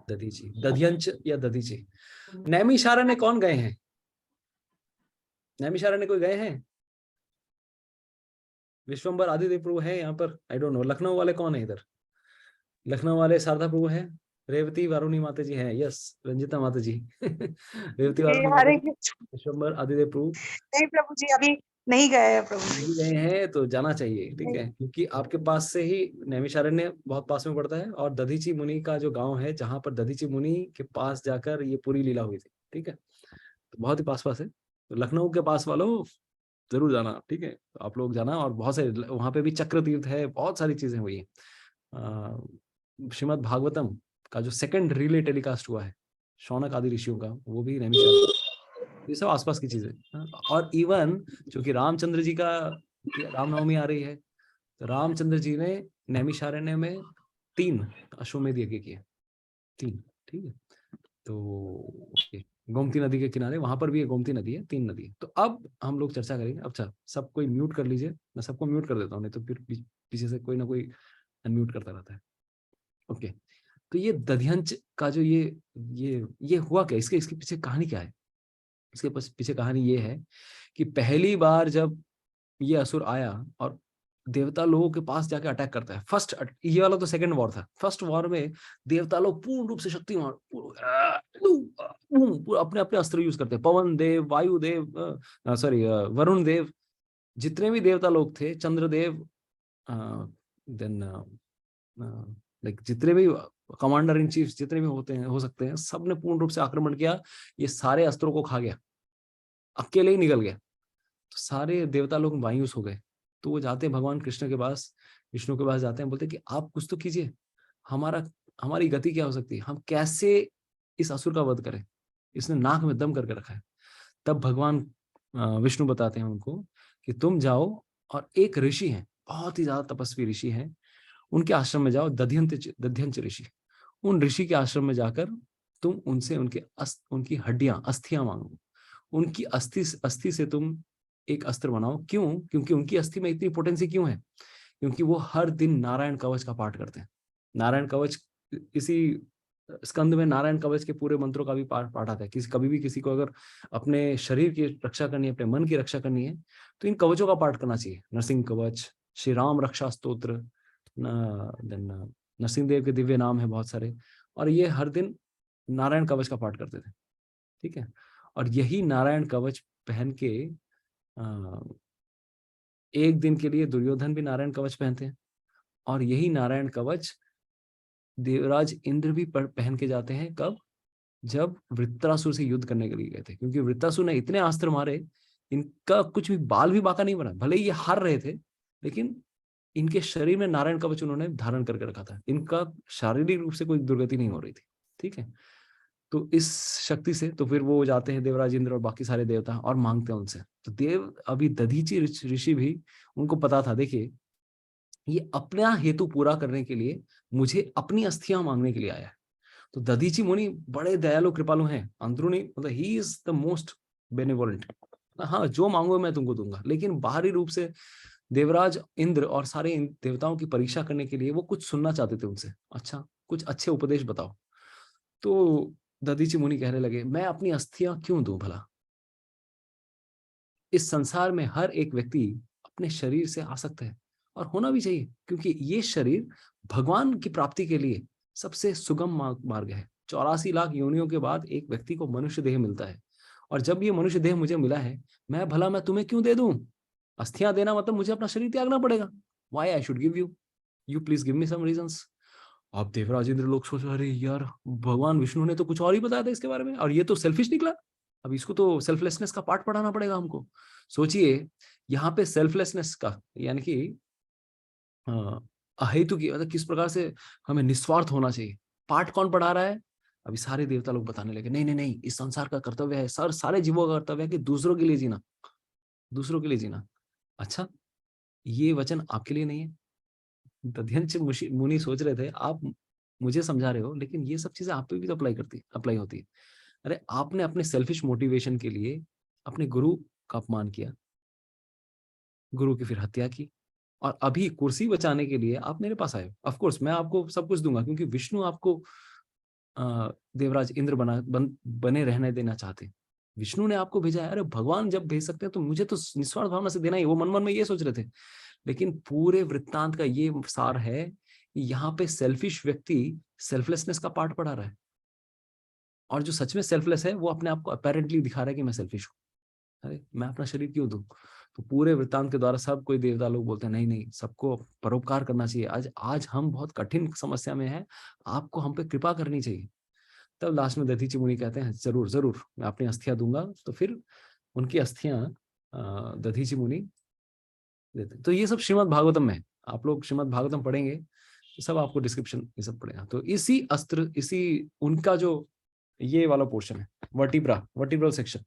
दधीची, दध्यंच या दधीची। नैमिषारण्य कौन गए हैं? नैमिषारण्य कोई गए हैं? विश्वम्बर आदिदेव प्रभु है यहाँ पर? आई डोंट नो। लखनऊ वाले कौन है इधर? लखनऊ वाले शारदा प्रभु है, रेवती वारुणी माता जी है, यस, रंजिता माता जी रेवती वारुणी माता जी, विश्वम्बर आदिदेव प्रभु। नहीं प्रभु जी, अभी नहीं गए हैं प्रभु जी। नहीं गए हैं तो जाना चाहिए, ठीक है, क्योंकि आपके पास से ही नैमिषारण्य बहुत पास में पड़ता है, और दधीची मुनि का जो गांव है, जहां पर दधीची मुनि के पास जाकर ये पूरी लीला हुई थी, ठीक है, तो बहुत ही पास है। तो लखनऊ के पास वालों जरूर जाना, ठीक है, तो आप लोग जाना। और बहुत से वहां पे भी चक्र तीर्थ है, बहुत सारी चीजें हुई है। श्रीमद् भागवतम का जो 2nd रिले टेलीकास्ट हुआ है शौनक आदि ऋषियों का, वो भी नैमिषारण्य, ये सब आसपास की चीजें। और इवन चूंकि रामचंद्र जी का रामनवमी आ रही है, तो रामचंद्र जी ने नैमिषारण्य में 3 अश्वमेध यज्ञ किए, 3, ठीक है। तो गोमती नदी के किनारे, वहां पर भी गोमती नदी है, 3 नदी है। तो अब हम लोग चर्चा करेंगे। अच्छा, सब कोई म्यूट कर लीजिए, मैं सबको म्यूट कर देता हूँ, नहीं तो फिर पीछे से कोई ना कोई अनम्यूट करता रहता है। ओके, तो ये दध्यंच का जो ये हुआ क्या, इसके पीछे कहानी क्या है? इसके पीछे कहानी ये है कि पहली बार जब ये असुर आया और देवता लोगों के पास जाके अटैक करता है, ये वाला तो 2nd वॉर था। 1st वॉर में देवता लोग पूर्ण रूप से शक्तिमान, अपने अपने अस्त्र यूज करते हैं। पवन देव, वायु देव, सॉरी वरुण देव, जितने भी देवता लोग थे, चंद्रदेव, देन लाइक जितने भी कमांडर इन चीफ जितने भी हो सकते हैं, सबने पूर्ण रूप से आक्रमण किया। ये सारे अस्त्रों को खा गया, अकेले ही निकल गया। तो सारे देवता लोग मायूस हो गए। तो वो जाते हैं भगवान कृष्ण के पास, विष्णु के पास जाते हैं, बोलते हैं कि आप कुछ तो कीजिए, हमारी गति क्या हो सकती है, हम कैसे इस असुर का वध करें, इसने नाक में दम करके रखा है। तब भगवान विष्णु बताते हैं उनको कि तुम जाओ और एक ऋषि हैं, बहुत ही ज्यादा तपस्वी ऋषि हैं, उनके आश्रम में जाओ, दध्यंच ऋषि। उन ऋषि के आश्रम में जाकर तुम उनसे उनकी हड्डियां, अस्थियां मांगो। उनकी अस्थि से तुम एक अस्त्र बनाओ। क्यों? क्योंकि उनकी अस्थि में इतनी पोटेंसी क्यों है? क्योंकि वो हर दिन नारायण कवच का पाठ करते हैं। नारायण कवच, इसी स्कंद में नारायण कवच के पूरे मंत्रों का भी पाठ आता है। कभी भी किसी को अगर अपने शरीर की रक्षा करनी है, अपने मन की रक्षा करनी है, तो इन कवचों का पाठ करना चाहिए। नरसिंह कवच, श्री राम रक्षा स्तोत्र, नरसिंह देव के दिव्य नाम है बहुत सारे, और ये हर दिन नारायण कवच का पाठ करते थे, ठीक है। और यही नारायण कवच पहन के एक दिन के लिए दुर्योधन भी नारायण कवच पहनते हैं, और यही नारायण कवच देवराज इंद्र भी पहन के जाते हैं। कब? जब वृत्रासुर से युद्ध करने के लिए गए थे, क्योंकि वृत्रासुर ने इतने अस्त्र मारे इनका कुछ भी बाल भी बांका नहीं बना, भले ही ये हार रहे थे लेकिन इनके शरीर में नारायण कवच उन्होंने धारण करके रखा था, इनका शारीरिक रूप से कोई दुर्गति नहीं हो रही थी। ठीक है, तो इस शक्ति से तो फिर वो जाते हैं देवराज इंद्र और बाकी सारे देवता और मांगते हैं उनसे। तो देव अभी दधीचि ऋषि भी, उनको पता था, देखिए ये अपना हेतु पूरा करने के लिए मुझे अपनी अस्थियां मांगने के लिए आया है। तो दधीचि मुनि बड़े दयालु कृपालु हैं, अंदरूनी मतलब he is the most benevolent. हाँ, जो मांगो मैं तुमको दूंगा, लेकिन बाहरी रूप से देवराज इंद्र और सारे देवताओं की परीक्षा करने के लिए वो कुछ सुनना चाहते थे उनसे, अच्छा कुछ अच्छे उपदेश बताओ। तो दधीचि मुनि कहने लगे, मैं अपनी अस्थियां क्यों दूं भला? इस संसार में हर एक व्यक्ति अपने शरीर से आसक्त है और होना भी चाहिए, क्योंकि ये शरीर भगवान की प्राप्ति के लिए सबसे सुगम मार्ग है। 84 लाख योनियों के बाद एक व्यक्ति को मनुष्य देह मिलता है, और जब ये मनुष्य देह मुझे मिला है, मैं तुम्हें क्यों दे दूं? अस्थियां देना मतलब मुझे अपना शरीर त्यागना पड़ेगा। Why I should give you please give me some reasons. अब देवराज इंद्र लोग सोच, अरे यार भगवान विष्णु ने तो कुछ और ही बताया था इसके बारे में, और ये तो सेल्फिश निकला, अब इसको तो सेल्फलेसनेस का पाठ पढ़ाना पड़ेगा हमको। सोचिए यहाँ पे सेल्फलेसनेस का यानी कि अहेतु की मतलब किस प्रकार से हमें निस्वार्थ होना चाहिए, पाठ कौन पढ़ा रहा है? अभी सारे देवता लोग बताने लगे, नहीं नहीं नहीं, इस संसार का कर्तव्य है, सारे जीवों का कर्तव्य है कि दूसरों के लिए जीना, दूसरों के लिए जीना। अच्छा, ये वचन आपके लिए नहीं है? दध्यंच मुनि सोच रहे थे, आप मुझे समझा रहे हो लेकिन ये सब चीजें आप पे भी तो अप्लाई होती है। अरे आपने अपने सेल्फिश मोटिवेशन के लिए अपने गुरु का अपमान किया, गुरु की फिर हत्या की, और अभी कुर्सी बचाने के लिए आप मेरे पास आए। ऑफ कोर्स मैं आपको सब कुछ दूंगा, क्योंकि विष्णु आपको देवराज इंद्र बने रहने देना चाहते हैं। विष्णु ने आपको भेजा है, अरे भगवान जब भेज सकते हैं तो मुझे तो निस्वार्थ भावना से देना ही। वो मन मन में ये सोच रहे थे, लेकिन पूरे वृत्तांत का ये सार है कि यहाँ पे सेल्फिश व्यक्ति सेल्फलेसनेस का पाठ पढ़ा रहा है, और जो सच में सेल्फलेस है वो अपने आप को अपेरेंटली दिखा रहा है कि मैं सेल्फिश हूँ। अरे मैं अपना शरीर क्यों दूं? तो पूरे वृत्तांत के द्वारा सब कोई देवता लोग बोलते हैं, नहीं नहीं, सबको परोपकार करना चाहिए। आज हम बहुत कठिन समस्या में हैं, आपको हम पे कृपा करनी चाहिए। तब लास्ट में दधीचि मुनि कहते हैं, जरूर जरूर मैं अपनी अस्थियां दूंगा। तो फिर उनकी अस्थियां दधीचि मुनि देते। तो ये सब श्रीमद् भागवतम में, आप लोग श्रीमद् भागवतम पढ़ेंगे तो सब आपको डिस्क्रिप्शन ये सब पड़ेगा। तो इसी अस्त्र, इसी उनका जो ये वाला पोर्शन है, वर्टिब्रल सेक्शन।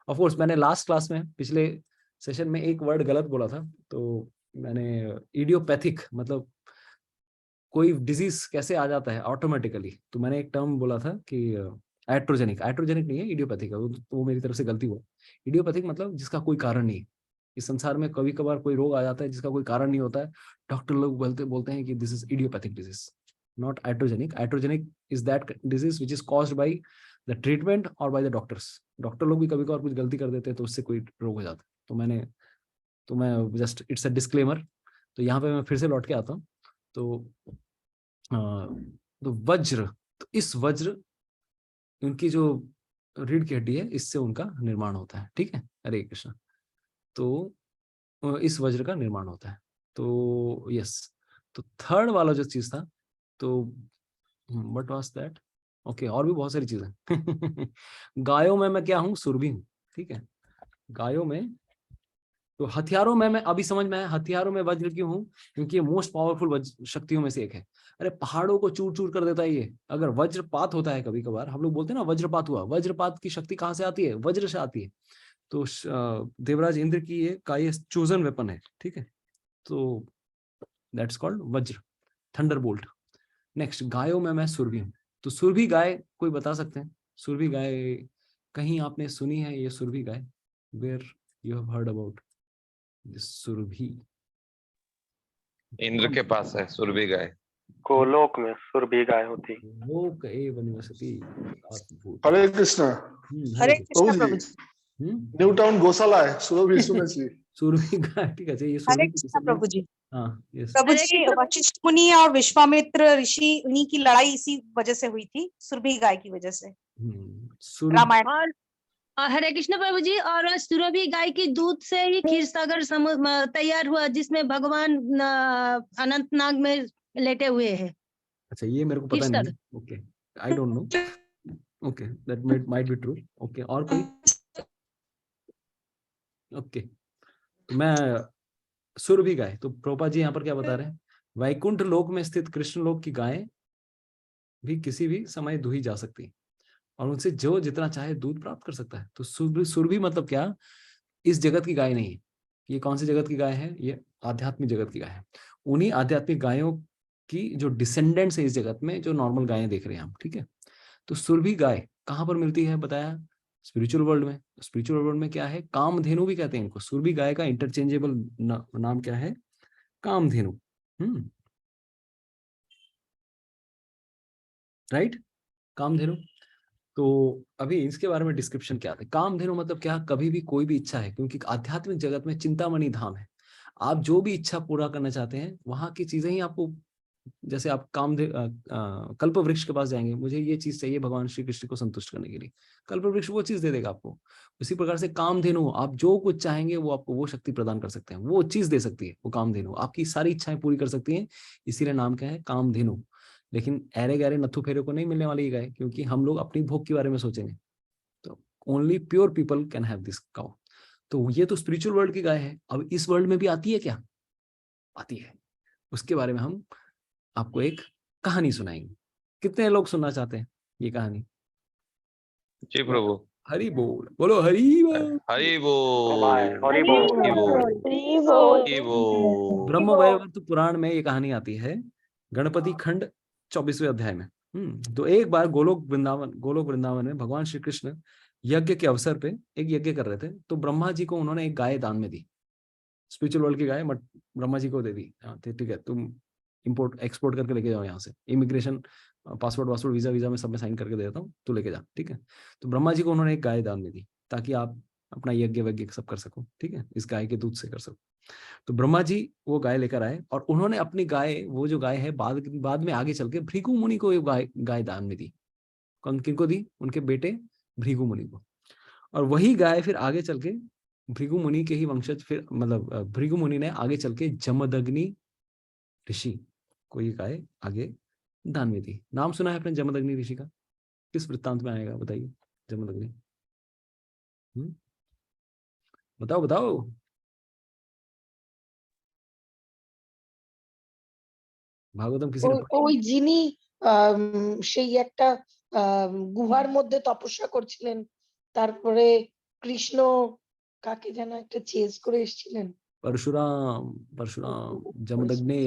ऑफ कोर्स मैंने लास्ट क्लास में, पिछले सेशन में एक वर्ड गलत बोला था, तो मैंने इडियोपैथिक मतलब कोई डिजीज कैसे आ जाता है ऑटोमेटिकली, तो मैंने एक टर्म बोला था कि एट्रोजेनिक नहीं है, इडियोपैथिक है। वो मेरी तरफ से गलती हुआ। इडियोपैथिक मतलब जिसका कोई कारण नहीं है। इस संसार में कभी कभार कोई रोग आ जाता है जिसका कोई कारण नहीं होता है, डॉक्टर लोग बोलते हैं कि this is idiopathic disease, not iatrogenic. Iatrogenic is that disease which is caused by the treatment और बाय द डॉक्टर्स। डॉक्टर लोग भी कभी कभार कुछ गलती कर देते हैं तो उससे कोई रोग हो जाता है। तो मैं जस्ट इट्स अ डिस्क्लेमर। तो यहाँ पे मैं फिर से लौट के आता हूँ। तो वज्र, तो इस वज्र उनकी जो रीढ़ की हड्डी है, इससे उनका निर्माण होता है। ठीक है, हरे कृष्ण। तो इस वज्र का निर्माण होता है। तो यस, तो थर्ड वाला जो चीज था, तो व्हाट वाज दैट? ओके, और भी बहुत सारी चीजें गायों में मैं क्या हूँ? सुरभि हूँ। ठीक है, गायों में। तो हथियारों में मैं अभी समझ में आया, हथियारों में वज्र क्यों हूं? क्योंकि ये मोस्ट पावरफुल शक्तियों में से एक है। अरे पहाड़ों को चूर चूर कर देता है ये। अगर वज्रपात होता है कभी कभार, हम लोग बोलते हैं ना वज्रपात हुआ, वज्रपात की शक्ति कहाँ से आती है? वज्र से आती है। तो देवराज इंद्र की ये चोजन वेपन है। ठीक है, तो दैट्स कॉल्ड वज्र, थंडरबोल्ट। नेक्स्ट, गायों में मैं सुरभि हूँ। तो सुरभि गाय कोई बता सकते हैं? सुरभि गाय कहीं आपने सुनी है ये सुरभि गाय? Where you have heard about Surabhi? Indra के पास है सुरभि गाय। गोलोक में सुरभि गाय होती। लोक एव निवसति। हरे कृष्ण। हरे कृष्ण प्रभु जी। न्यू टाउन गौशाला है, सुरभि सुने छी। सुरभि गाय, ठीक है। ये हरे सुरभि कृष्ण प्रभु जी। हाँ, यस। प्रभु हरे जी, कृष्ण। वशिष्ठ मुनि और विश्वामित्र ऋषि, उन्हीं की लड़ाई इसी वजह से हुई थी, सुरभि गाय की वजह से, सुरभि, रामायण। और हरे कृष्ण प्रभु जी, और सुरभि गाय की दूध से ही क्षीर सागर तैयार हुआ, जिसमें भगवान अनंतनाग में लेटे हुए हैं। अच्छा ये मेरे को पता क्षीर नहीं। Okay, I don't no. Okay, that might be true. Okay, और कोई? ओके, तो मैं सुरभि गाय, तो प्रोपा जी यहाँ पर क्या बता रहे हैं, वैकुंठ लोक में स्थित कृष्ण लोक की गायें भी किसी भी समय दुही जा सकती और उनसे जो जितना चाहे दूध प्राप्त कर सकता है। तो सुरभि मतलब क्या, इस जगत की गाय नहीं है। ये कौन सी जगत की गाय है, ये आध्यात्मिक जगत की गाय है। उन्हीं आध्यात्मिक गायों की जो डिसेंडेंट्स है इस जगत में, जो नॉर्मल गायें देख रहे हैं हम, ठीक है। तो सुरभि गाय कहाँ पर मिलती है बताया, स्पिरिचुअल वर्ल्ड में। स्पिरिचुअल वर्ल्ड में क्या है, कामधेनु भी कहते हैं इनको। सुरभि गाय का इंटरचेंजेबल नाम क्या है, कामधेनु। राइट, कामधेनु। तो अभी इसके बारे में डिस्क्रिप्शन क्या है। कामधेनु मतलब क्या, कभी भी कोई भी इच्छा है, क्योंकि आध्यात्मिक जगत में चिंतामणि धाम है। आप जो भी इच्छा पूरा करना चाहते हैं वहां की चीजें ही आपको, जैसे आप कल्प वृक्ष के पास जाएंगे, मुझे ये चीज चाहिए भगवान श्री कृष्ण को संतुष्ट करने के लिए, कल्प वृक्ष वो चीज दे देगा आपको। उसी प्रकार से कामधेनु, आप जो कुछ चाहेंगे वो आपको वो शक्ति प्रदान कर सकते हैं, वो चीज दे सकती है। वो कामधेनु आपकी सारी इच्छाएं पूरी कर सकती है, इसीलिए नाम क्या है, कामधेनु। लेकिन ऐरे गहरे नत्थु फेरे को नहीं मिलने वाली गाय, क्योंकि हम लोग अपनी भोग के बारे में सोचेंगे। तो only pure people can have this cow. तो ये तो स्पिरिचुअल वर्ल्ड की गाय है। अब इस वर्ल्ड में भी आती है क्या, आती है। उसके बारे में हम आपको एक कहानी सुनाएंगे। कितने लोग सुनना चाहते हैं ये कहानी? जी प्रभु। हरि बोल, बोलो हरि बोल। हरि बोल। हरि बोल। हरि बोल। ब्रह्म वैवर्त पुराण में ये कहानी आती है, गणपति खंड 24वें अध्याय में। तो एक बार गोलोक वृंदावन में भगवान श्री कृष्ण यज्ञ के अवसर पे एक यज्ञ कर रहे थे। तो ब्रह्मा जी को उन्होंने एक गाय दान में दी, स्पिरिचुअल वर्ल्ड की गाय, बट ब्रह्मा जी को दे दी। हाँ ठीक है, तुम इंपोर्ट एक्सपोर्ट करके लेके जाओ यहाँ से, इमिग्रेशन पासपोर्ट वीजा में सब में साइन करके दे देता हूँ, तो लेके जा, ठीक है। तो ब्रह्मा जी को उन्होंने एक गाय दान में दी, ताकि आप अपना यज्ञ वज्ञ सब कर सको, ठीक है, इस गाय के दूध से कर सको। तो ब्रह्मा जी वो गाय लेकर आए और उन्होंने अपनी गाय, वो जो गाय है, बाद में आगे चल के भृगु मुनि को गाय दान में दी। कौन, किनको दी? उनके बेटे भृगु मुनि को। और वही गाय फिर आगे चल के भृगु मुनि के ही वंशज, फिर मतलब भृगु मुनि ने आगे चल के जमदग्नि ऋषि को ये गाय आगे दान में दी। नाम सुना है आपने जमदग्नि ऋषि का? किस वृत्तांत में आएगा बताइए जमदग्नि? बताओ बताओ। ভাগবতম किसी ने पढ़ी? ওই যিনি সেই একটা গুহার মধ্যে তপস্যা করছিলেন, তারপরে কৃষ্ণ কাকে যেন একটা চেজ করে এসেছিলেন। परशुराम, जमदग्नि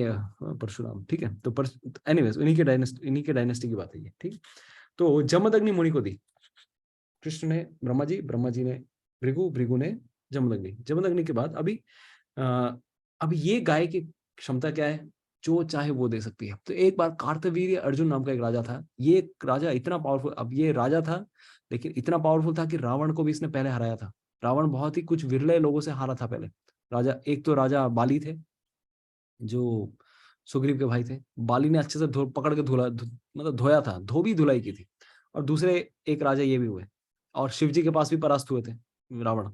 परशुराम, ठीक है। तो एनीवेज इन्हीं के डायनेस्टी की बात है ये, ठीक। तो जमदग्नि मुनि को दी कृष्ण ने, ब्रह्मा जी ने भृगु ने जमदग्नि के बाद अभी ये गाय की क्षमता क्या है, जो चाहे वो दे सकती है। तो एक बार कार्तवीर्य अर्जुन नाम का एक राजा था। ये राजा इतना पावरफुल, अब ये राजा था लेकिन इतना पावरफुल था कि रावण को भी इसने पहले हराया था। रावण बहुत ही कुछ विरले लोगों से हारा था पहले। राजा, एक तो राजा बाली थे जो सुग्रीव के भाई थे। बाली ने अच्छे से पकड़ के मतलब धोया था, धोबी धुलाई की थी। और दूसरे एक राजा ये भी हुए, और शिव जी के पास भी परास्त हुए थे रावण।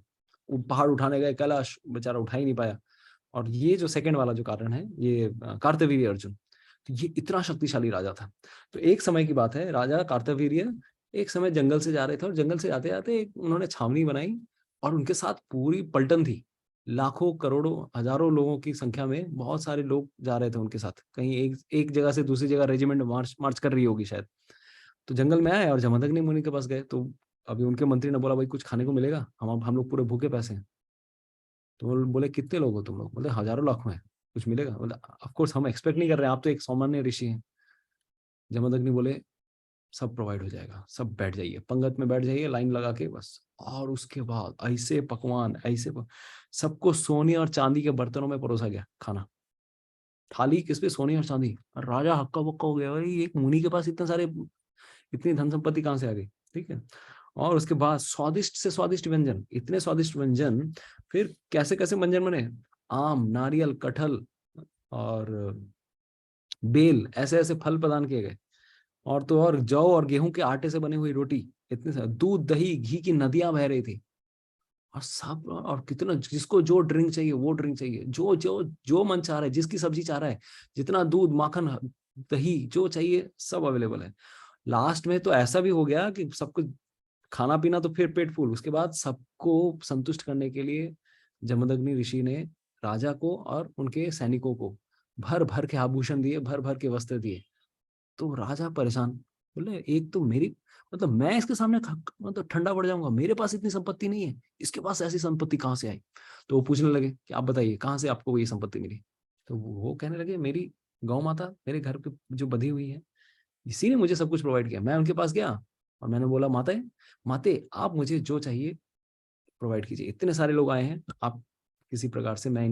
वो पहाड़ उठाने गए, कैलाश बेचारा उठा ही नहीं पाया। और ये जो सेकंड वाला जो कारण है, ये कार्तवीर्य अर्जुन, तो ये इतना शक्तिशाली राजा था। तो एक समय की बात है, राजा कार्तवीर्य एक समय जंगल से जा रहे थे, और जंगल से आते आते उन्होंने छावनी बनाई और उनके साथ पूरी पलटन थी। लाखों करोड़ों हजारों लोगों की संख्या में बहुत सारे लोग जा रहे थे उनके साथ। कहीं एक जगह से दूसरी जगह रेजिमेंट मार्च कर रही होगी शायद। तो जंगल में आए और जमदग्नि मुनि के पास गए। तो अभी उनके मंत्री ने बोला, भाई कुछ खाने को मिलेगा, हम लोग पूरे भूखे पैसे हैं। तो बोले कितने लोग हो तुम लोग? बोले हजारों लाखों हैं, कुछ मिलेगा? बोले ऑफ कोर्स हम एक्सपेक्ट नहीं कर रहे हैं, आप तो एक सामान्य ऋषि हैं। जमदग्नि बोले सब प्रोवाइड हो जाएगा, सब बैठ जाइए, पंगत में बैठ जाइए लाइन लगा के बस। और उसके बाद ऐसे पकवान, सबको सोने और चांदी के बर्तनों में परोसा गया खाना। थाली किस पे? सोने और चांदी। राजा हक्का बक्का हो गया, भाई एक मुनि के पास इतनी धन संपत्ति कहाँ से आ गई, ठीक है। और उसके बाद स्वादिष्ट से स्वादिष्ट व्यंजन, इतने स्वादिष्ट व्यंजन। फिर कैसे कैसे व्यंजन बने, आम, नारियल, कटहल और बेल, ऐसे ऐसे फल प्रदान किए गए। और तो और जौ और गेहूं के आटे से बनी हुई रोटी, इतने सारे दूध, दही, घी की नदियां बह रही थी। और सब, और कितना, जिसको जो ड्रिंक चाहिए वो ड्रिंक चाहिए, जो जो जो मन चाह रहा है, जिसकी सब्जी चाह रहा है, जितना दूध, माखन, दही जो चाहिए सब अवेलेबल है। लास्ट में तो ऐसा भी हो गया कि सबको खाना पीना तो फिर पेट फूल, उसके बाद सबको संतुष्ट करने के लिए जमदग्नि ऋषि ने राजा को और उनके सैनिकों को भर भर के आभूषण दिए, भर भर के वस्त्र दिए। तो राजा परेशान, बोले एक तो मेरी मतलब मैं इसके सामने मतलब ठंडा पड़ जाऊंगा, मेरे पास इतनी संपत्ति नहीं है, इसके पास ऐसी संपत्ति कहाँ से आई। तो वो पूछने लगे कि आप बताइए कहाँ से आपको ये संपत्ति मिली। तो वो कहने लगे मेरी गौ माता मेरे घर पे जो बधी हुई है, इसी ने मुझे सब कुछ प्रोवाइड किया। मैं उनके पास गया और मैंने बोला माते आप मुझे जो चाहिए प्रोवाइड कीजिए, इतने सारे लोग आए हैं, आप किसी प्रकार से मैं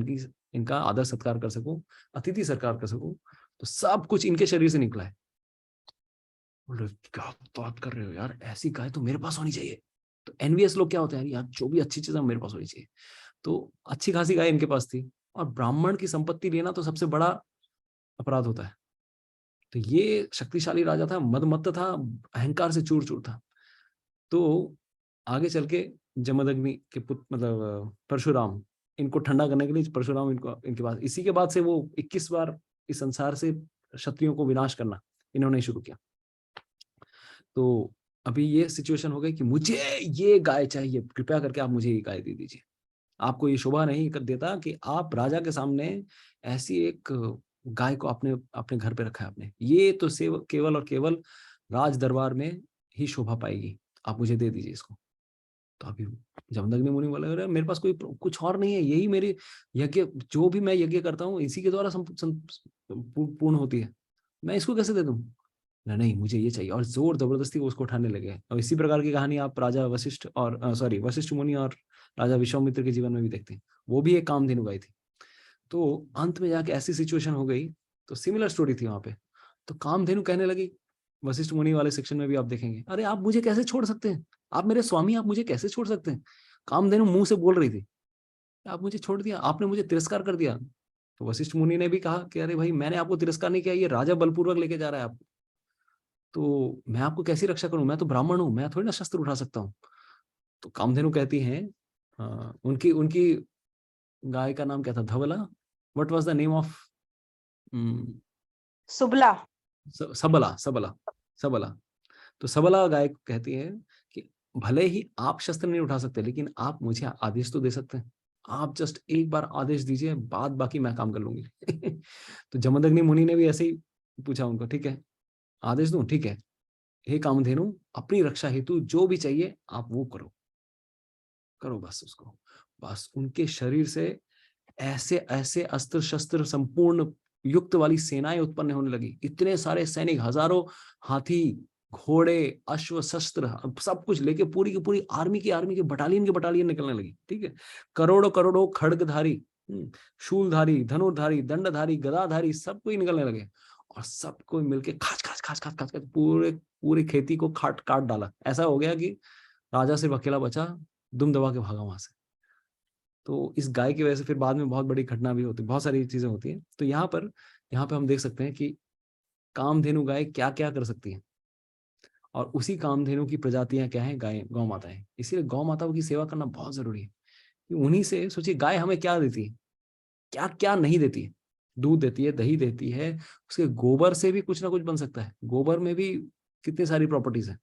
इनका आदर सत्कार कर सकूं, अतिथि सत्कार कर सकूं, तो सब कुछ इनके शरीर से निकला है। बोले क्या बात कर रहे हो यार, ऐसी गाय तो मेरे पास होनी चाहिए। तो एनवीएस लोग क्या होते हैं यार, जो भी अच्छी चीज है मेरे पास होनी चाहिए। तो अच्छी खासी गाय इनके पास थी, और ब्राह्मण की संपत्ति लेना तो सबसे बड़ा अपराध होता है। तो ये शक्तिशाली राजा था, मदमत्त था, अहंकार से चूर चूर था। तो आगे चल के जमदग्नि के पुत्र मतलब परशुराम, इनको ठंडा करने के लिए परशुराम इनके पास, इसी के बाद से वो 21 बार इस संसार से क्षत्रियों को विनाश करना इन्होंने शुरू किया। तो अभी ये सिचुएशन हो गई कि मुझे ये गाय चाहिए, कृपया करके आप मुझे ये गाय दे दीजिए। आपको ये शोभा नहीं कर देता कि आप राजा के सामने ऐसी एक गाय को अपने घर पे रखा है आपने, ये तो केवल और केवल राज दरबार में ही शोभा पाएगी, आप मुझे दे दीजिए इसको। तो अभी जमदग्नि मुनि बोले अरे मेरे पास कोई कुछ और नहीं है, यही मेरी यज्ञ, जो भी मैं यज्ञ करता हूँ इसी के द्वारा पूर्ण होती है, मैं इसको कैसे दे दूं। नहीं मुझे ये चाहिए, और जोर जबरदस्ती वो उसको उठाने लगे। और इसी प्रकार की कहानी आप राजा वशिष्ठ और वशिष्ठ मुनि और राजा विश्वामित्र के जीवन में भी देखते हैं, वो भी एक कामधेनु गाय थी। तो अंत में जाके ऐसी सिचुएशन हो गई, तो सिमिलर स्टोरी थी वहां पे। तो कामधेनु कहने लगी, वशिष्ठ मुनि वाले सेक्शन में भी आप देखेंगे, अरे आप मुझे कैसे छोड़ सकते हैं, आप मेरे स्वामी, आप मुझे कैसे छोड़ सकते हैं। कामधेनु मुंह से बोल रही थी, आप मुझे छोड़ दिया, आपने मुझे तिरस्कार कर दिया। तो वशिष्ठ मुनि ने भी कहा कि अरे भाई मैंने आपको तिरस्कार नहीं किया, ये राजा बलपूर्वक लेके जा रहा है आपको, तो मैं आपको कैसी रक्षा करूं, मैं तो ब्राह्मण हूं, मैं थोड़ी ना शस्त्र उठा सकता हूँ। तो कामधेनु कहती हैं, उनकी उनकी गाय का नाम क्या था, Dhavala, what was the name of, Subala, Sabala, Sabala, सबला। तो सबला गाय कहती है कि भले ही आप शस्त्र नहीं उठा सकते, लेकिन आप मुझे आदेश तो दे सकते हैं, आप जस्ट एक बार आदेश दीजिए, बाद बाकी मैं काम कर लूंगी। तो जमदग्नि मुनि ने भी ऐसे ही पूछा उनको, ठीक है आदेश दूं, ठीक है हे कामधेनु, अपनी रक्षा हेतु जो भी चाहिए आप वो करो, करो बस उसको। बस उनके शरीर से ऐसे ऐसे अस्त्र शस्त्र संपूर्ण युक्त वाली सेनाएं उत्पन्न होने लगी, इतने सारे सैनिक, हजारों हाथी, घोड़े, अश्व, शस्त्र, सब कुछ लेके पूरी की पूरी आर्मी के बटालियन निकलने लगी। ठीक है, करोड़ों करोड़ों खड्गधारी, शूलधारी, धनुर्धारी, दंडधारी, गदाधारी सब कोई निकलने लगे, और सबको मिलके खाच खाच खाच खाच खाच पूरी खेती को काट डाला। ऐसा हो गया कि राजा सिर्फ अकेला बचा, दुम दबा के भागा वहां से। तो इस गाय की वजह से फिर बाद में बहुत बड़ी घटना भी होती है, बहुत सारी चीजें होती हैं। तो यहाँ पे हम देख सकते हैं कि कामधेनु गाय क्या क्या कर सकती है, और उसी कामधेनु की प्रजातियां क्या है, गाय, गौ माता है। इसीलिए गौ माताओं की सेवा करना बहुत जरूरी है। उन्हीं से सोचिए गाय हमें क्या देती है, क्या क्या नहीं देती है, दूध देती है, दही देती है, उसके गोबर से भी कुछ ना कुछ बन सकता है। गोबर में भी कितनी सारी प्रॉपर्टीज है,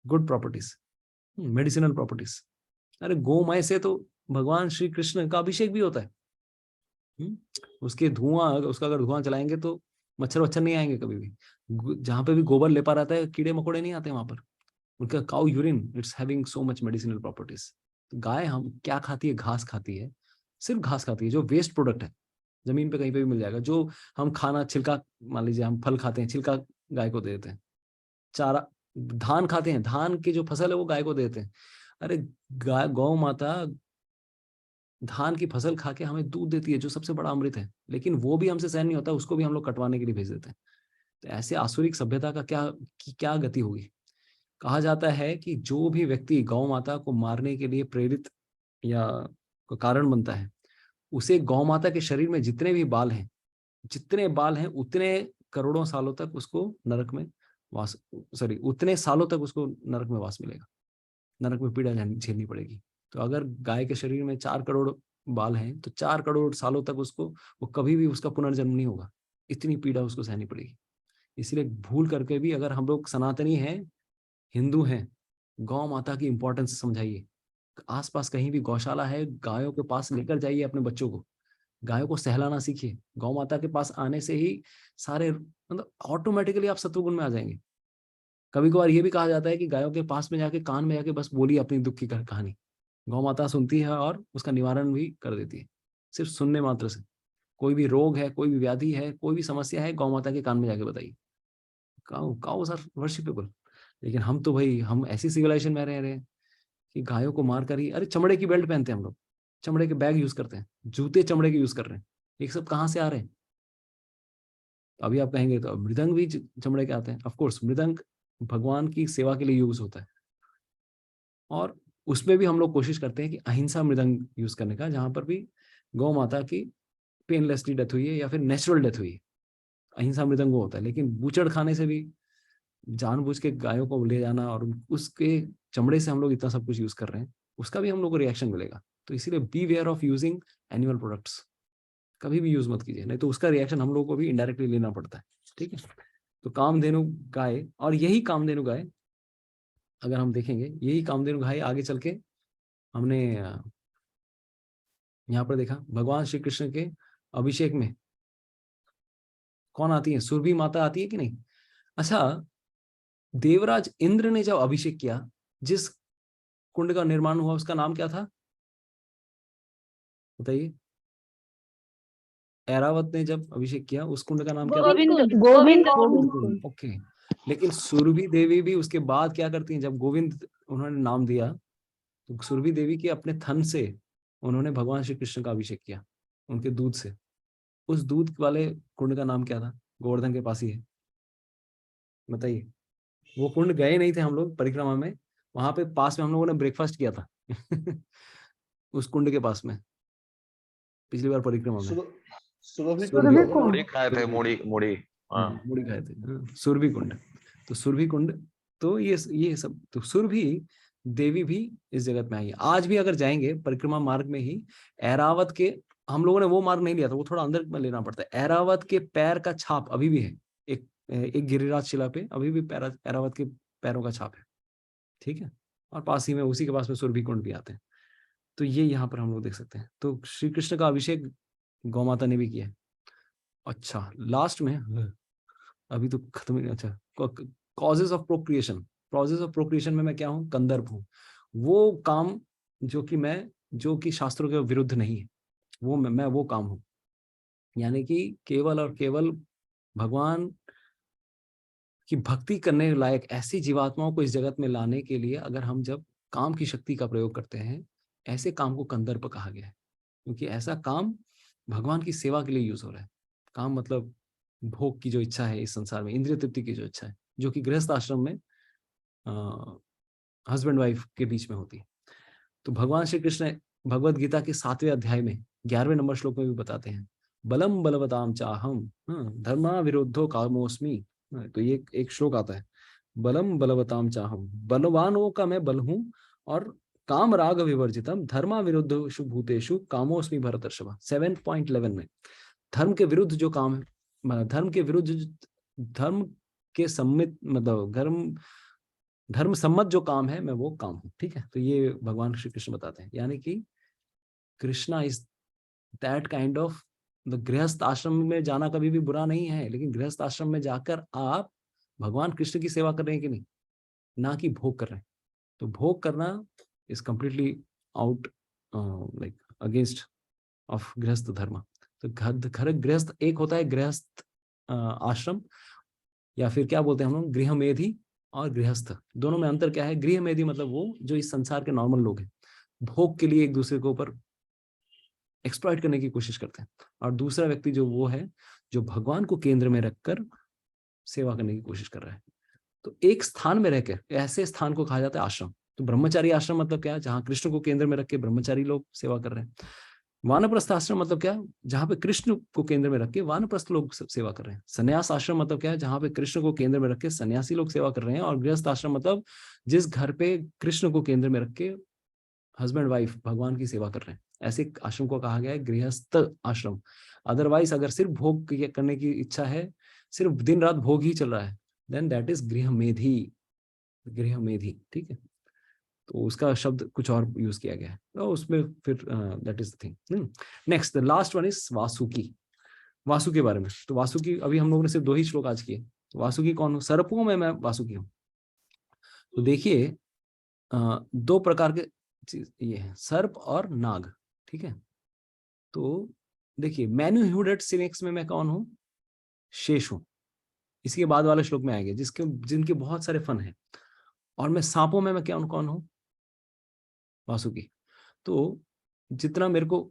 गुड प्रॉपर्टीज, मेडिसिनल प्रॉपर्टीज। अरे गोमय से तो भगवान श्री कृष्ण का अभिषेक भी होता है। उसके उसका अगर धुआं चलाएंगे तो मच्छर वच्छर नहीं आएंगे कभी भी। जहां पे भी गोबर लेपा रहता है कीड़े मकोड़े नहीं आते वहां पर। उनका cow urine, it's having so much medicinal properties. गाय हम क्या खाती है, घास खाती है, सिर्फ घास खाती है, जो वेस्ट प्रोडक्ट है जमीन पे कहीं पे भी मिल जाएगा। जो हम खाना छिलका, मान लीजिए हम फल खाते हैं, छिलका गाय को दे देते हैं। चारा, धान खाते हैं, धान की जो फसल है वो गाय को देते हैं। अरे गौ माता धान की फसल खा के हमें दूध देती है, जो सबसे बड़ा अमृत है, लेकिन वो भी हमसे सहन नहीं होता, उसको भी हम लोग कटवाने के लिए भेज देते हैं। तो ऐसे आसुरिक सभ्यता का क्या गति होगी। कहा जाता है कि जो भी व्यक्ति गौ माता को मारने के लिए प्रेरित या कारण बनता है, उसे गौ माता के शरीर में जितने भी बाल हैं उतने करोड़ों सालों तक उसको नरक में उतने सालों तक उसको नरक में वास मिलेगा, नरक में पीड़ा झेलनी पड़ेगी। तो अगर गाय के शरीर में 4 करोड़ बाल हैं तो 4 करोड़ सालों तक वो कभी भी उसका पुनर्जन्म नहीं होगा, इतनी पीड़ा उसको सहनी पड़ेगी। इसलिए भूल करके भी अगर हम लोग सनातनी हैं, हिंदू हैं, गौ माता की इंपॉर्टेंस समझाइए। आसपास कहीं भी गौशाला है, गायों के पास लेकर जाइए अपने बच्चों को, गायों को सहलाना सीखिए। गौ माता के पास आने से ही सारे मतलब ऑटोमेटिकली आप सत्वगुण में आ जाएंगे। कभी कभार ये भी कहा जाता है कि गायों के पास में जाके कान में जाके बस बोलिए अपनी दुख की कहानी, गौ माता सुनती है और उसका निवारण भी कर देती है, सिर्फ सुनने मात्र से। कोई भी रोग है, कोई भी व्याधि है, कोई भी समस्या है, गौ माता के कान में जाके बताइए। Cows are worshipable. लेकिन हम तो भाई, हम ऐसी सिविलाइजेशन में रह रहे हैं कि गायों को मारकर ही, अरे चमड़े की बेल्ट पहनते हैं हम लोग, चमड़े के बैग यूज करते हैं, जूते चमड़े के यूज कर रहे हैं, ये सब कहाँ से आ रहे हैं? अभी आप कहेंगे तो मृदंग भी चमड़े के आते हैं। ऑफ कोर्स मृदंग भगवान की सेवा के लिए यूज होता है, और उसमें भी हम लोग कोशिश करते हैं कि अहिंसा मृदंग यूज करने का, जहां पर भी गौ माता की पेनलेसली डेथ हुई है या फिर नेचुरल डेथ हुई है, अहिंसा मृदंग वो होता है। लेकिन बूचड़ खाने से भी जानबूझ के गायों को ले जाना और उसके चमड़े से हम लोग इतना सब कुछ यूज कर रहे हैं, उसका भी हम लोग को रिएक्शन मिलेगा। तो इसीलिए beware of using animal products, कभी भी यूज मत कीजिए, नहीं तो उसका रिएक्शन हम लोग को भी इनडायरेक्टली लेना पड़ता है। ठीक है, तो कामधेनु गाय, और यही कामधेनु गाय अगर हम देखेंगे, यही कामधेनु गाय आगे चल के हमने यहाँ पर देखा भगवान श्री कृष्ण के अभिषेक में कौन आती है? सुरभि माता आती है कि नहीं? अच्छा, देवराज इंद्र ने जब अभिषेक किया, जिस कुंड का निर्माण हुआ उसका नाम क्या था बताइए? ऐरावत ने जब अभिषेक किया उस कुंड का नाम क्या था? गोविंद। ओके। लेकिन सुरभि देवी भी उसके बाद क्या करती हैं? जब गोविंद उन्होंने नाम दिया तो सुरभि देवी के अपने थन से उन्होंने भगवान श्री कृष्ण का अभिषेक किया, उनके दूध से। उस दूध वाले कुंड का नाम क्या था? गोवर्धन के पास ही है, बताइए। वो कुंड गए नहीं थे हम लोग परिक्रमा में, वहां पे पास में हम लोगों ने ब्रेकफास्ट किया था उस कुंड के पास में पिछली बार परिक्रमा में। मूढ़ी खाए थे, मूढ़ी मूढ़ी मूढ़ी खाए थे, सुरभि कुंड। तो सुरभि कुंड, तो ये सब, तो सुरभि देवी भी इस जगत में आई है। आज भी अगर जाएंगे परिक्रमा मार्ग में ही, ऐरावत के, हम लोगों ने वो मार्ग नहीं लिया था, वो थोड़ा अंदर में लेना पड़ता है। ऐरावत के पैर का छाप अभी भी है, एक गिरिराज शिला पे अभी भी ऐरावत के पैरों का छाप है। ठीक है, और पास ही में उसी के पास में सुरभि कुंड भी आते हैं। तो ये यहाँ पर हम लोग देख सकते हैं। तो श्री कृष्ण का अभिषेक गौ माता ने भी किया है। अच्छा, लास्ट में अभी तो खत्म ही, अच्छा, causes of procreation. Causes of procreation में मैं क्या हूँ? कंदर्प हूँ। वो काम जो कि शास्त्रों के विरुद्ध नहीं है, वो मैं वो काम हूँ। यानी कि केवल और केवल भगवान की भक्ति करने लायक ऐसी जीवात्माओं को इस जगत में लाने के लिए अगर हम जब काम की शक्ति का प्रयोग करते हैं, ऐसे काम को कंदर्प कहा गया है। क्योंकि ऐसा काम भगवान की सेवा के लिए यूज हो रहा है। काम मतलब भोग की जो इच्छा है इस संसार में, इंद्रिय तृप्ति की जो इच्छा है, जो कि गृहस्थ आश्रम में हस्बैंड वाइफ के बीच में होती है। तो भगवान श्री कृष्ण भगवद गीता के 7वें अध्याय में 11वें नंबर श्लोक में भी बताते हैं, बलम बलवताम चाहम धर्मा विरुद्धो कामोस्मि। तो ये एक श्लोक आता है, बलम बलवताम चाहम, बलवानों का मैं बल हूं, और काम राग विवर्जितम धर्मा विरुद्धेषु भूतेषु कामोस्मि भरतर्षभ। 7.11 में धर्म के विरुद्ध जो काम है, धर्म के विरुद्ध, धर्म के सम्मित, मतलब धर्म सम्मत जो काम है, मैं वो काम हूं। ठीक है, तो ये भगवान श्री कृष्ण बताते हैं। यानी कि Krishna is that kind of, गृहस्थ आश्रम में जाना कभी भी बुरा नहीं है, लेकिन गृहस्थ आश्रम में जाकर आप भगवान कृष्ण की सेवा कर रहे हैं कि नहीं, ना कि भोग कर रहे हैं। तो भोग करना is completely out, like against of गृहस्थ धर्म। तो घर गृहस्थ एक होता है, गृहस्थ आश्रम, या फिर क्या बोलते हैं हम लोग, गृहमेधी और गृहस्थ। दोनों में अंतर क्या है? गृहमेधी मतलब वो जो इस संसार के नॉर्मल लोग हैं, भोग के लिए एक दूसरे के ऊपर एक्सप्लॉइट करने की कोशिश करते हैं, और दूसरा व्यक्ति जो वो है जो भगवान को केंद्र में रखकर सेवा करने की कोशिश कर रहा है। तो एक स्थान में रहकर, ऐसे स्थान को कहा जाता है आश्रम। तो ब्रह्मचारी आश्रम मतलब क्या? जहाँ कृष्ण को केंद्र में रख के ब्रह्मचारी लोग सेवा कर रहे हैं। वानप्रस्थ आश्रम मतलब क्या? जहाँ पे कृष्ण को केंद्र में रख के वानप्रस्थ लोग सेवा कर रहे हैं। संन्यास आश्रम मतलब क्या है? जहाँ पे कृष्ण को केंद्र में रख के सन्यासी लोग सेवा कर रहे हैं। और गृहस्थ आश्रम मतलब जिस घर पे कृष्ण को केंद्र में रख के हस्बैंड वाइफ भगवान की सेवा कर रहे हैं, ऐसे आश्रम को कहा गया है गृहस्थ आश्रम। अदरवाइज अगर सिर्फ भोग करने की इच्छा है, सिर्फ दिन रात भोग ही चल रहा है, देन दैट इज गृहमेधी। गृहमेधी, ठीक है। तो उसका शब्द कुछ और यूज किया गया है, तो उसमें फिर that is the thing. Next, the last one is Vasuki. Vasu के बारे में, तो वासुकी अभी हम लोगों ने सिर्फ 2 ही श्लोक आज किए। तो वासुकी कौन हो? सर्पों में मैं वासुकी हूँ। तो देखिए 2 प्रकार के चीज ये है, सर्प और नाग, ठीक है। तो देखिए मैन्यूह्यूडेड स्नेक्स में मैं कौन हूँ? शेष हूँ। इसके बाद वाले श्लोक में आएंगे जिनके बहुत सारे फन हैं। और मैं सांपों में मैं कौन हूँ? वासुकी। तो जितना मेरे को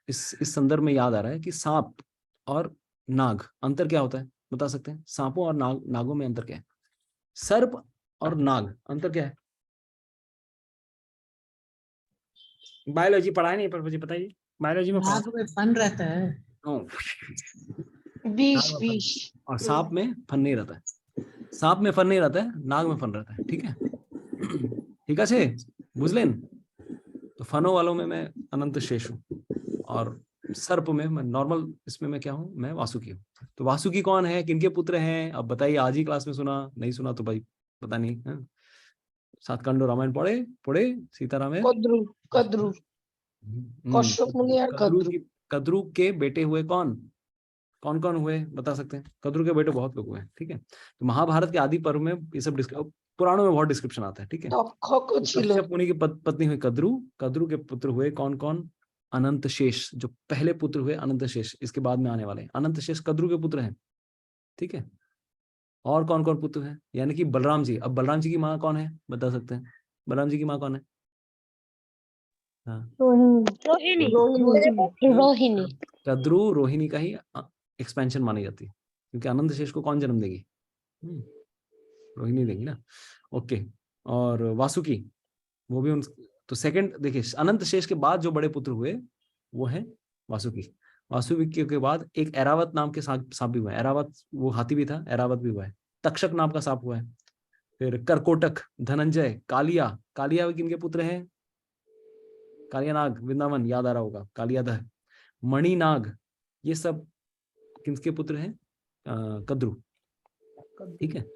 इस संदर्भ में याद आ रहा है कि सांप और नाग अंतर क्या होता है, बता सकते हैं? सांपों और नागों में अंतर क्या है? सर्प और नाग अंतर क्या है? बायोलॉजी पढ़ा नहीं पर मुझे बताइए, बायोलॉजी में नाग में फन रहता है। विष विष और सांप में फन नहीं रहता है। सांप में फन नहीं रहता है, नाग में फन रहता है, ठीक है। ठीक है, बुझलेन? तो फनों वालों में मैं अनंत शेष हूँ, और सर्प में मैं नॉर्मल, इसमें मैं क्या हूँ? मैं वासुकी हूँ। तो वासुकी कौन है, किनके पुत्र हैं? अब बताइए, आज ही क्लास में सुना, नहीं सुना तो भाई पता नहीं है। 7 कांडो रामायण पढ़े सीताराम कद्रू कद्रू कश्यप मुनि और कद्रू। कद्रू के बेटे हुए कौन हुए, बता सकते हैं? कद्रू के बेटे बहुत लोग हुए हैं, ठीक है। तो महाभारत के आदि पर्व में ये सब पुराणों में बहुत डिस्क्रिप्शन आता है, ठीक है। कश्यप मुनि की पत्नी हुई कद्रू के पुत्र हुए कौन? अनंत शेष, जो पहले पुत्र हुए अनंत शेष, इसके बाद में आने वाले अनंत शेष कद्रू के पुत्र हैं, ठीक है। और कौन पुत्र है? यानी कि बलराम जी। अब बलराम जी की माँ कौन है, बता सकते हैं? बलराम जी की माँ कौन है? रोहिणी। कद्रू रोहिणी का ही एक्सपेंशन मानी जाती है, क्योंकि अनंत शेष को कौन जन्म देगी? रोहिणी देगी ना। ओके। और वासुकी, वो भी तो सेकंड, देखिए अनंत शेष के बाद जो बड़े पुत्र हुए वो है वासुकी के बाद एक ऐरावत नाम के सांप भी हुआ है। ऐरावत वो हाथी भी था, ऐरावत भी हुआ है। तक्षक नाम का सांप हुआ है। फिर करकोटक, धनंजय, कालिया किनके पुत्र हैं? कालिया नाग, वृंदावन याद आ रहा होगा, कालियाधर, मणिनाग, ये सब किसके पुत्र हैं? कद्रू, ठीक है।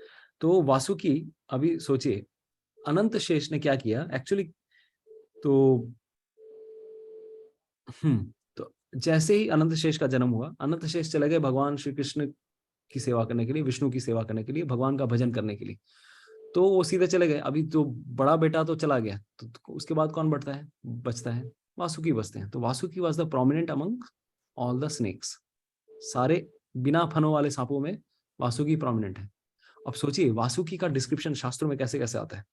तो वासुकी, अभी सोचिए अनंत शेष ने क्या किया एक्चुअली। तो जैसे ही अनंत शेष का जन्म हुआ, अनंत शेष चले गए भगवान श्री कृष्ण की सेवा करने के लिए, विष्णु की सेवा करने के लिए, भगवान का भजन करने के लिए। तो वो सीधे चले गए। अभी तो बड़ा बेटा तो चला गया, तो उसके बाद कौन बचता है? वासुकी बचते हैं। तो Vasuki was the prominent among all the snakes. सारे बिना फनों वाले सांपों में वासुकी प्रोमिनेंट है। अब सोचिए वासुकी का डिस्क्रिप्शन शास्त्रों में कैसे कैसे आता है।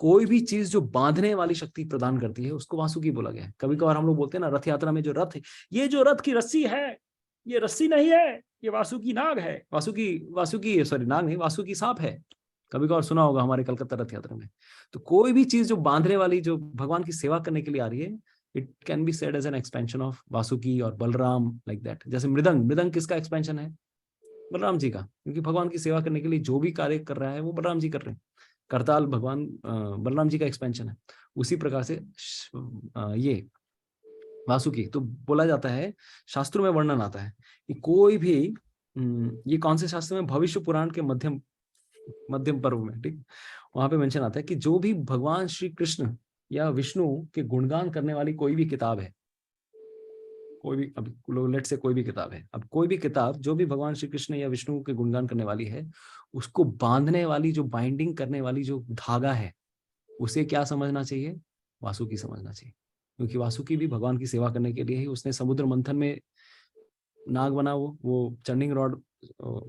कोई भी चीज जो बांधने वाली शक्ति प्रदान करती है उसको वासुकी बोला गया है। कभी कभार हम लोग बोलते हैं ना, रथ यात्रा में जो रथ है, ये जो रथ की रस्सी है, ये रस्सी नहीं है, ये वासुकी नाग है। वासुकी सॉरी नाग नहीं, वासुकी सांप है। कभी कभार सुना होगा हमारे कलकत्ता रथ यात्रा में। तो कोई भी चीज जो बांधने वाली, जो भगवान की सेवा करने के लिए आ रही है, it can be said as an expansion of Vasuki और बलराम, लाइक दैट। जैसे मृदंग किसका एक्सपेंशन है? बलराम जी का, क्योंकि भगवान की सेवा करने के लिए जो भी कार्य कर रहा है वो बलराम जी कर रहे हैं। करताल भगवान बलराम जी का एक्सपेंशन है। उसी प्रकार से ये वासुकी, तो बोला जाता है, शास्त्रों में वर्णन आता है कि कोई भी, ये कौन से शास्त्र में? भविष्य पुराण के मध्यम पर्व में, ठीक, वहां पे मेंशन आता है कि जो भी भगवान श्री कृष्ण या विष्णु के गुणगान करने वाली कोई भी किताब है, कोई भी, अब लेट से कोई भी किताब है, अब कोई भी किताब जो भी भगवान श्री कृष्ण या विष्णु के गुणगान करने वाली है, उसको बांधने वाली, जो बाइंडिंग करने वाली जो धागा है, उसे क्या समझना चाहिए? वासुकी समझना चाहिए। क्योंकि वासुकी भी भगवान की सेवा करने के लिए ही, उसने समुद्र मंथन में नाग बना, वो चर्निंग रॉड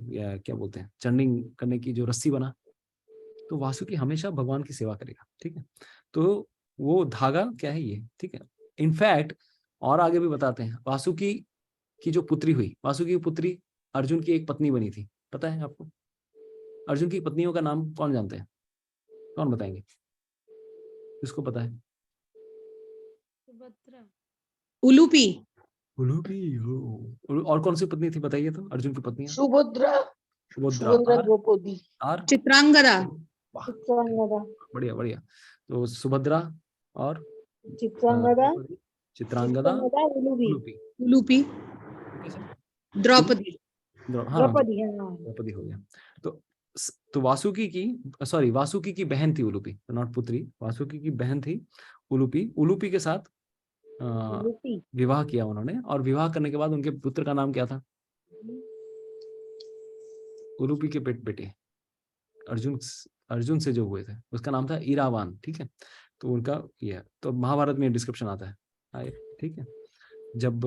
या क्या बोलते हैं, चर्निंग करने की जो रस्सी बना। तो वासुकी हमेशा भगवान की सेवा करेगा, ठीक है। तो वो धागा क्या है ये, ठीक है। इनफैक्ट और आगे भी बताते हैं, वासुकी की जो पुत्री हुई, वासुकी की पुत्री अर्जुन की एक पत्नी बनी थी, पता है आपको? अर्जुन की पत्नियों का नाम कौन जानते हैं? कौन बताएंगे? किसको पता है? उलूपी। और कौन सी पत्नी थी बताइए तो? अर्जुन की पत्नी? सुभद्रा द्रौपदी और चित्रांगदा। बढ़िया। तो सुभद्रा और चित्रांगदा, उलूपी, द्रौपदी। द्रौपदी हो गया। तो तो वासुकी की बहन थी उलूपी, नॉट पुत्री, वासुकी की बहन थी उलूपी। उलूपी के साथ विवाह किया उन्होंने, और विवाह करने के बाद उनके पुत्र का नाम क्या था? उलूपी के बेटे अर्जुन से जो हुए थे उसका नाम था इरावान, ठीक है। तो उनका ये तो महाभारत में डिस्क्रिप्शन आता है, ठीक है। जब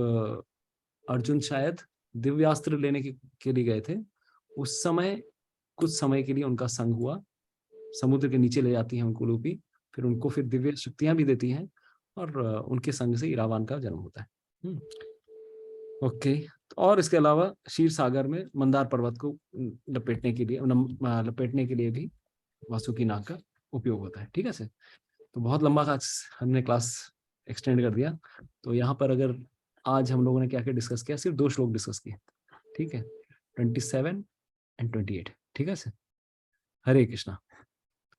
अर्जुन शायद दिव्यास्त्र लेने के लिए गए थे, उस समय कुछ समय के लिए उनका संग हुआ, समुद्र के नीचे ले जाती है उनको उलूपी, फिर उनको फिर दिव्य शक्तियां भी देती हैं, और उनके संग से इरावान का जन्म होता है। ओके। और इसके अलावा क्षीर सागर में मंदार पर्वत को लपेटने के लिए भी वासुकी नाग का उपयोग होता है, ठीक है सर। तो बहुत लंबा आज हमने क्लास एक्सटेंड कर दिया। तो यहाँ पर अगर आज हम लोगों ने क्या क्या डिस्कस किया, सिर्फ 2 श्लोक डिस्कस किए, ठीक है, 27 एंड 28, ठीक है सर। हरे कृष्णा।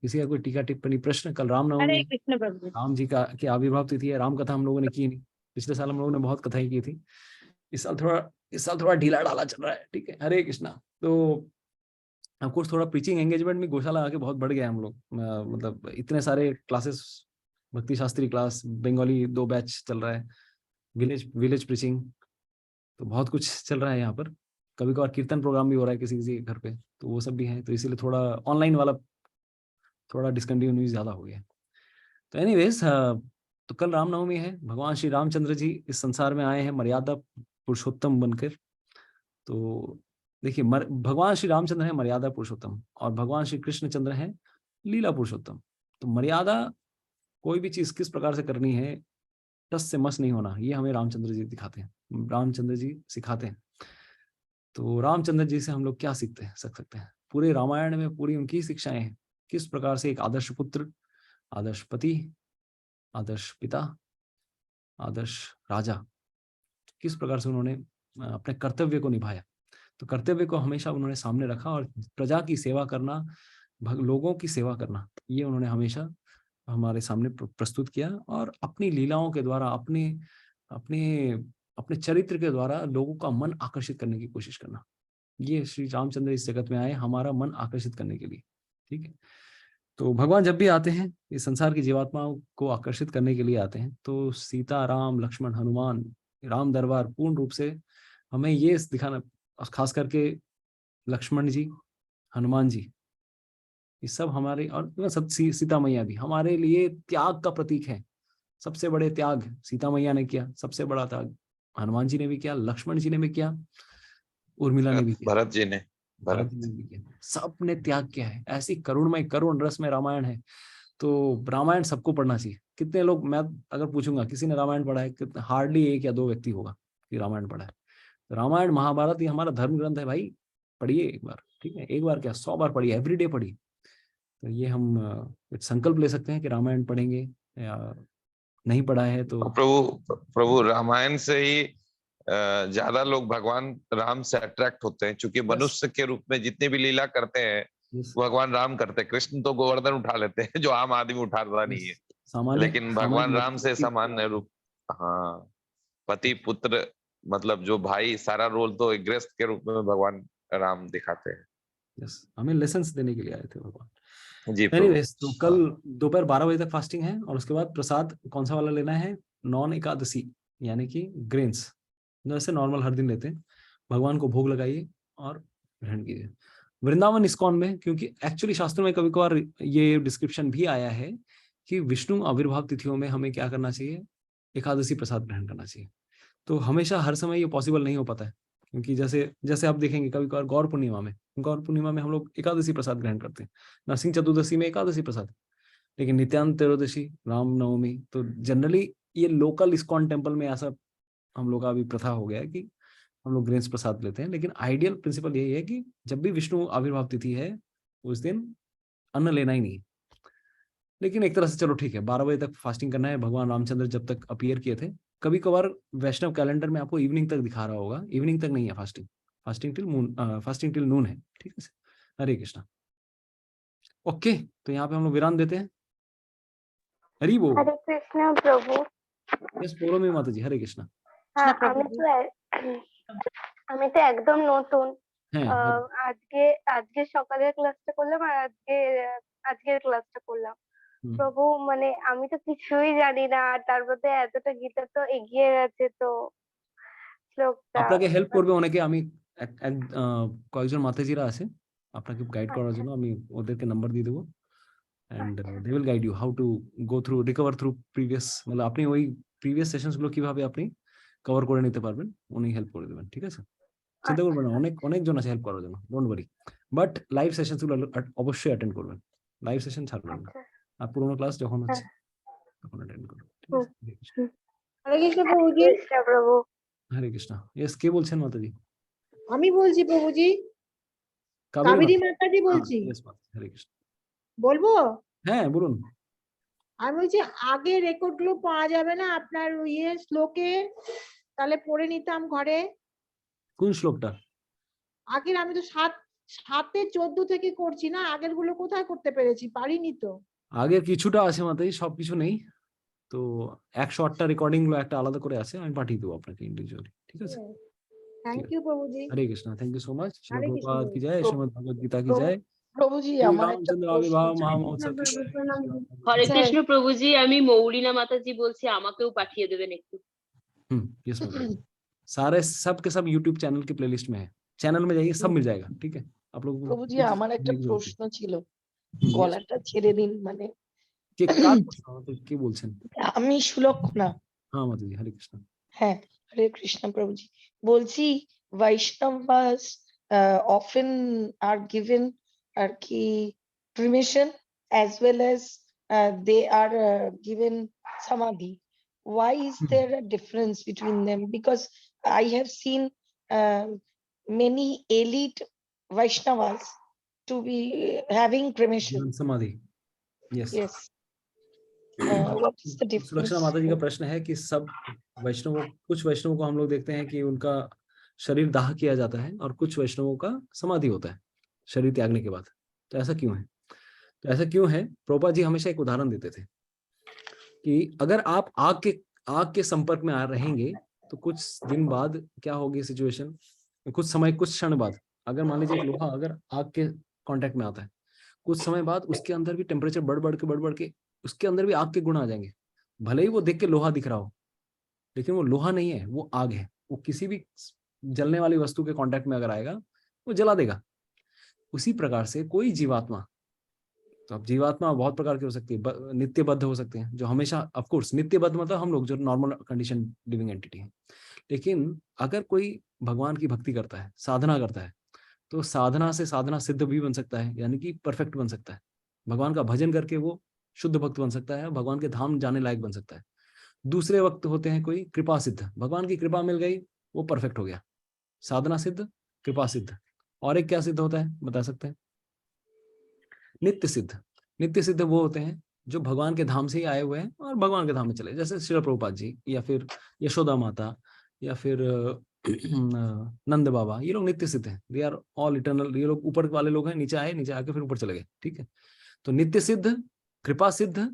किसी का कोई टीका टिप्पणी प्रश्न? कल रामनवमी, हरे कृष्ण प्रभु। राम जी का की आविर्भाव तिथि है। राम कथा हम लोगों ने की नहीं, पिछले साल हम लोगों ने बहुत कथाएं की थी। इस साल थोड़ा ढीला ढाला चल रहा है, ठीक है। हरे कृष्णा। तो ऑफकोर्स थोड़ा प्रीचिंग एंगेजमेंट में गौशाला आके बहुत बढ़ गया हम लोग, मतलब इतने सारे क्लासेस, भक्ति शास्त्री क्लास, बंगाली 2 बैच चल रहा है, विलेज प्रीचिंग, तो बहुत कुछ चल रहा है यहाँ पर। कभी कभार कीर्तन प्रोग्राम भी हो रहा है किसी किसी घर पे, तो वो सब भी है। तो इसीलिए थोड़ा ऑनलाइन वाला थोड़ा डिसकंटिन्यूस ज्यादा हो गया। तो एनीवेज, तो कल रामनवमी है। भगवान श्री रामचंद्र जी इस संसार में आए हैं मर्यादा पुरुषोत्तम बनकर। तो देखिए, भगवान श्री रामचंद्र है मर्यादा पुरुषोत्तम, और भगवान श्री कृष्णचंद्र है लीला पुरुषोत्तम। तो मर्यादा कोई भी चीज किस प्रकार से करनी है, टस से मस नहीं होना, ये हमें रामचंद्र जी दिखाते हैं, रामचंद्र जी सिखाते हैं। तो रामचंद्र जी से हम लोग क्या सीख सकते हैं? पूरे रामायण में पूरी उनकी शिक्षाएं हैं, किस प्रकार से एक आदर्श पुत्र, आदर्श पति, आदर्श पिता, आदर्श राजा, किस प्रकार से उन्होंने अपने कर्तव्य को निभाया। तो कर्तव्य को हमेशा उन्होंने सामने रखा, और प्रजा की सेवा करना, लोगों की सेवा करना, ये उन्होंने हमेशा हमारे सामने प्रस्तुत किया। और अपनी लीलाओं के द्वारा, अपने अपने अपने चरित्र के द्वारा लोगों का मन आकर्षित करने की कोशिश करना, ये श्री रामचंद्र इस जगत में आए हमारा मन आकर्षित करने के लिए, ठीक है। तो भगवान जब भी आते हैं इस संसार की जीवात्माओं को आकर्षित करने के लिए आते हैं। तो सीता, राम, लक्ष्मण, हनुमान, राम दरबार पूर्ण रूप से हमें ये दिखाना, खास करके लक्ष्मण जी, हनुमान जी, ये सब हमारे, और सब सीता मैया भी हमारे लिए त्याग का प्रतीक है। सबसे बड़े त्याग सीता मैया ने किया, सबसे बड़ा त्याग हनुमान जी ने भी किया, लक्ष्मण जी ने भी किया, उर्मिला ने भी किया, भरत जी ने भी किया। सबने त्याग किया है। ऐसी करुणमय, करुण रस में रामायण है। तो रामायण सबको पढ़ना चाहिए। कितने लोग, मैं अगर पूछूंगा किसी ने रामायण पढ़ा है, हार्डली 1 या 2 व्यक्ति होगा कि रामायण पढ़ा है। तो रामायण महाभारत ये हमारा धर्म ग्रंथ है भाई, पढ़िए एक बार, ठीक है। एक बार क्या, 100 बार पढ़िए, एवरीडे पढ़िए। तो ये हम संकल्प ले सकते हैं कि रामायण पढ़ेंगे, या नहीं पढ़ा है तो प्रभु रामायण से ही ज्यादा लोग भगवान राम से अट्रैक्ट होते हैं, क्योंकि मनुष्य के रूप में जितनी भी लीला करते हैं भगवान राम करते हैं। कृष्ण तो गोवर्धन उठा लेते हैं, जो आम आदमी उठाता नहीं है, लेकिन भगवान राम से सामान्य रूप, हाँ, पति पुत्र, मतलब जो भाई, सारा रोल तो एक गृहस्थ के रूप में भगवान राम दिखाते हैं। हमें लेसन्स देने के लिए आए थे भगवान जी। तो कल दोपहर 12 बजे तक फास्टिंग है, और उसके बाद प्रसाद कौन सा वाला लेना है? नॉन एकादशी, यानी कि ग्रेन्स, जैसे नॉर्मल हर दिन लेते हैं। भगवान को भोग लगाइए और ग्रहण कीजिए। वृंदावन इस्कॉन में, क्योंकि एक्चुअली शास्त्रों में कभी कभार ये डिस्क्रिप्शन भी आया है कि विष्णु आविर्भाव तिथियों में हमें क्या करना चाहिए? एकादशी प्रसाद ग्रहण करना चाहिए। तो हमेशा हर समय ये पॉसिबल नहीं हो पाता है, क्योंकि जैसे आप देखेंगे कभी कभार गौर पूर्णिमा में हम लोग एकादशी प्रसाद ग्रहण करते हैं, नरसिंह चतुर्दशी में एकादशी प्रसाद, लेकिन नित्यानंद त्रयोदशी, रामनवमी, तो जनरली ये लोकल इस्कॉन टेम्पल में ऐसा हम लोग का अभी प्रथा हो गया है कि हम लोग ग्रेन्स प्रसाद लेते हैं। लेकिन आइडियल प्रिंसिपल यही है कि जब भी विष्णु आविर्भाव तिथि है उस दिन अन्न लेना ही नहीं। लेकिन एक तरह से चलो ठीक है, 12 बजे तक फास्टिंग करना है। भगवान रामचंद्र जब तक अपीयर किए थे, कभी कभार वैष्णव कैलेंडर में आपको इवनिंग तक दिखा रहा होगा, इवनिंग तक नहीं है फास्टिंग टिल नून है, ठीक है। हरे कृष्णा। ओके, तो यहाँ पे हम लोग विराम देते हैं। हरि बोल। हरे कृष्ण प्रभु। यस, बोलो मेरी माता जी। हरे कृष्णा। আমি তো একদম নতুন, হ্যাঁ আজকে আজকে সকালের ক্লাসটা করলাম আর আজকের ক্লাসটা করলাম। হুম। প্রভু মানে আমি তো কিছুই জানি না, আর তার মধ্যে এতটা গীতা তো এগিয়ে গেছে, তো শ্লোকটা আপনাকে হেল্প করবে অনেকে, আমি কয়েকজন মাতাজিরা আছে আপনাকে গাইড করার জন্য, আমি ওদেরকে নাম্বার দিয়ে দেবো and they will guide you how to go through recover through previous, মানে আপনি ওই প্রিভিয়াস সেশনস গুলো কিভাবে আপনি কভার করে নিতে পারবেন উনি হেল্প করে দেবেন, ঠিক আছে? চিন্তা করবেন না, অনেকজন আছে হেল্প করার জন্য, don't worry. But live sessions গুলো অবশ্যই অ্যাটেন্ড করবেন, লাইভ সেশন ছাড়বেন না। আর পুরোনো ক্লাস যখন হচ্ছে তখন অ্যাটেন্ড করবেন, ঠিক আছে? হরে কৃষ্ণ প্রভুজি। কৃষ্ণ প্রভু। হরে কৃষ্ণ। ইয়েস, কে বলছেন মাতাজি? আমি বলছি প্রভুজি, কাবেরী মাতাজি বলছি। ইয়েস মাতা, হরে কৃষ্ণ। বলবো? হ্যাঁ বলুন। আমি বলছি আগে রেকর্ড গুলো পাওয়া যাবে না আপনার ইয়ে শ্লোকে, তাহলে পড়ে নিতাম ঘরে। কোন শ্লোকটা? আগের আমি তো 7-14 থেকে করছি না, আগের গুলো কোথায় করতে পেরেছি, পারিনি তো। আগের কিছুটা আছে মাতাজি, সবকিছু নেই। তো 108টা রেকর্ডিং গুলো একটা আলাদা করে আছে, আমি পাঠিয়ে দেবো আপনাকে ইন্ডিভিজুয়ালি, ঠিক আছে? থ্যাংক ইউ প্রভুজি। Hare Krishna, thank you so much. Srila Hare Krishna Prabhupada কি জয়, শ্রীমদ্ ভগবদ গীতা কি জয়। প্রভুজি আমার একটা রামচন্দ্র প্রশ্ন আবির্ভাব ছিল। মহামহোৎসব কি জয়। হরে কৃষ্ণ প্রভুজি, আমি মৌরিনা মাতাজি বলছি, আমাকেও পাঠিয়ে দেবেন একটু। यस माताजी, सारे सब के सब यूट्यूब चैनल के प्लेलिस्ट में है, चैनल में जाइए सब मिल जाएगा, ठीक है? आप लोग প্রভুজি আমার একটা প্রশ্ন ছিল, yes। গলাটা ছেড়ে দিন, মানে के काट के बोलছেন? আমি সুলক্ষণা। हाँ माताजी, हरे कृष्ण। হ্যাঁ, হরে কৃষ্ণ প্রভুজি। বলছি Vaishnavas often are given আর কি cremation as well as they are given samadhi. Why is there a difference between them? Because I have seen many elite Vaishnavas to be having cremation. समाधि, yes। Yes. What is the difference? Sulakshana माताजी का प्रश्न है कि सब वैष्णवों, कुछ वैष्णवों को हम लोग देखते हैं कि उनका शरीर दाह किया जाता है और कुछ वैष्णवों का समाधि होता है शरीर त्यागने के बाद। तो ऐसा क्यों है? तो ऐसा क्यों है, प्रभुपाद जी हमेशा एक उदाहरण देते थे कि अगर आप आग के संपर्क में रहेंगे तो कुछ दिन बाद क्या होगी सिचुएशन, कुछ समय, कुछ क्षण बाद, अगर मान लीजिए लोहा अगर आग के कांटेक्ट में आता है, कुछ समय बाद उसके अंदर भी टेम्परेचर बढ़ के उसके अंदर भी आग के गुण आ जाएंगे। भले ही वो देख के लोहा दिख रहा हो, लेकिन वो लोहा नहीं है, वो आग है। वो किसी भी जलने वाली वस्तु के कांटेक्ट में अगर आएगा वो जला देगा। उसी प्रकार से कोई जीवात्मा, तो अब जीवात्मा बहुत प्रकार की हो सकती है, नित्यबद्ध हो सकते हैं, जो हमेशा, ऑफ कोर्स नित्यबद्ध मतलब हम लोग जो नॉर्मल कंडीशन लिविंग एंटिटी है। लेकिन अगर कोई भगवान की भक्ति करता है, साधना करता है, तो साधना से साधना सिद्ध भी बन सकता है, यानी कि परफेक्ट बन सकता है। भगवान का भजन करके वो शुद्ध भक्त बन सकता है, भगवान के धाम जाने लायक बन सकता है। दूसरे वक्त होते हैं कोई कृपा सिद्ध, भगवान की कृपा मिल गई, वो परफेक्ट हो गया, साधना सिद्ध, कृपा सिद्ध। और एक क्या सिद्ध होता है बता सकते हैं? नित्य सिद्ध। नित्य सिद्ध वो होते हैं जो भगवान के धाम से ही आए हुए हैं और भगवान के धाम में चले, जैसे श्रील प्रभुपाद जी या फिर यशोदा माता या फिर नंद बाबा, ये लोग नित्य सिद्ध हैं, दे आर ऑल इटर्नल। ये लोग ऊपर वाले लोग हैं, नीचे आए, नीचे आके फिर ऊपर चले गए, ठीक है? तो नित्य सिद्ध, कृपा सिद्ध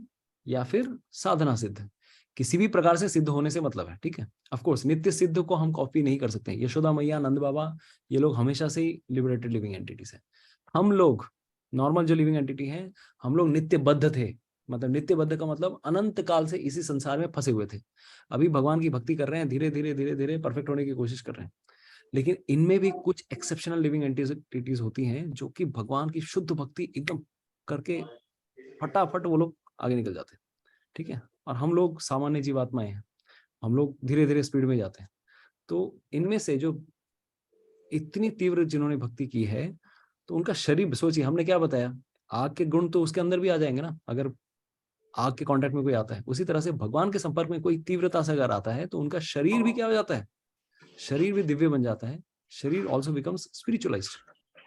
या फिर साधना सिद्ध, किसी भी प्रकार से सिद्ध होने से मतलब है, ठीक है? ऑफ कोर्स नित्य सिद्ध को हम कॉपी नहीं कर सकते। यशोदा मैया, नंद बाबा, ये लोग हमेशा से ही लिबरेटेड लिविंग एंटिटीज है। हम लोग नॉर्मल जो लिविंग एंटिटी है, हम लोग नित्यबद्ध थे। मतलब नित्यबद्ध का मतलब अनंत काल से इसी संसार में फंसे हुए थे। अभी भगवान की भक्ति कर रहे हैं, धीरे धीरे परफेक्ट होने की कोशिश कर रहे हैं। लेकिन इनमें भी कुछ एक्सेप्शनल लिविंग एंटिटीज होती हैं जो कि भगवान की शुद्ध भक्ति एकदम करके फटाफट वो लोग आगे निकल जाते हैं, ठीक है? और हम लोग सामान्य जीवात्माएं हैं, हम लोग धीरे धीरे स्पीड में जाते हैं। तो इनमें से जो इतनी तीव्र जिन्होंने भक्ति की है, तो उनका शरीर, सोचिए हमने क्या बताया, आग के गुण तो उसके अंदर भी आ जाएंगे ना, अगर आग के कांटेक्ट में कोई आता है। उसी तरह से भगवान के संपर्क में कोई तीव्रता से अगर आता है तो उनका शरीर भी क्या हो जाता है, शरीर भी दिव्य बन जाता है। शरीर also becomes spiritualised,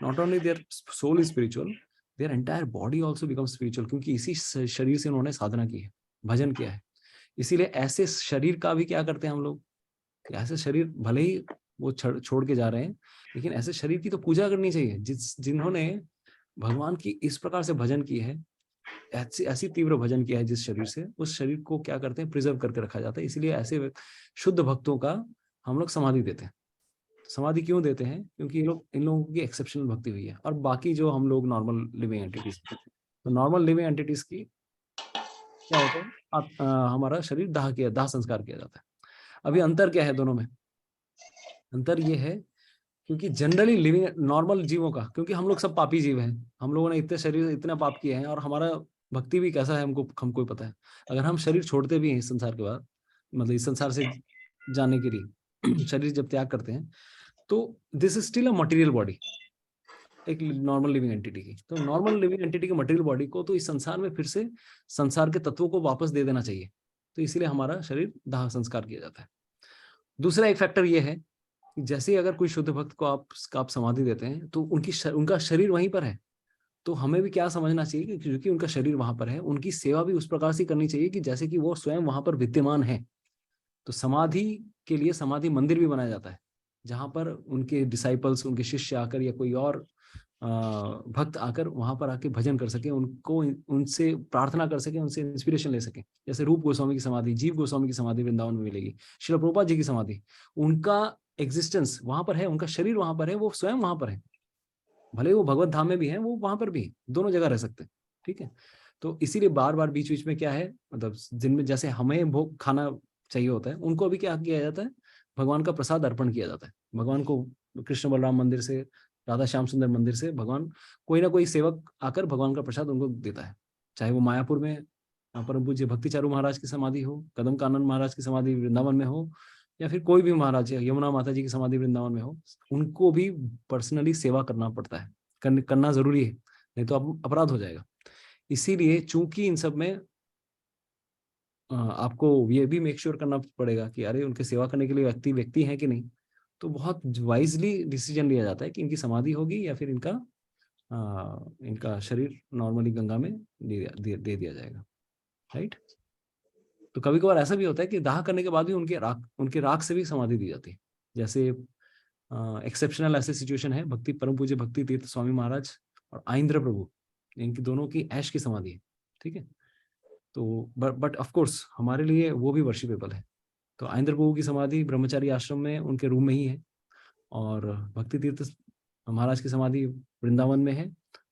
not only their soul is spiritual, their entire body also becomes spiritual, क्योंकि इसी शरीर से उन्होंने साधना की है, भजन किया है। इसीलिए ऐसे शरीर का भी क्या करते हैं हम लोग, ऐसे शरीर भले ही वो छोड़ के जा रहे हैं, लेकिन ऐसे शरीर की तो पूजा करनी चाहिए। जिन्होंने भगवान की इस प्रकार से भजन की है, ऐसी तीव्र भजन किया है जिस शरीर से, उस शरीर को क्या करते हैं, प्रिजर्व करके रखा जाता है। इसलिए ऐसे शुद्ध भक्तों का हम लोग समाधि देते हैं, समाधि क्यों देते हैं? क्योंकि इन लोगों की एक्सेप्शनल भक्ति हुई है, और बाकी जो हम लोग नॉर्मल लिविंग एंटिटीज, तो नॉर्मल लिविंग एंटिटीज की क्या होता है, हमारा शरीर दाह संस्कार किया जाता है। अभी अंतर क्या है दोनों में? अंतर ये है क्योंकि जनरली लिविंग नॉर्मल जीवों का, क्योंकि हम लोग सब पापी जीव हैं, हम लोगों ने इतने शरीर इतना पाप किए हैं, और हमारा भक्ति भी कैसा है हमको ही पता है। अगर हम शरीर छोड़ते भी हैं इस संसार के बाद, मतलब इस संसार से जाने के लिए शरीर जब त्याग करते हैं, तो this is still a material body, एक नॉर्मल लिविंग एंटिटी की। तो नॉर्मल लिविंग एंटिटी की मटेरियल बॉडी को तो इस संसार में फिर से संसार के तत्वों को वापस दे देना चाहिए, तो इसीलिए हमारा शरीर दाह संस्कार किया जाता है। दूसरा एक फैक्टर ये है, जैसे ही अगर कोई शुद्ध भक्त को आप समाधि देते हैं, तो उनका शरीर वहीं पर है, तो हमें भी क्या समझना चाहिए कि क्योंकि उनका शरीर वहां पर है, उनकी सेवा भी उस प्रकार से करनी चाहिए कि जैसे कि वो स्वयं वहां पर विद्यमान है। तो समाधि के लिए समाधि मंदिर भी बनाया जाता है, जहां पर उनके डिसाइपल्स, उनके शिष्य आकर या कोई और भक्त आकर वहां पर आके भजन कर सके, उनको उनसे प्रार्थना कर सके, उनसे इंस्पिरेशन ले सके। जैसे रूप गोस्वामी की समाधि, जीव गोस्वामी की समाधि वृंदावन में मिलेगी, श्रील प्रभुपाद जी की समाधि, उनका एग्जिस्टेंस वहां पर है, उनका शरीर वहां पर है, वो स्वयं वहां पर है, भले वो भगवत धाम में भी है, वो वहां पर भी, दोनों जगह रह सकते हैं। ठीक है, तो इसीलिए बार बार बीच बीच में क्या है, मतलब जिनमें जैसे हमें भोग खाना चाहिए होता है, उनको अभी क्या किया जाता है, भगवान का प्रसाद अर्पण किया जाता है। भगवान को कृष्ण बलराम मंदिर से, राधा श्याम सुंदर मंदिर से भगवान, कोई ना कोई सेवक आकर भगवान का प्रसाद उनको देता है, चाहे वो मायापुर में परम पूज्य भक्ति चारू महाराज की समाधि हो, कदम कानन महाराज की समाधि वृंदावन में हो, या फिर कोई भी महाराज, यमुना माता जी की समाधि वृंदावन में हो, उनको भी पर्सनली सेवा करना पड़ता है, करना जरूरी है, नहीं तो अब अपराध हो जाएगा। इसीलिए चूंकि इन सब में आपको ये भी मेक श्योर करना पड़ेगा कि अरे उनके सेवा करने के लिए व्यक्ति है कि नहीं, तो बहुत वाइजली डिसीजन लिया जाता है कि इनकी समाधि होगी या फिर इनका शरीर नॉर्मली गंगा में दे दिया जाएगा। राइट, तो कभी कभार ऐसा भी होता है कि दाह करने के बाद भी उनके राख से भी समाधि दी जाती है। जैसे एक्सेप्शनल ऐसे सिचुएशन है, भक्ति परम पूज्य भक्ति तीर्थ स्वामी महाराज और आइंद्र प्रभु, इनकी दोनों की ऐश की समाधि है। ठीक है, तो बट ऑफ कोर्स हमारे लिए वो भी वर्शिपेबल है। तो आइंद्र प्रभु की समाधि ब्रह्मचारी आश्रम में उनके रूम में ही है, और भक्ति तीर्थ महाराज की समाधि वृंदावन में है,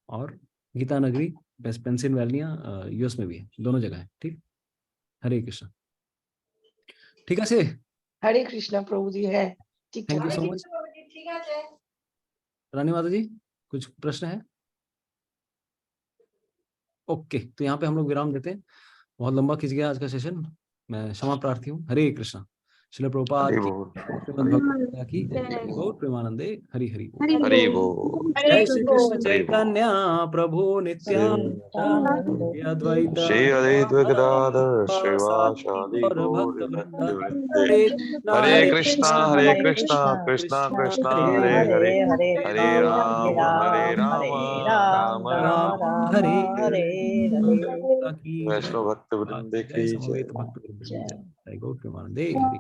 और गीता नगरी पेंसिल्वेनिया यूएस में भी है, दोनों जगह है। ठीक, हरे कृष्ण। ठीक है से, हरे कृष्णा प्रभु जी है। ठीक थैंक यू है, सो मच। रानी माता जी कुछ प्रश्न है? ओके, तो यहाँ पे हम लोग विराम देते हैं, बहुत लंबा खिंच गया आज का सेशन, मैं क्षमा प्रार्थी हूँ। हरे कृष्णा। श्रील प्रभुपाद की, श्रीमद् भगवद गीता की, गौर प्रेमानंदे, हरि हरि बोल। हरि बोल। जय श्री कृष्ण चैतन्य प्रभु नित्यानंद, श्री अद्वैत श्री अद्वैत गदाधर श्रीवासादि और गौर भक्त वृंद, भक्तवृंद। हरे कृष्णा कृष्णा कृष्णा हरे हरे, हरे राम राम राम हरे वैष्णव भक्त वृंद की जय। भक्त वृंद की जय। जय गौर प्रेमानंदे, हरि।